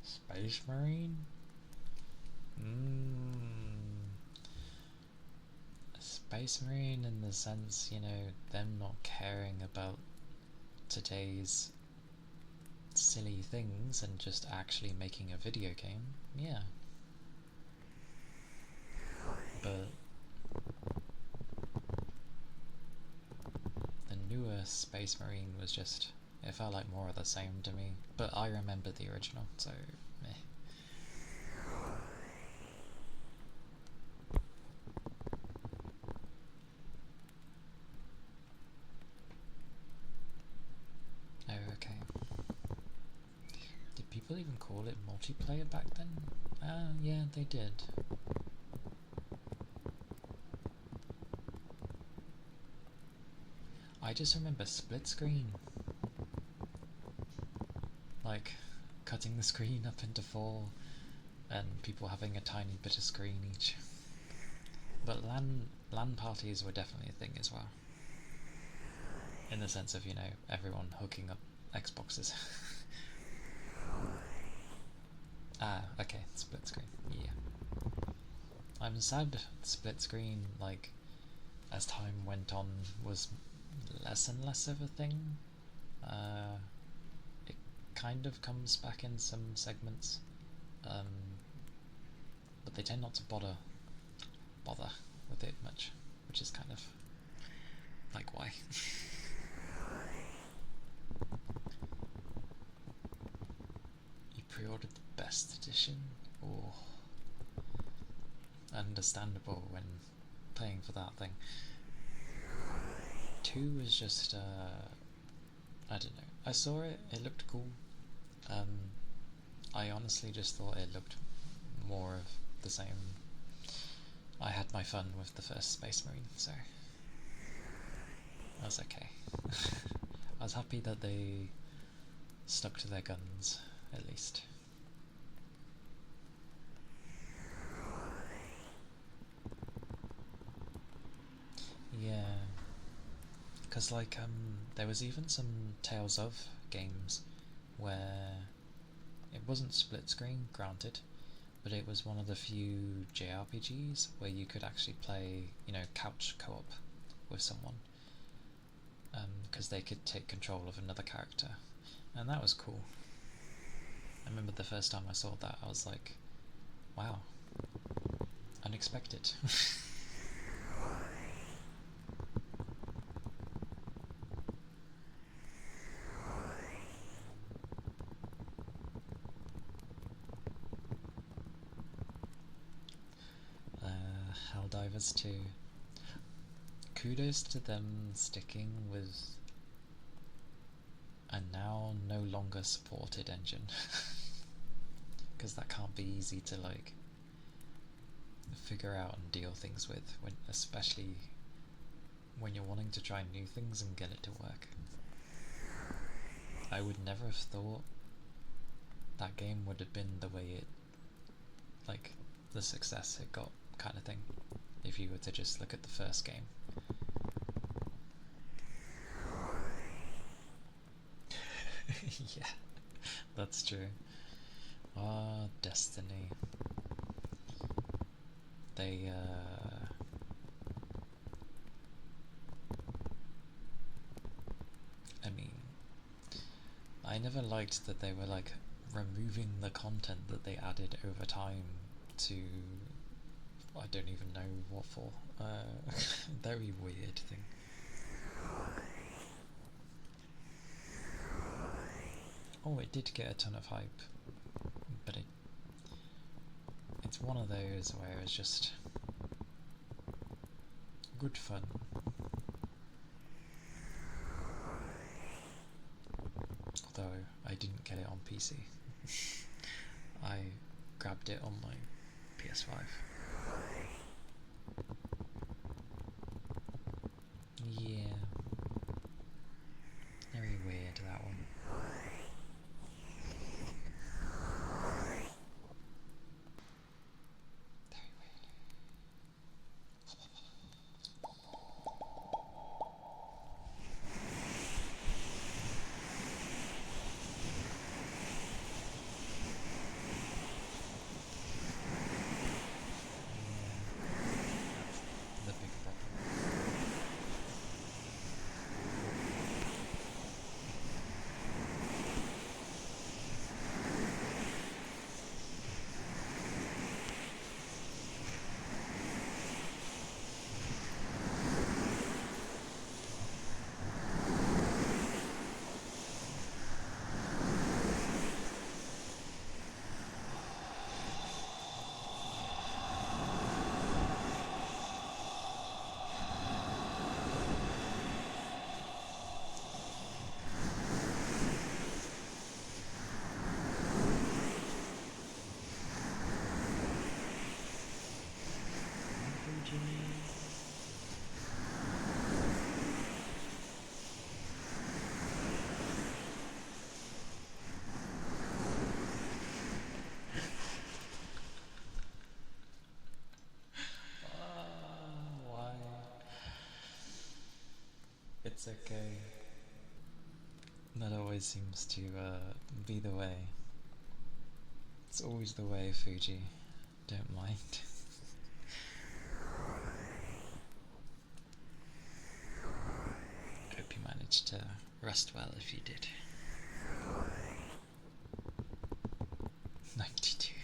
Space Marine? Space Marine in the sense, you know, them not caring about today's silly things and just actually making a video game, yeah. But the newer Space Marine was just, it felt like more of the same to me. But I remember the original, so meh. Oh, okay. people even call it multiplayer back then? Yeah, they did. I just remember split screen. Like, cutting the screen up into 4 and people having a tiny bit of screen each. But LAN parties were definitely a thing as well. In the sense of, you know, everyone hooking up Xboxes. Okay, split screen, yeah. I'm sad split screen, like, as time went on, was less and less of a thing. It kind of comes back in some segments, but they tend not to bother with it much, which is kind of like, why? You pre-ordered the best edition? Oh, understandable when paying for that thing. 2 was just, I don't know. I saw it, it looked cool. I honestly just thought it looked more of the same. I had my fun with the first Space Marine, so I was okay. I was happy that they stuck to their guns, at least. Yeah, because like there was even some Tales of games where it wasn't split screen, granted, but it was one of the few JRPGs where you could actually play, you know, couch co-op with someone, because they could take control of another character, and that was cool. I remember the first time I saw that, I was like, wow, unexpected. Helldivers 2. Kudos to them sticking with a now no longer supported engine. Because that can't be easy to like figure out and deal things with, when, especially when you're wanting to try new things and get it to work. I would never have thought that game would have been the way it, like, the success it got, kind of thing, if you were to just look at the first game. Yeah, that's true. Ah, Destiny. They, I mean, I never liked that they were like removing the content that they added over time to, I don't even know what for. Very weird thing. Oh, it did get a ton of hype, but it's one of those where it's just good fun. Although I didn't get it on PC. I grabbed it on my PS5. Yeah. Very weird, that one. Very weird. It's okay. That always seems to be the way. It's always the way, Fuji. Don't mind. Hope you managed to rest well if you did. 92.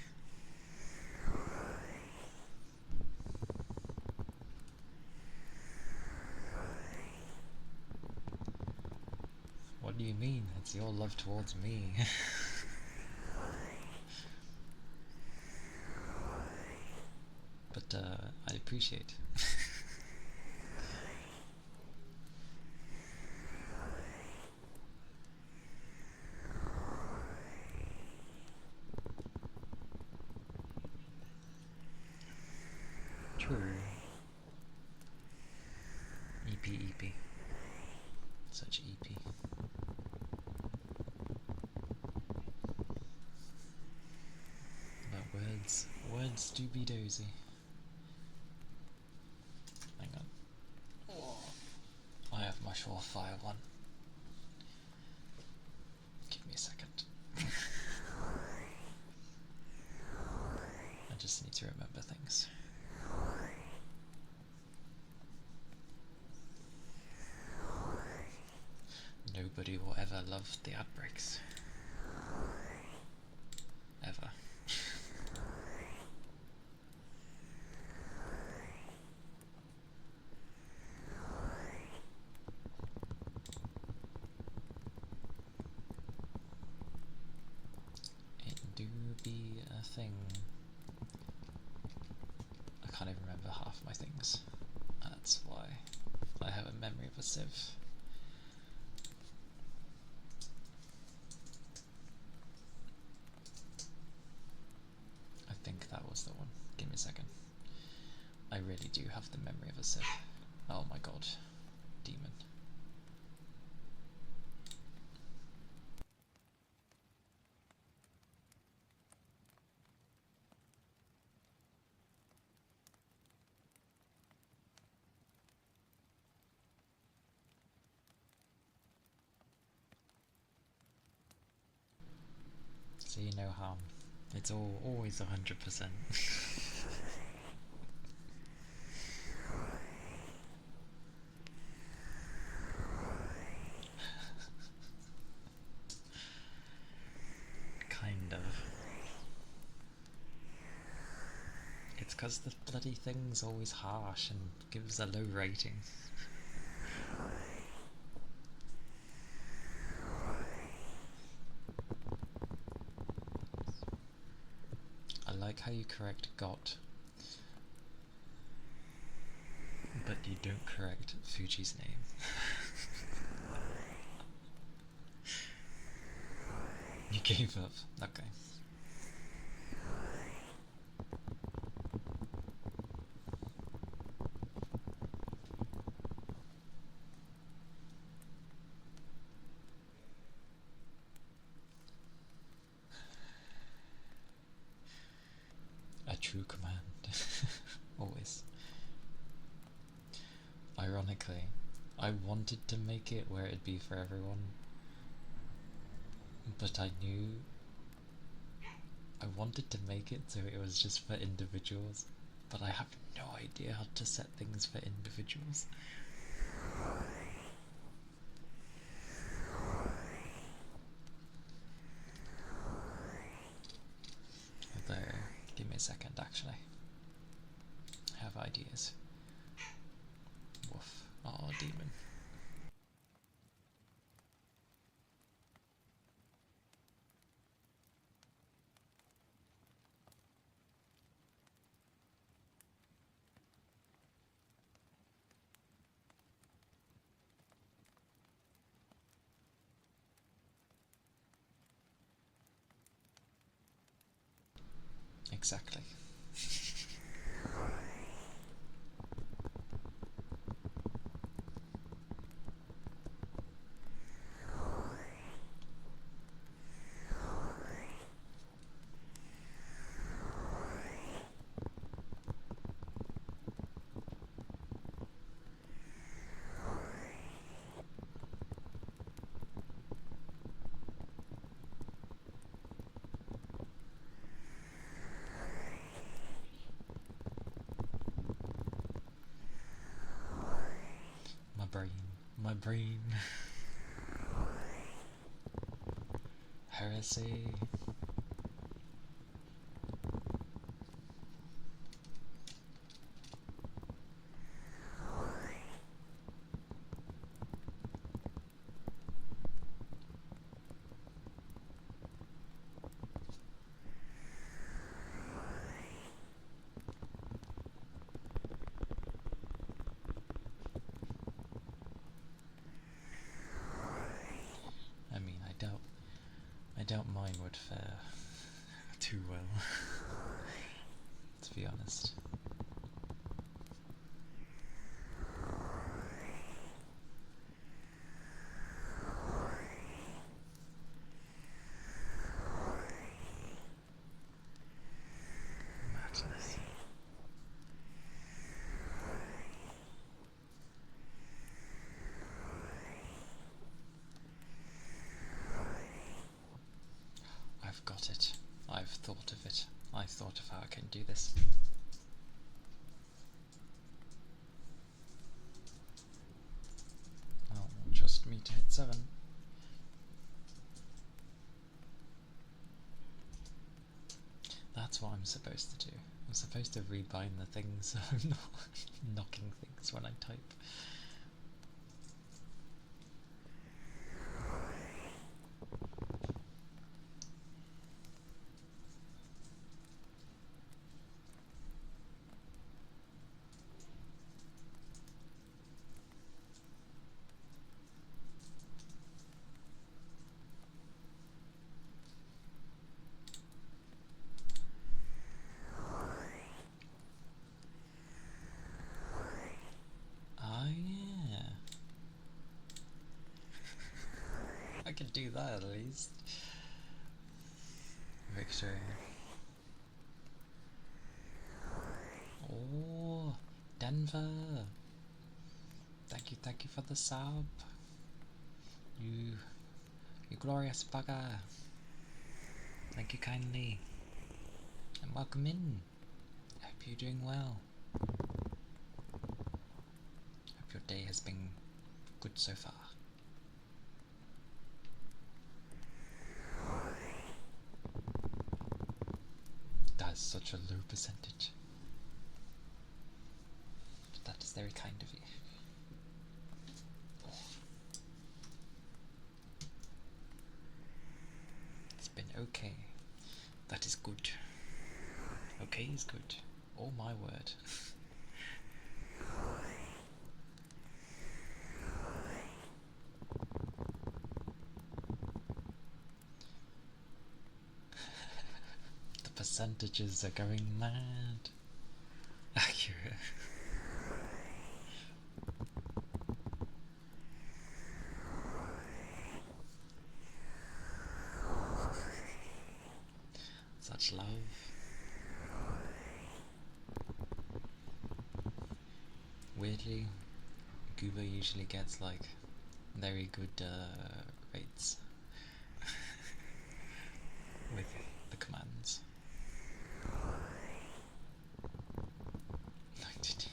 What do you mean? It's your love towards me. But I appreciate. True. EP. Such EP. But words do be dozy. Hang on. Oh, I have my surefire one. Give me a second. I just need to remember things. Nobody will ever love the outbreaks. Ever. It do be a thing. I can't even remember half my things. That's why I have a memory of a sieve. I think that was the one. Give me a second. I really do have the memory of a sieve. Oh my god. Demon. See no harm. It's always 100%. Kind of. It's 'cause the bloody thing's always harsh and gives a low rating. I like how you correct got, but you don't correct Fuji's name. You gave up. Okay. A true command. Always. Ironically, I wanted to make it where it'd be for everyone, but I knew I wanted to make it so it was just for individuals, but I have no idea how to set things for individuals. Although, give me a second actually. I have ideas. Woof. Oh, demon. Exactly. My brain. Heresy. I mean, I doubt mine would fare too well, to be honest. Madness. I've got it. I've thought of it. I thought of how I can do this. Oh, just me to hit 7. That's what I'm supposed to do. I'm supposed to rebind the things so I'm not knocking things when I type. I can do that at least. Victory. Oh, Denver. Thank you for the sub. You glorious bugger. Thank you kindly. And welcome in. Hope you're doing well. Hope your day has been good so far. That is such a low percentage. But that is very kind of you. It's been okay. That is good. Okay is good. Oh my word. The percentages are going mad. Accurate. Such love. Weirdly, Gooba usually gets like very good rates with the commands. 92.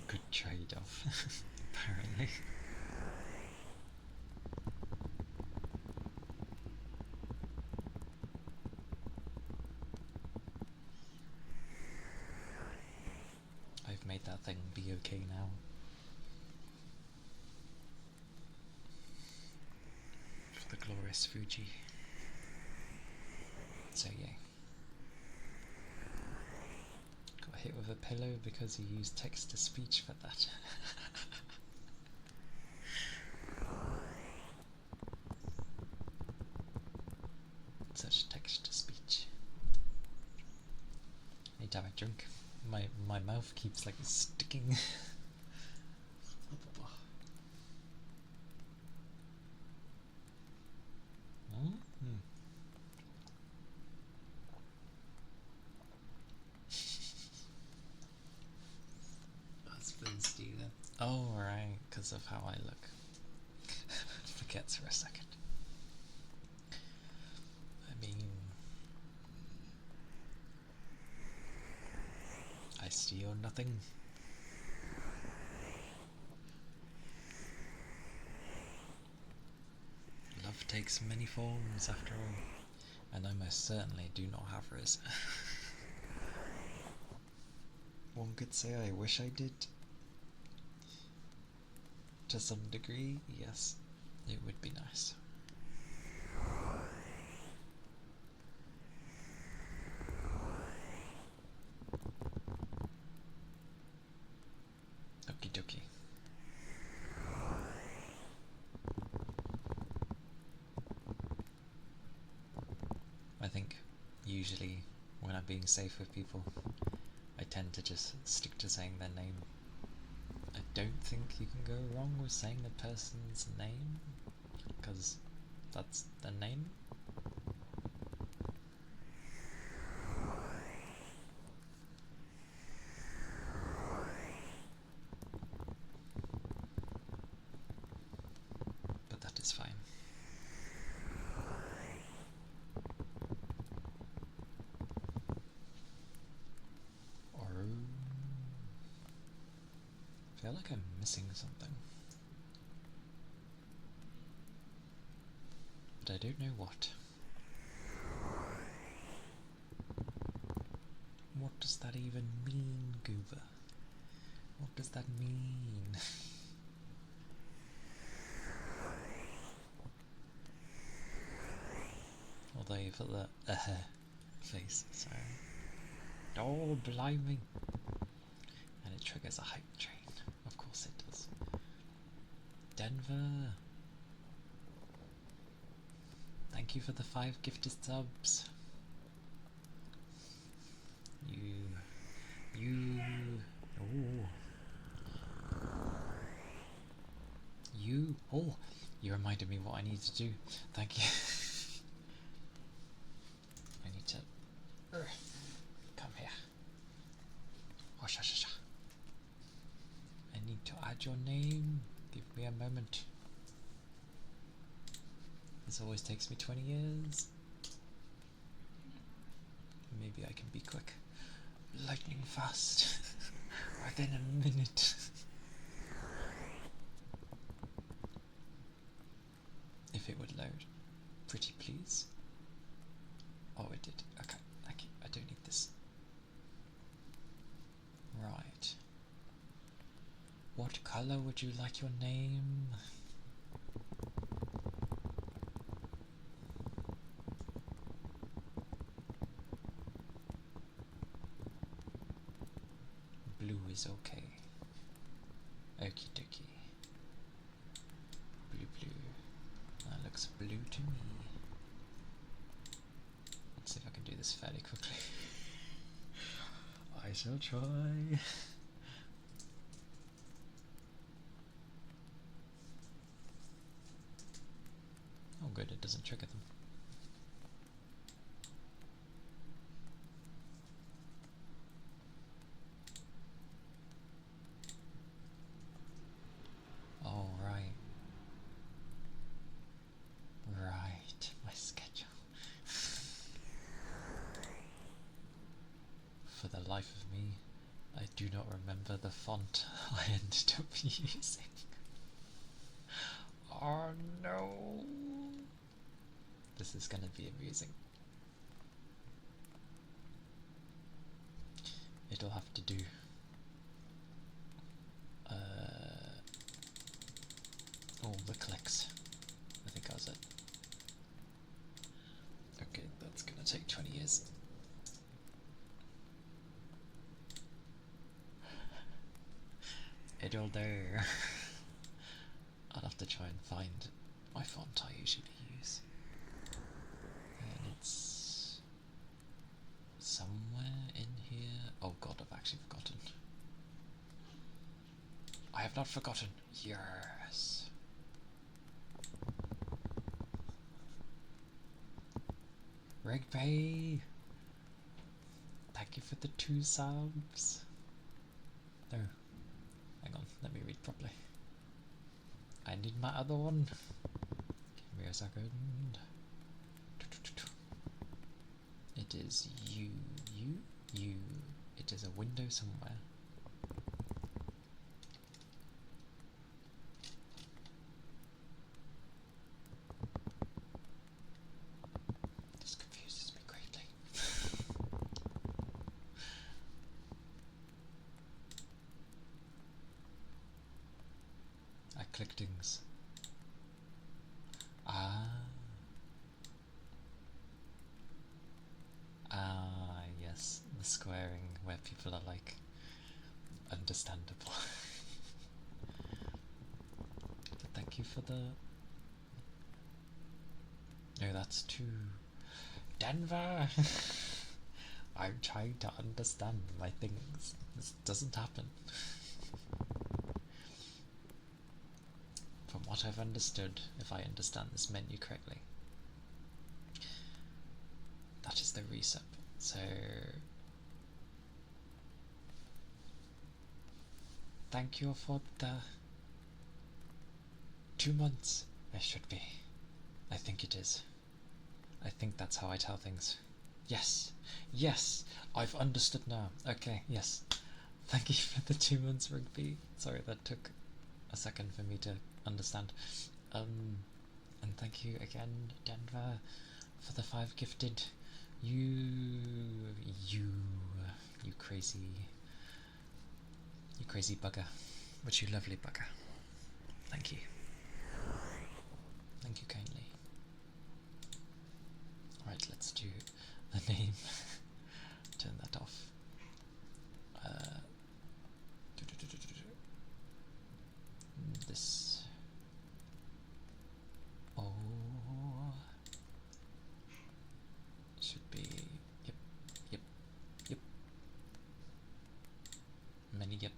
Good trade-off, apparently. I've made that thing be okay now. For the glorious Fuji. So yeah. Got hit with a pillow because he used text-to-speech for that. Such text-to-speech. Hey, damn it, drink. My mouth keeps like sticking. Oh, right, because of how I look. Forgets for a second. I mean, I steal nothing. Love takes many forms after all, and I most certainly do not have Riz. One could say I wish I did. To some degree, yes, it would be nice. Okie dokie. I think usually when I'm being safe with people, I tend to just stick to saying their name. I don't think you can go wrong with saying the person's name, because that's the name. But that is fine. Or I feel like I'm missing something, but I don't know what. What does that even mean, Goober? What does that mean? Although you put the face, so. Oh, blimey! And it triggers a hype train. Of course it does. Denver! Thank you for the 5 gifted subs. Oh. Oh, you reminded me what I need to do. Thank you. I need to come here. Oh, sha. I need to add your name. Give me a moment. This always takes me 20 years. Maybe I can be quick. Lightning fast. Within a minute. If it would load. Pretty please. Oh, it did. Okay, thank you. I don't need this. Right. What colour would you like your name? Blue is okay. Okie dokie. Blue. That looks blue to me. Let's see if I can do this fairly quickly. I shall try. Oh good, it doesn't trigger them. Oh right. Right, my schedule. For the life of me, I do not remember the font I ended up using. Oh no! This is gonna be amusing. It'll have to do. All the clicks. I think that was it. Okay, that's gonna take 20 years. It'll do. I'll have to try and find my font I usually use. And it's somewhere in here. Oh god, I've actually forgotten. I have not forgotten. Yes. Rigby! Thank you for the 2 subs. No. Hang on. let me read properly. I need my other one. Give me a second. It is you. It is a window somewhere. This confuses me greatly. I click things. Yes, the squaring where people are like understandable. But thank you for the. No, that's too. Denver! I'm trying to understand my things. This doesn't happen. From what I've understood, if I understand this menu correctly, that is the reset. So thank you for the 2 months. It should be. I think it is. I think that's how I tell things. Yes, yes, I've understood now. Okay, yes. Thank you for the 2 months, Rigby. Sorry, that took a second for me to understand. And thank you again, Denver, for the 5 gifted. You crazy bugger. But you lovely bugger. Thank you. Thank you kindly. Alright, let's do the name. Turn that off. This. Oh. Should be. Yep. Many yep.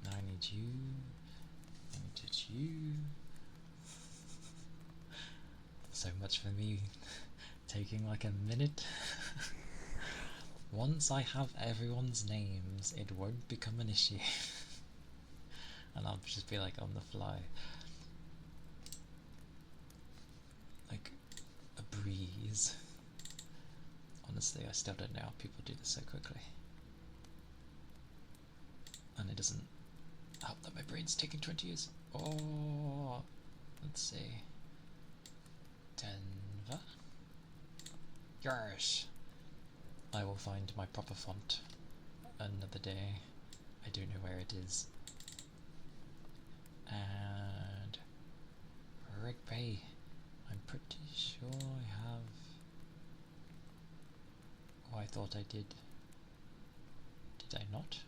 Now I need you. I need you. So much for me taking like a minute. Once I have everyone's names, it won't become an issue. And I'll just be like on the fly. Like a breeze. Honestly, I still don't know how people do this so quickly. And it doesn't help that my brain's taking 20 years. Oh, let's see. Denver? Yes! I will find my proper font another day. I don't know where it is. And Rigby. I'm pretty sure I have. Oh, I thought I did. Did I not?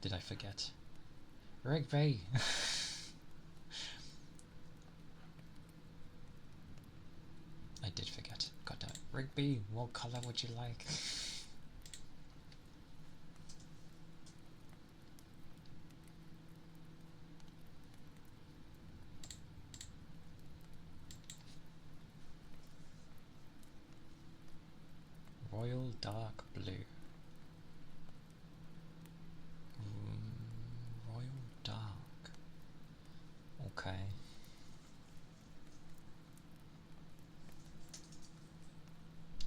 Did I forget? Rigby! I did forget. God damn it. Rigby, what colour would you like? Royal dark blue. Royal dark. Okay.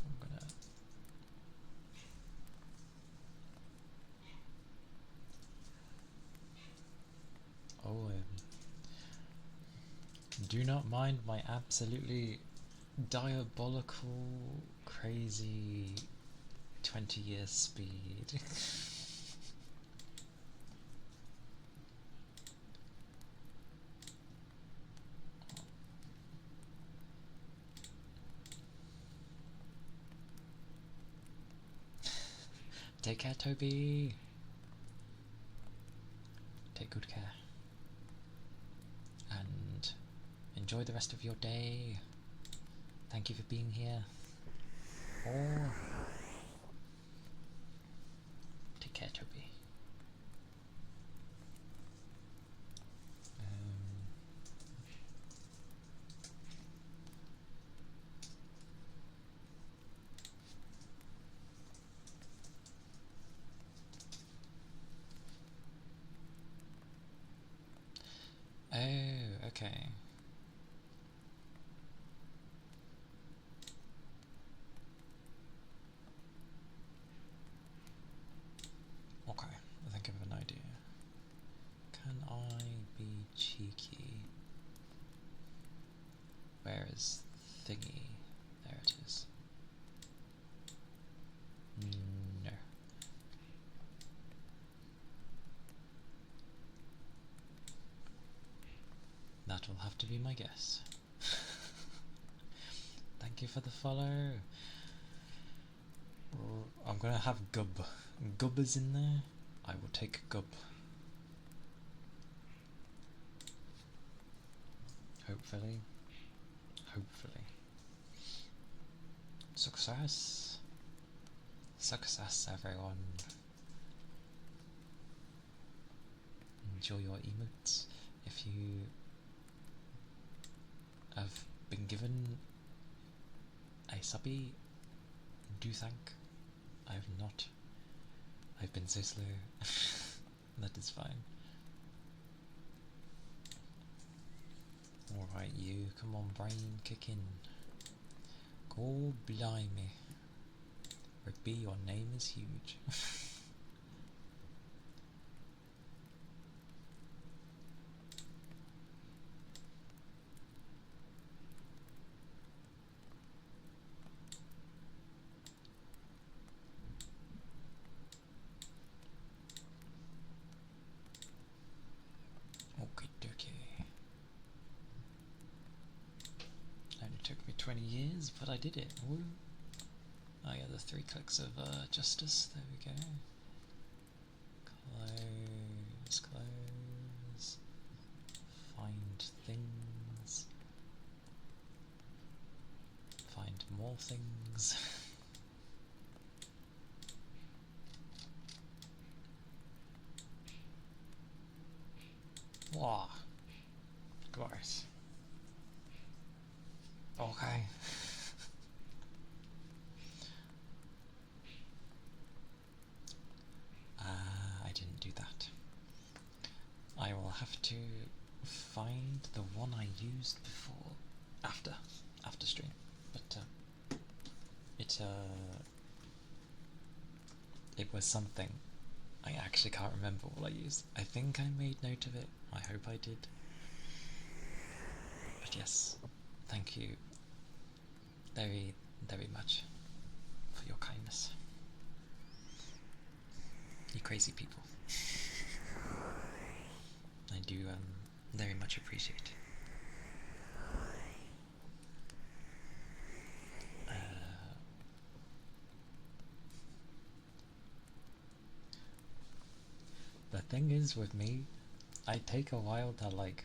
I'm gonna. Oh, do not mind my absolutely diabolical, crazy 20-year speed. Take care, Toby. Take good care. And enjoy the rest of your day. Thank you for being here. Or take care, Toby. Okay. Okay, I think I have an idea. Can I be cheeky? Where is thingy? There it is. No. That will have to be my guess. Thank you for the follow. I'm gonna have Gub. Gub is in there. I will take Gub. Hopefully. Hopefully. Success. Success, everyone. Enjoy your emotes. If you have been given a subby, do thank. I have not. I've been so slow. That is fine. Alright, you. Come on, brain, kick in. Go blimey. Rigby, your name is huge. Okay, dokie. Only took me 20 years, but I did it. Woo. Oh yeah, the 3 clicks of justice. There we go. Close, close. Find things. Find more things. Wow. Gross. Okay. I didn't do that. I will have to find the one I used before, after stream. But it was something. I actually can't remember what I used. I think I made note of it. I hope I did. But yes, thank you very, very much for your kindness. You crazy people. I do very much appreciate. The thing is with me, I take a while to like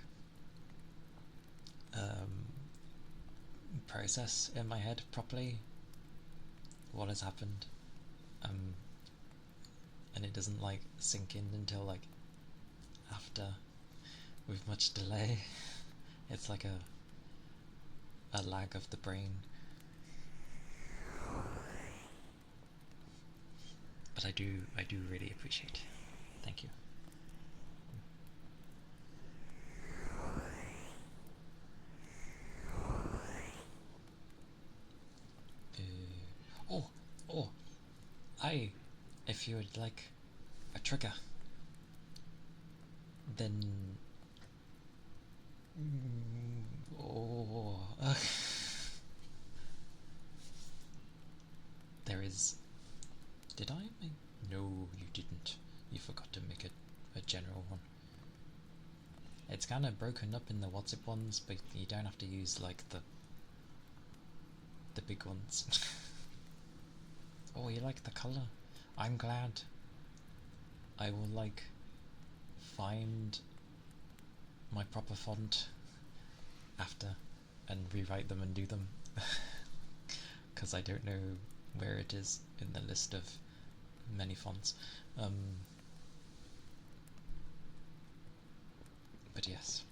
process in my head properly what has happened, and it doesn't like sink in until like after, with much delay. It's like a lag of the brain. But I do really appreciate. Thank you. Oh, if you would like a trigger, then there is. Did I make? No, you didn't. You forgot to make a general one. It's kind of broken up in the WhatsApp ones, but you don't have to use like the big ones. Oh, you like the color? I'm glad. I will like find my proper font after and rewrite them and do them, because I don't know where it is in the list of many fonts. But yes.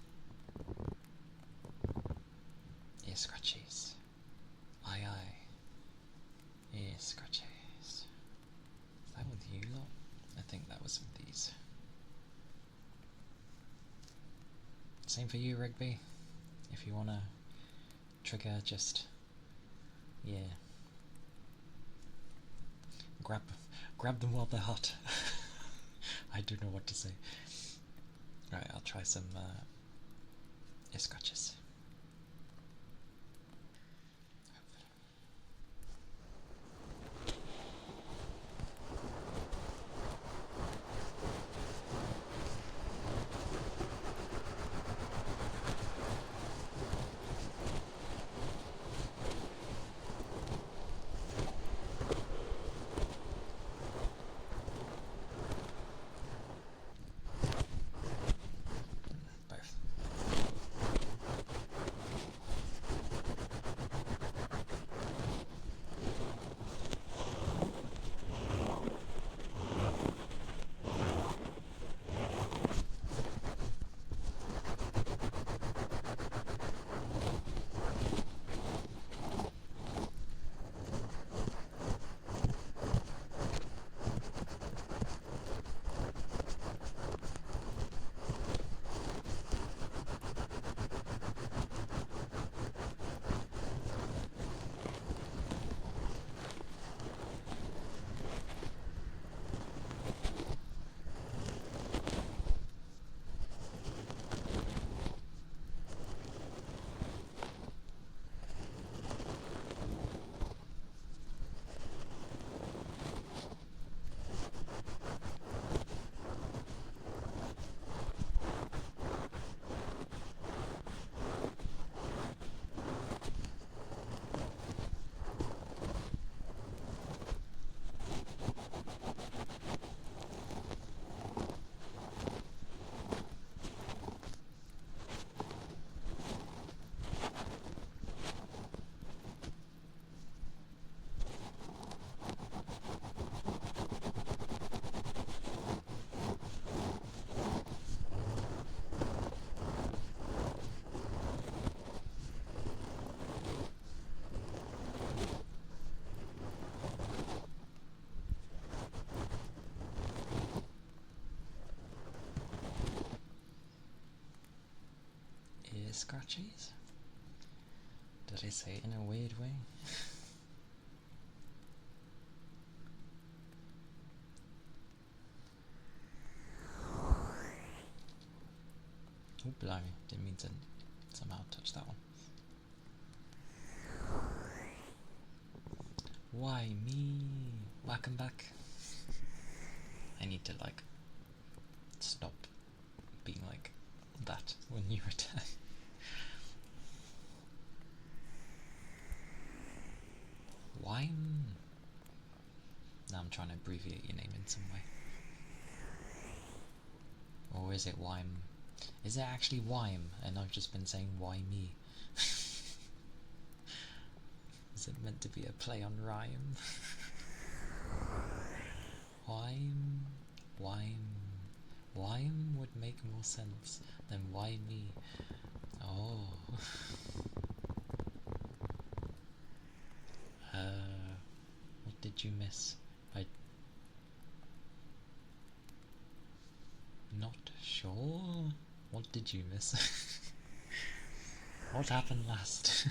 Yes, scratchies. Aye aye. Yes, scratchies. Is that with you lot? I think that was with these. Same for you, Rigby. if you wanna trigger, just yeah, grab them while they're hot. I don't know what to say. Right, I'll try some scratches. Both. Scratchies? Did I say it in a weird way? Oh, blimey, didn't mean to somehow touch that one. Why me? Welcome back. I need to, like, stop being like that when you return. Wime? Now I'm trying to abbreviate your name in some way. Or is it Wime? Is it actually Wime and I've just been saying why me? Is it meant to be a play on rhyme? Wime? Wime would make more sense than why me? Oh. What did you miss? Not sure. What did you miss? What happened last?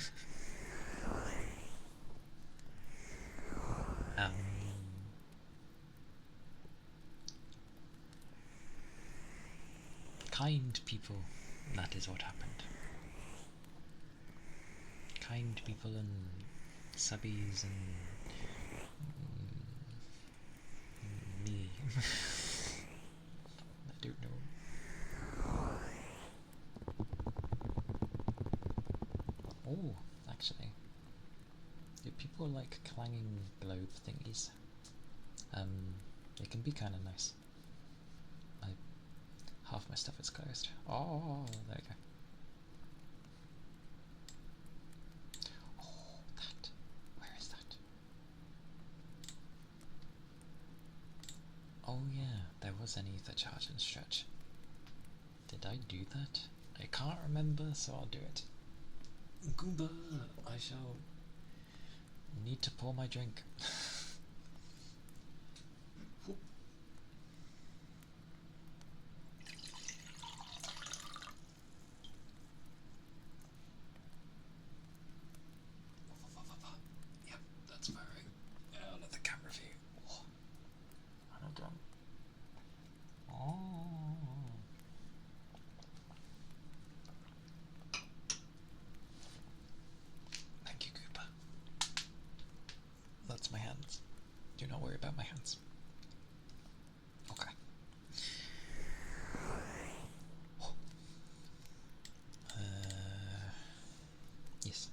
Kind people, that is what happened. Kind people and subbies and me. I don't know. Oh, actually, do people like clanging globe thingies? It can be kind of nice. Half my stuff is closed. Oh, there we go. Oh, that. Where is that? Oh yeah, there was an ether charge and stretch. Did I do that? I can't remember, so I'll do it. Goomba, I shall need to pour my drink. Do not worry about my hands. Okay. Yes.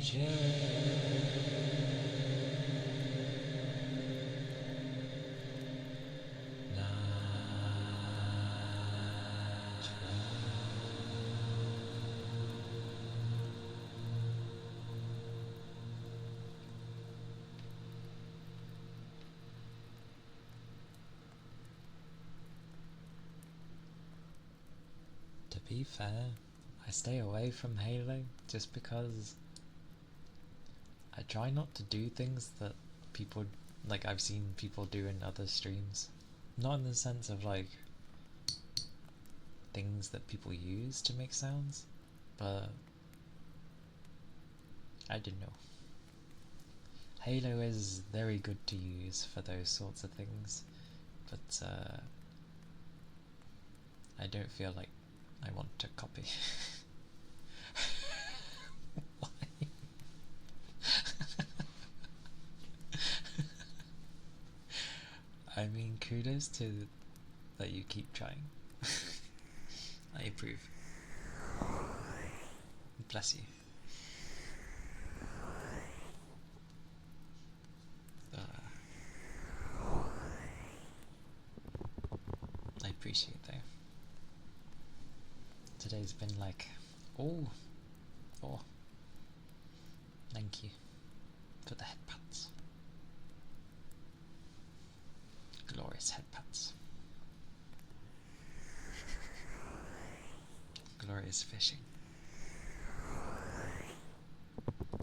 To be fair, I stay away from Halo just because I try not to do things that people, like I've seen people do in other streams. Not in the sense of like things that people use to make sounds, but I don't know. Halo is very good to use for those sorts of things, but I don't feel like I want to copy. Why? I mean, kudos to that you keep trying. I approve. Bless you. I appreciate that. Today's been like, oh, thank you for the head pats. Glorious head pats. Glorious fishing.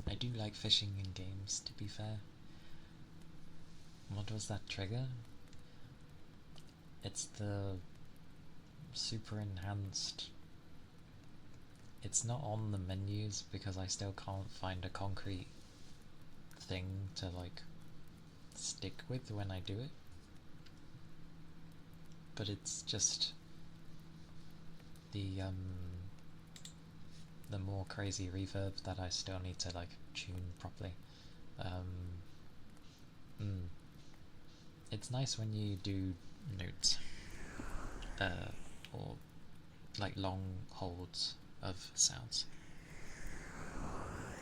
I do like fishing in games, to be fair. What was that trigger? It's the super enhanced. It's not on the menus because I still can't find a concrete thing to like stick with when I do it. But it's just the more crazy reverb that I still need to like tune properly. It's nice when you do notes or like long holds of sounds,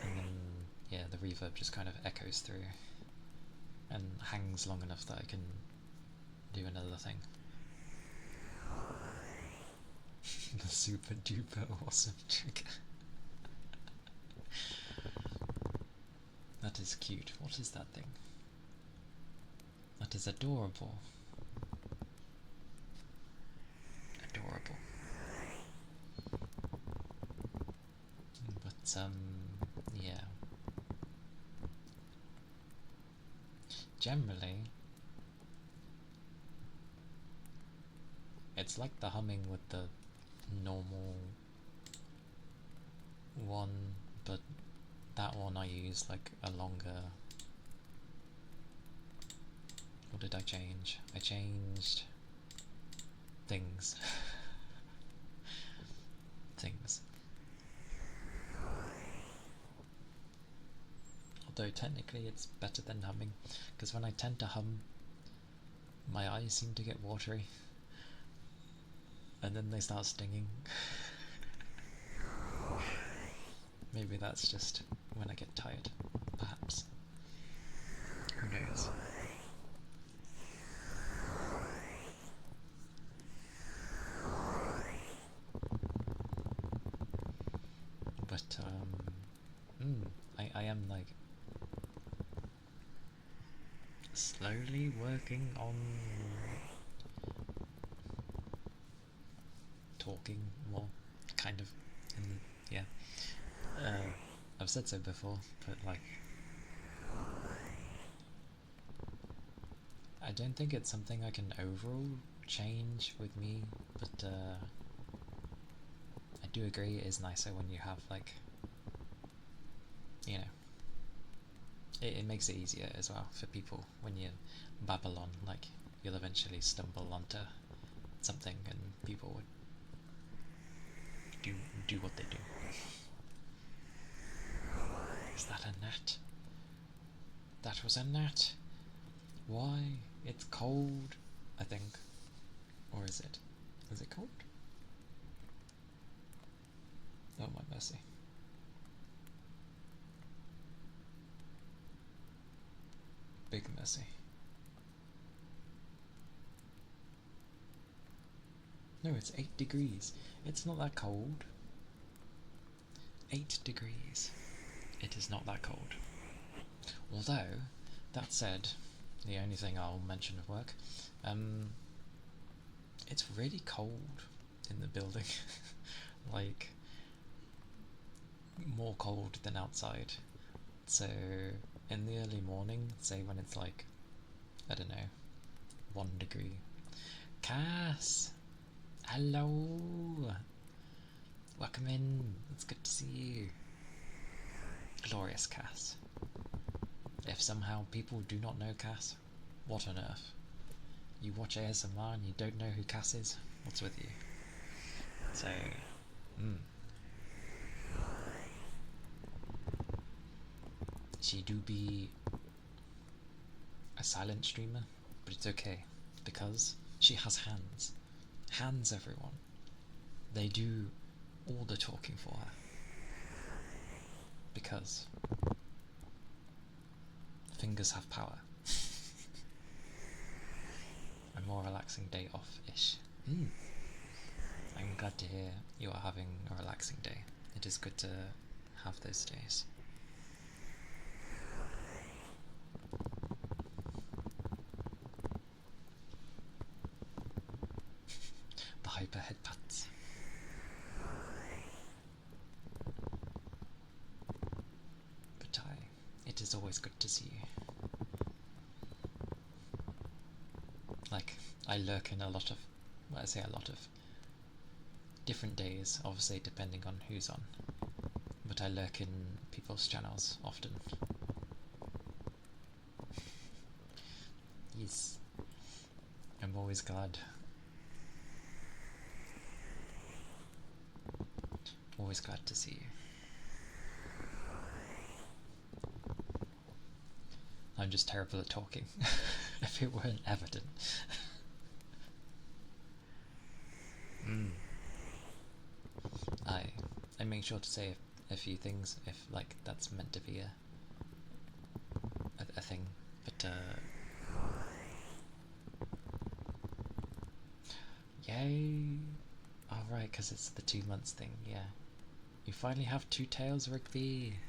and then yeah, the reverb just kind of echoes through and hangs long enough that I can do another thing. The super duper awesome trigger. That is cute. What is that thing? That is adorable. Adorable. But yeah. Generally, it's like the humming with the normal one, but that one I use like a longer. What did I change? I changed things. Things. Although technically it's better than humming, because when I tend to hum, my eyes seem to get watery, and then they start stinging. Maybe that's just when I get tired, perhaps. Who knows? But I am like slowly working on talking more, kind of, and yeah. I've said so before, but like, I don't think it's something I can overall change with me, but I do agree it is nicer when you have like, you know, it makes it easier as well for people when you babble on, like you'll eventually stumble onto something and people would do what they do. Is that a gnat? That was a gnat. Why? It's cold, I think. Or is it? Is it cold? Oh my mercy. Big mercy. No, it's 8 degrees. It's not that cold. 8 degrees. It is not that cold. Although, that said, the only thing I'll mention of work, it's really cold in the building. Like, more cold than outside. So, in the early morning, say when it's like, I don't know, 1 degree. Cass! Hello! Welcome in. It's good to see you. Glorious Cass. If somehow people do not know Cass, what on earth? You watch ASMR and you don't know who Cass is? What's with you? So, she do be a silent streamer, but it's okay, because she has hands. Hands, everyone. They do all the talking for her. Because fingers have power. A more relaxing day off-ish. I'm glad to hear you are having a relaxing day. It is good to have those days. The hyper headpats. But it is always good to see you. Like, I lurk in a lot of, well, I say a lot of different days, obviously depending on who's on, but I lurk in people's channels often. Yes, I'm always glad. Always glad to see you. I'm just terrible at talking, if it weren't evident. I make sure to say a few things if, like, that's meant to be a thing, but yay! Alright, because it's the 2 months thing, yeah. You finally have 2 tails, Rigby!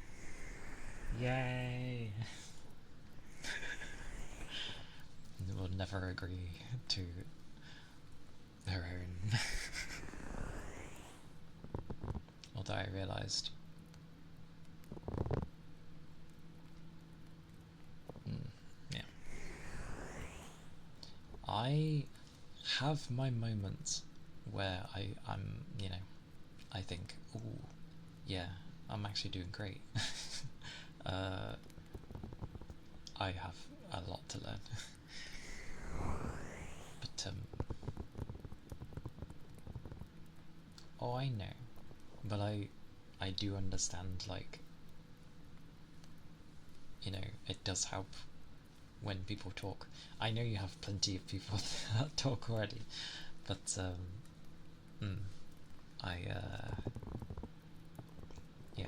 Yay! We'll never agree to their own. Although I realised yeah. I have my moments where I'm, you know, I think, ooh, yeah, I'm actually doing great. I have a lot to learn. But, oh, I know. But I do understand, like, you know, it does help when people talk. I know you have plenty of people that talk already, but, yeah.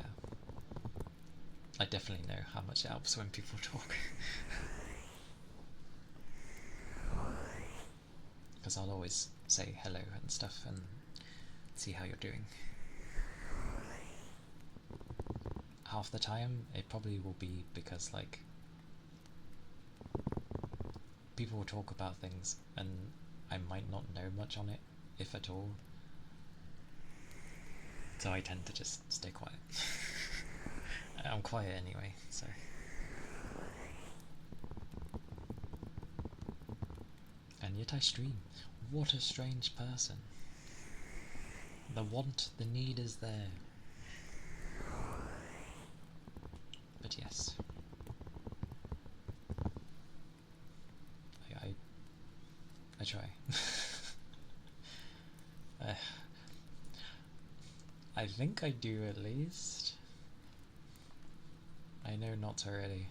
I definitely know how much it helps when people talk. Because I'll always say hello and stuff and see how you're doing. Half the time, it probably will be because, like, people will talk about things and I might not know much on it, if at all. So I tend to just stay quiet. I'm quiet anyway, so. And yet I stream. What a strange person. The want, the need is there. But yes. I try. I think I do, at least. I know not so early.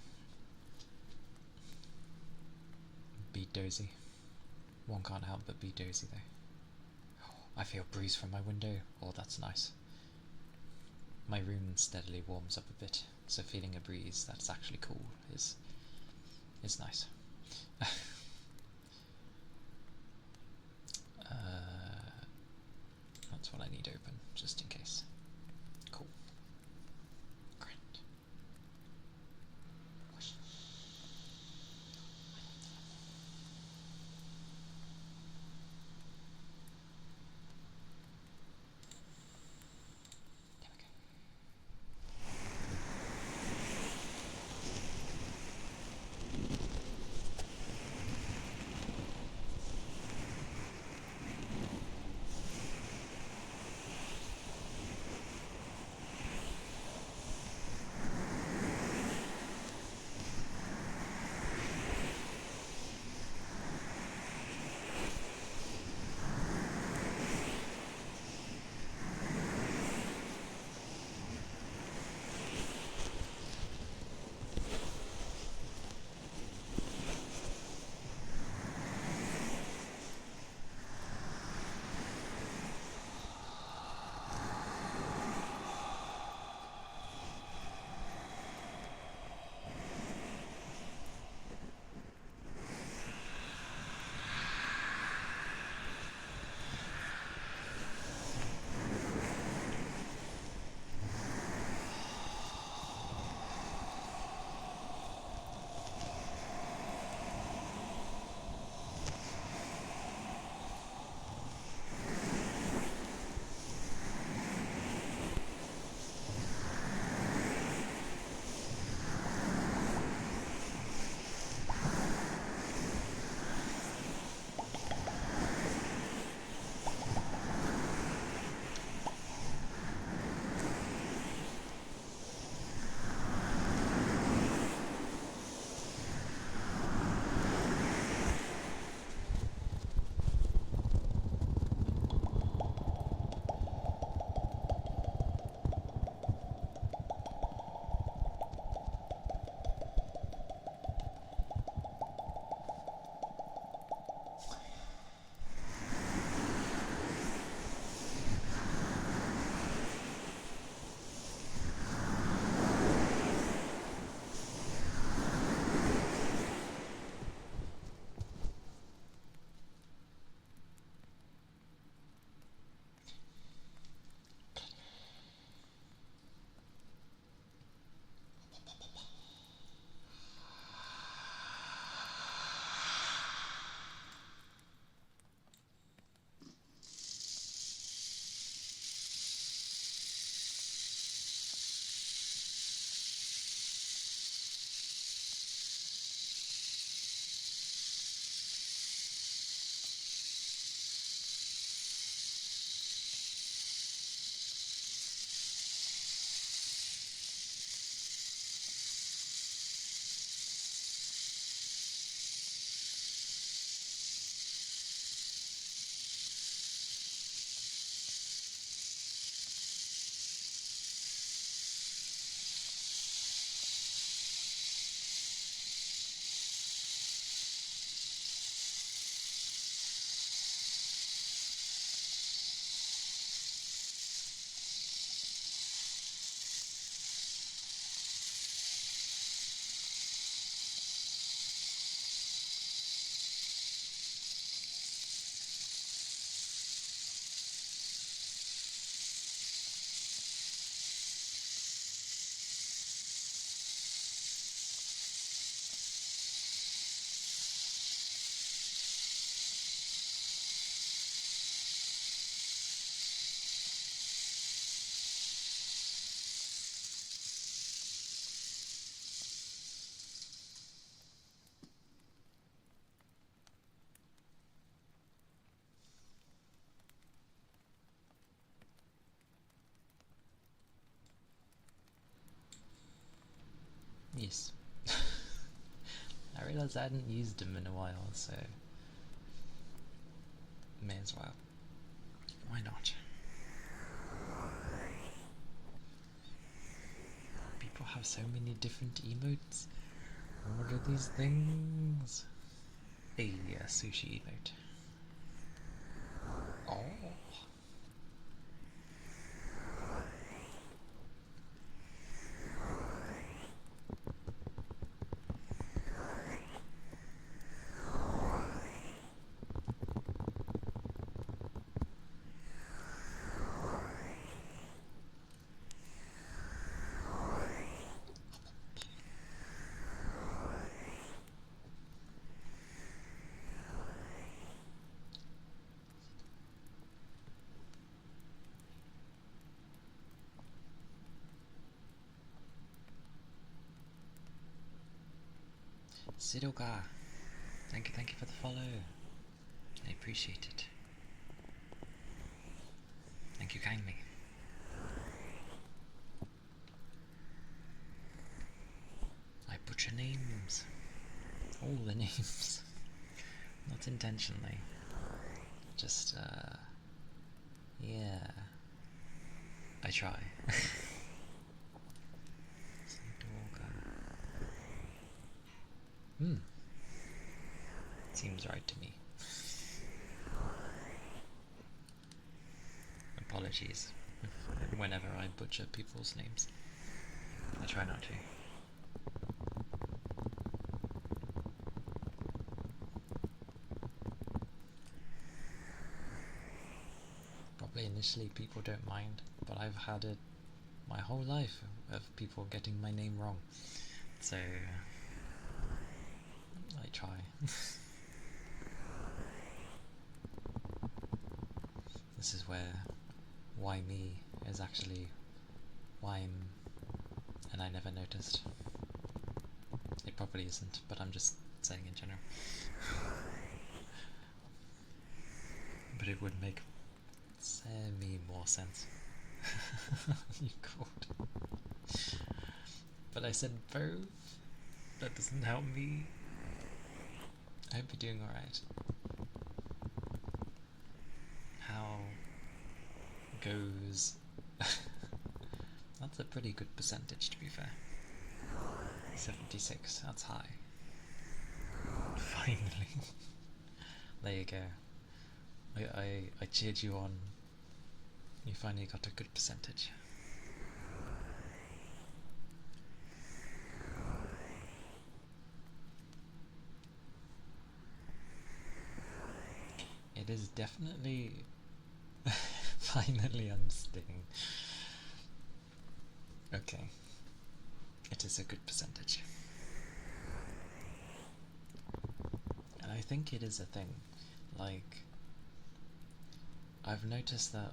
Be dozy. One can't help but be dozy though. I feel a breeze from my window. Oh, that's nice. My room steadily warms up a bit, so feeling a breeze that's actually cool is is nice. That's what I need open, just in case. Cool. Great. There we go. Yes. I realised I hadn't used them in a while, so may as well. Why not? People have so many different emotes. What are these things? A sushi emote. Oh. Sidoka, thank you for the follow. I appreciate it. Thank you kindly. I butcher names. All the names. Not intentionally. Just, yeah. I try. Seems right to me. Apologies whenever I butcher people's names. I try not to. Probably initially people don't mind, but I've had it my whole life of people getting my name wrong. So I try. This is where why me is actually why and I never noticed. It probably isn't, but I'm just saying in general. But it would make semi more sense. You called. But I said both. That doesn't help me. I hope you're doing alright. How goes... That's a pretty good percentage, to be fair. 76, that's high. Finally. There you go. I cheered you on. You finally got a good percentage. It is definitely... Finally understanding. Okay. It is a good percentage. And I think it is a thing. Like, I've noticed that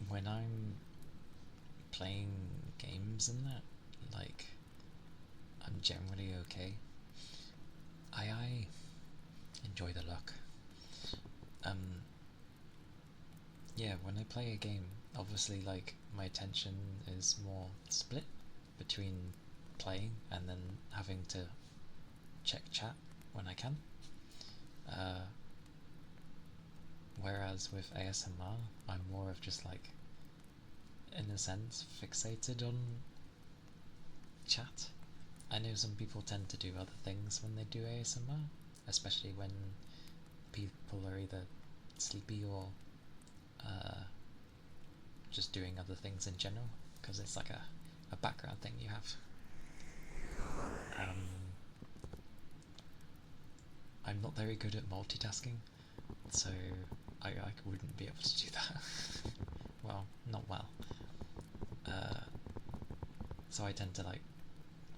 when I'm playing games and that, like, I'm generally okay. I enjoy the luck. Yeah, when I play a game, obviously, like, my attention is more split between playing and then having to check chat when I can. Whereas with ASMR, I'm more of just like, in a sense, fixated on chat. I know some people tend to do other things when they do ASMR, especially when people are either sleepy or just doing other things in general, because it's like a background thing you have. I'm not very good at multitasking, so I wouldn't be able to do that. Well, not well. So I tend to like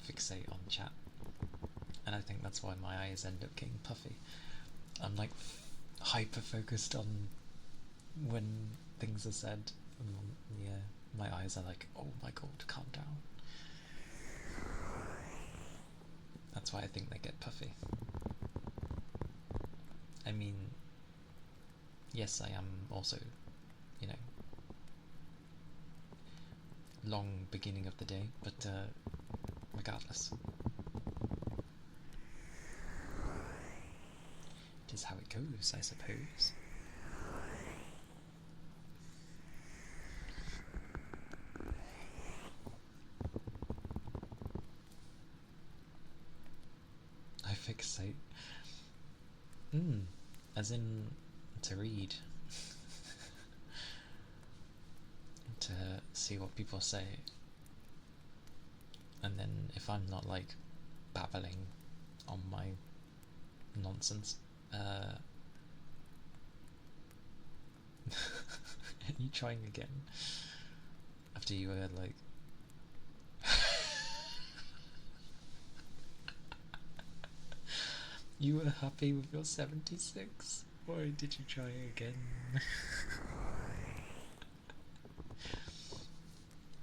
fixate on chat, and I think that's why my eyes end up getting puffy. I'm like hyper focused on when things are said, and yeah, my eyes are like, oh my god, calm down. That's why I think they get puffy. I mean, yes, I am also, you know, long beginning of the day, but regardless. It is how it goes, I suppose. I fixate. As in to read. To see what people say. And then if I'm not like babbling on my nonsense, are you trying again? After you were like you were happy with your 76? Why did you try again?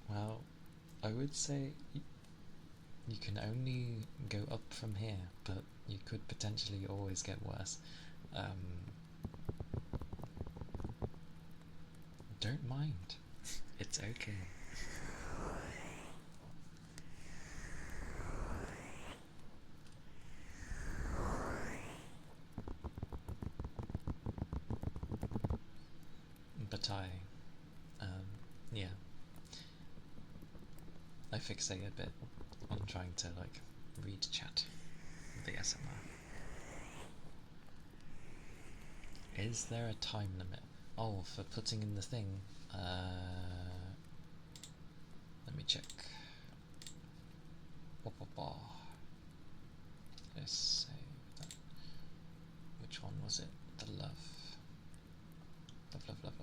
Well, I would say You can only go up from here, but you could potentially always get worse. Don't mind. It's okay. But yeah, I fixate a bit on trying to like read chat with the SMR. Is there a time limit? Oh, for putting in the thing. Let me check. Let's save that. Which one was it? The love. Love.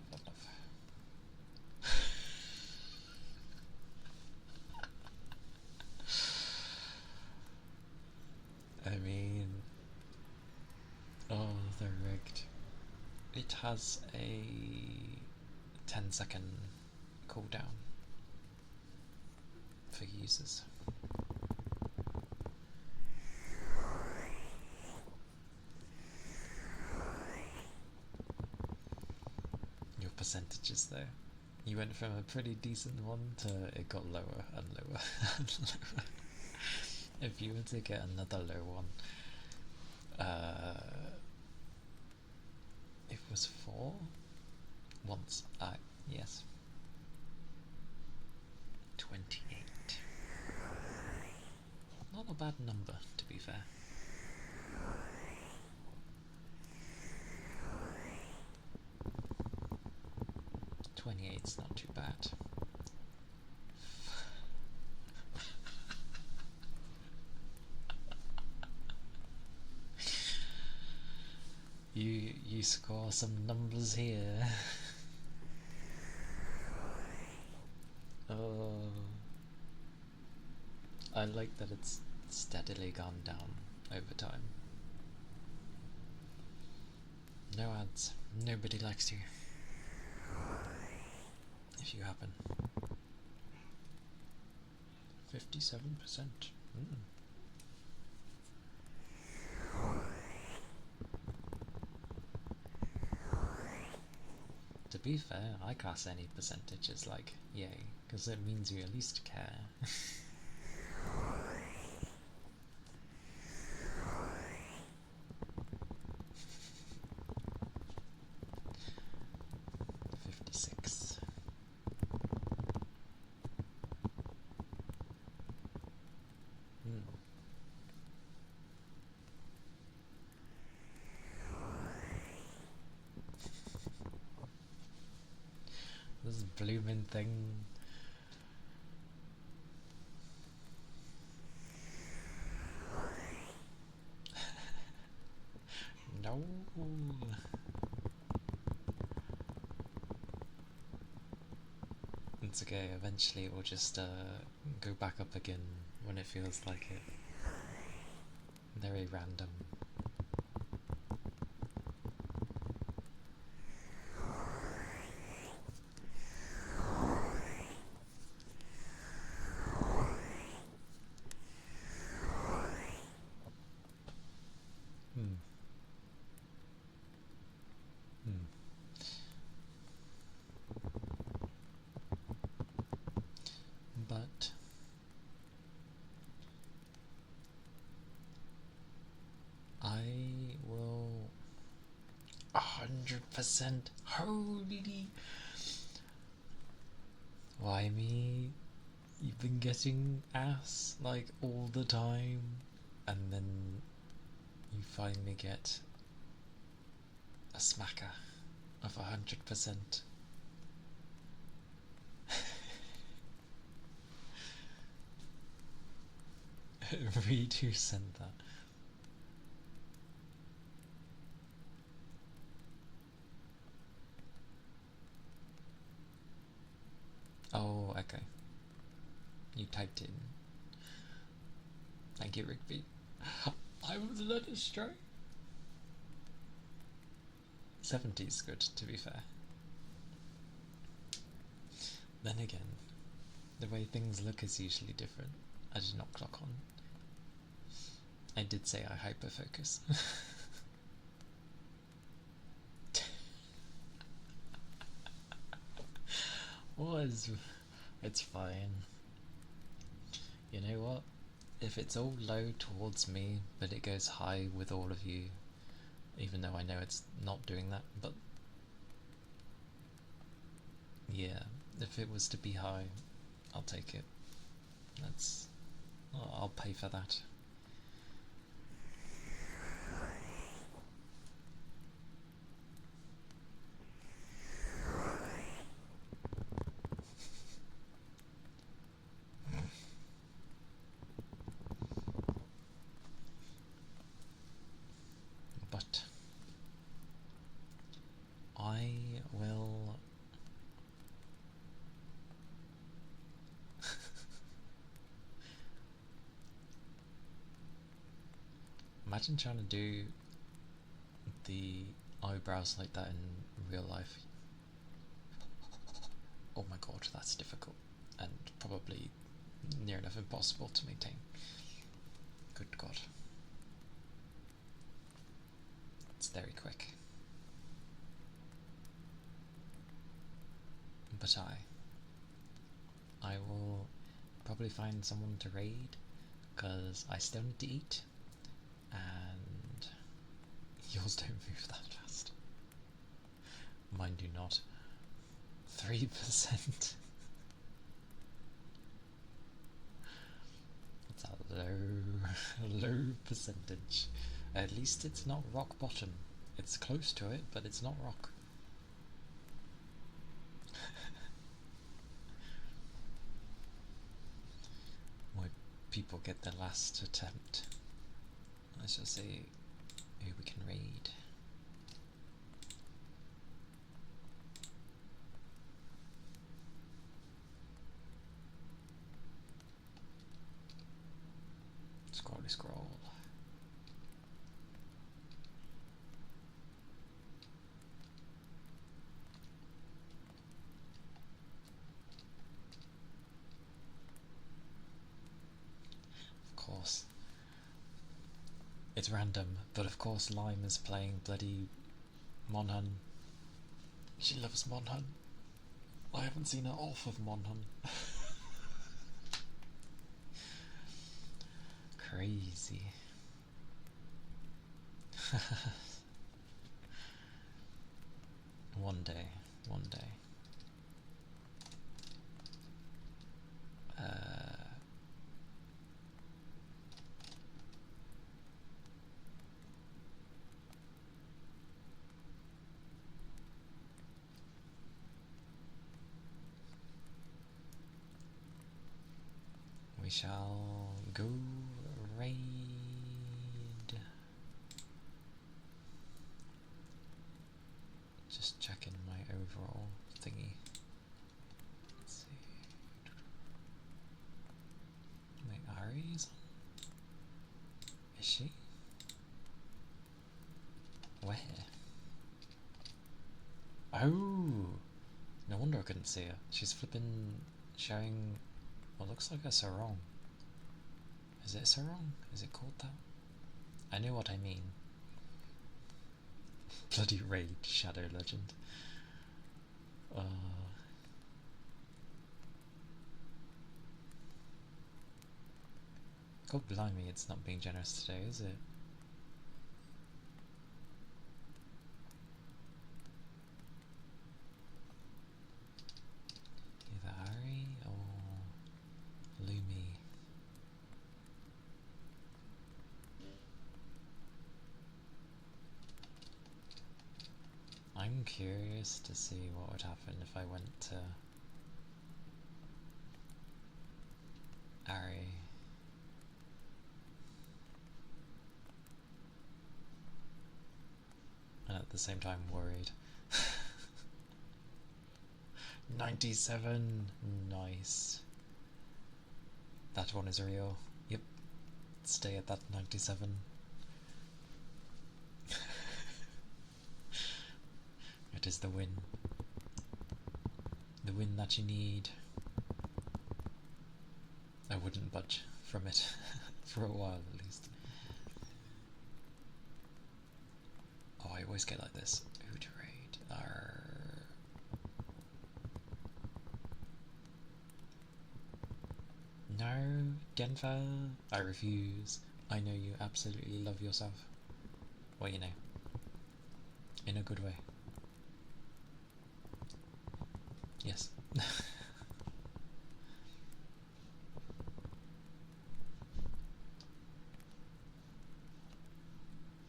I mean, oh, they're rigged. It has a 10-second cooldown for users. Your percentages though. You went from a pretty decent one to it got lower and lower and lower. If you were to get another low one, it was 4 once. Yes. 28. Not a bad number, to be fair. It's not too bad. You score some numbers here. Oh, I like that it's steadily gone down over time. No ads. Nobody likes you. If you happen. 57%. To be fair, I class any percentage as like, yay, because it means you at least care. 56. This blooming thing. No. It's okay, eventually it will just go back up again when it feels like it. Very random. But I will 100%. Holy. Why me? You've been getting ass like all the time, and then you finally get a smacker of 100%. Read who sent that. Oh, okay. You typed in. Thank you, Rigby. I was led astray. 70's good, to be fair. Then again, the way things look is usually different. I did not clock on. I did say I hyperfocus. It's fine. You know what? If it's all low towards me, but it goes high with all of you, even though I know it's not doing that, but yeah, if it was to be high, I'll take it. I'll pay for that. But I will imagine trying to do the eyebrows like that in real life. Oh my god, that's difficult and probably near enough impossible to maintain. Good god. It's very quick. But I will probably find someone to raid, because I still need to eat, and yours don't move that fast. Mine do not. 3%. That's a low percentage. At least it's not rock bottom. It's close to it, but it's not rock. Why people get their last attempt. Let's just see who we can raid. Scrolly scroll. Of course. It's random, but of course Lime is playing bloody Monhun. She loves Monhun. I haven't seen her off of Monhun. Crazy. One day. We shall go raid. Just checking my overall thingy. Let's see. Wait, Ari's on? Is she? Where? Oh! No wonder I couldn't see her. She's flipping showing what looks like a sarong. Is it a sarong? Is it called that? I know what I mean. Bloody raid, Shadow Legend. God blimey, it's not being generous today, is it? Either Ari or Lumi. I'm curious to see what would happen if I went to Ari. And at the same time worried. 97! Nice. That one is real. Yep. Stay at that 97. It is the win. The win that you need. I wouldn't budge from it for a while at least. Oh, I always get like this. Who to raid? No, Genfa, I refuse. I know you absolutely love yourself. Well, you know, in a good way. Yes.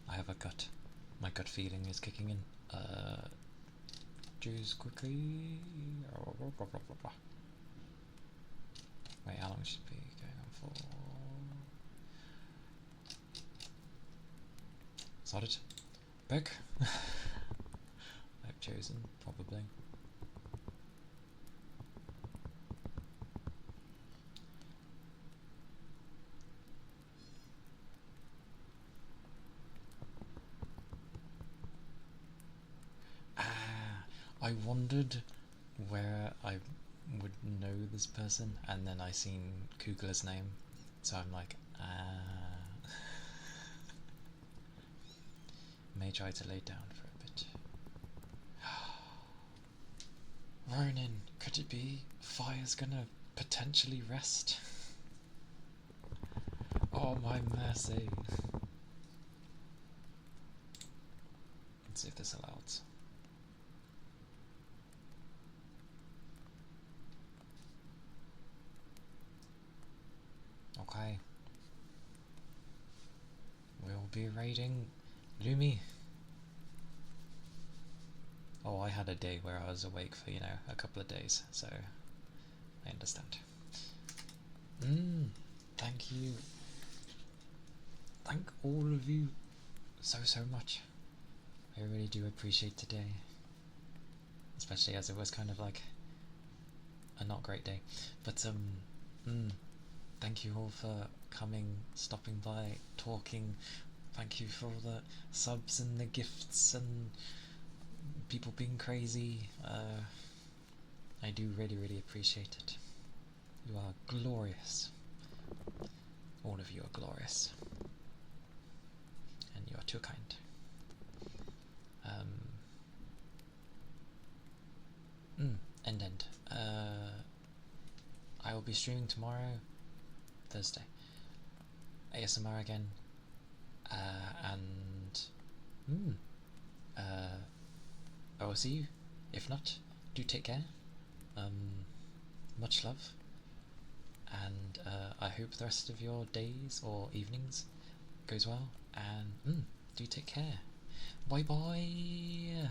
I have a gut. My gut feeling is kicking in. Choose quickly. Wait, how long should it be going on for? Sorted. Back. I've chosen, probably. I wondered where I would know this person, and then I seen Kugler's name, so I'm like, may try to lay down for a bit. Ronin, could it be fire's gonna potentially rest? Oh my mercy. Let's see if this allows. Okay. We'll be raiding Lumi. Oh, I had a day where I was awake for, you know, a couple of days, so I understand. Thank you. Thank all of you so much. I really do appreciate today. Especially as it was kind of like a not great day. But thank you all for coming, stopping by, talking. Thank you for all the subs and the gifts and people being crazy. I do really appreciate it. You are glorious. All of you are glorious. And you are too kind. End. I will be streaming tomorrow, Thursday. ASMR again. I will see you. If not, do take care. Much love. And I hope the rest of your days or evenings goes well. And do take care. Bye bye.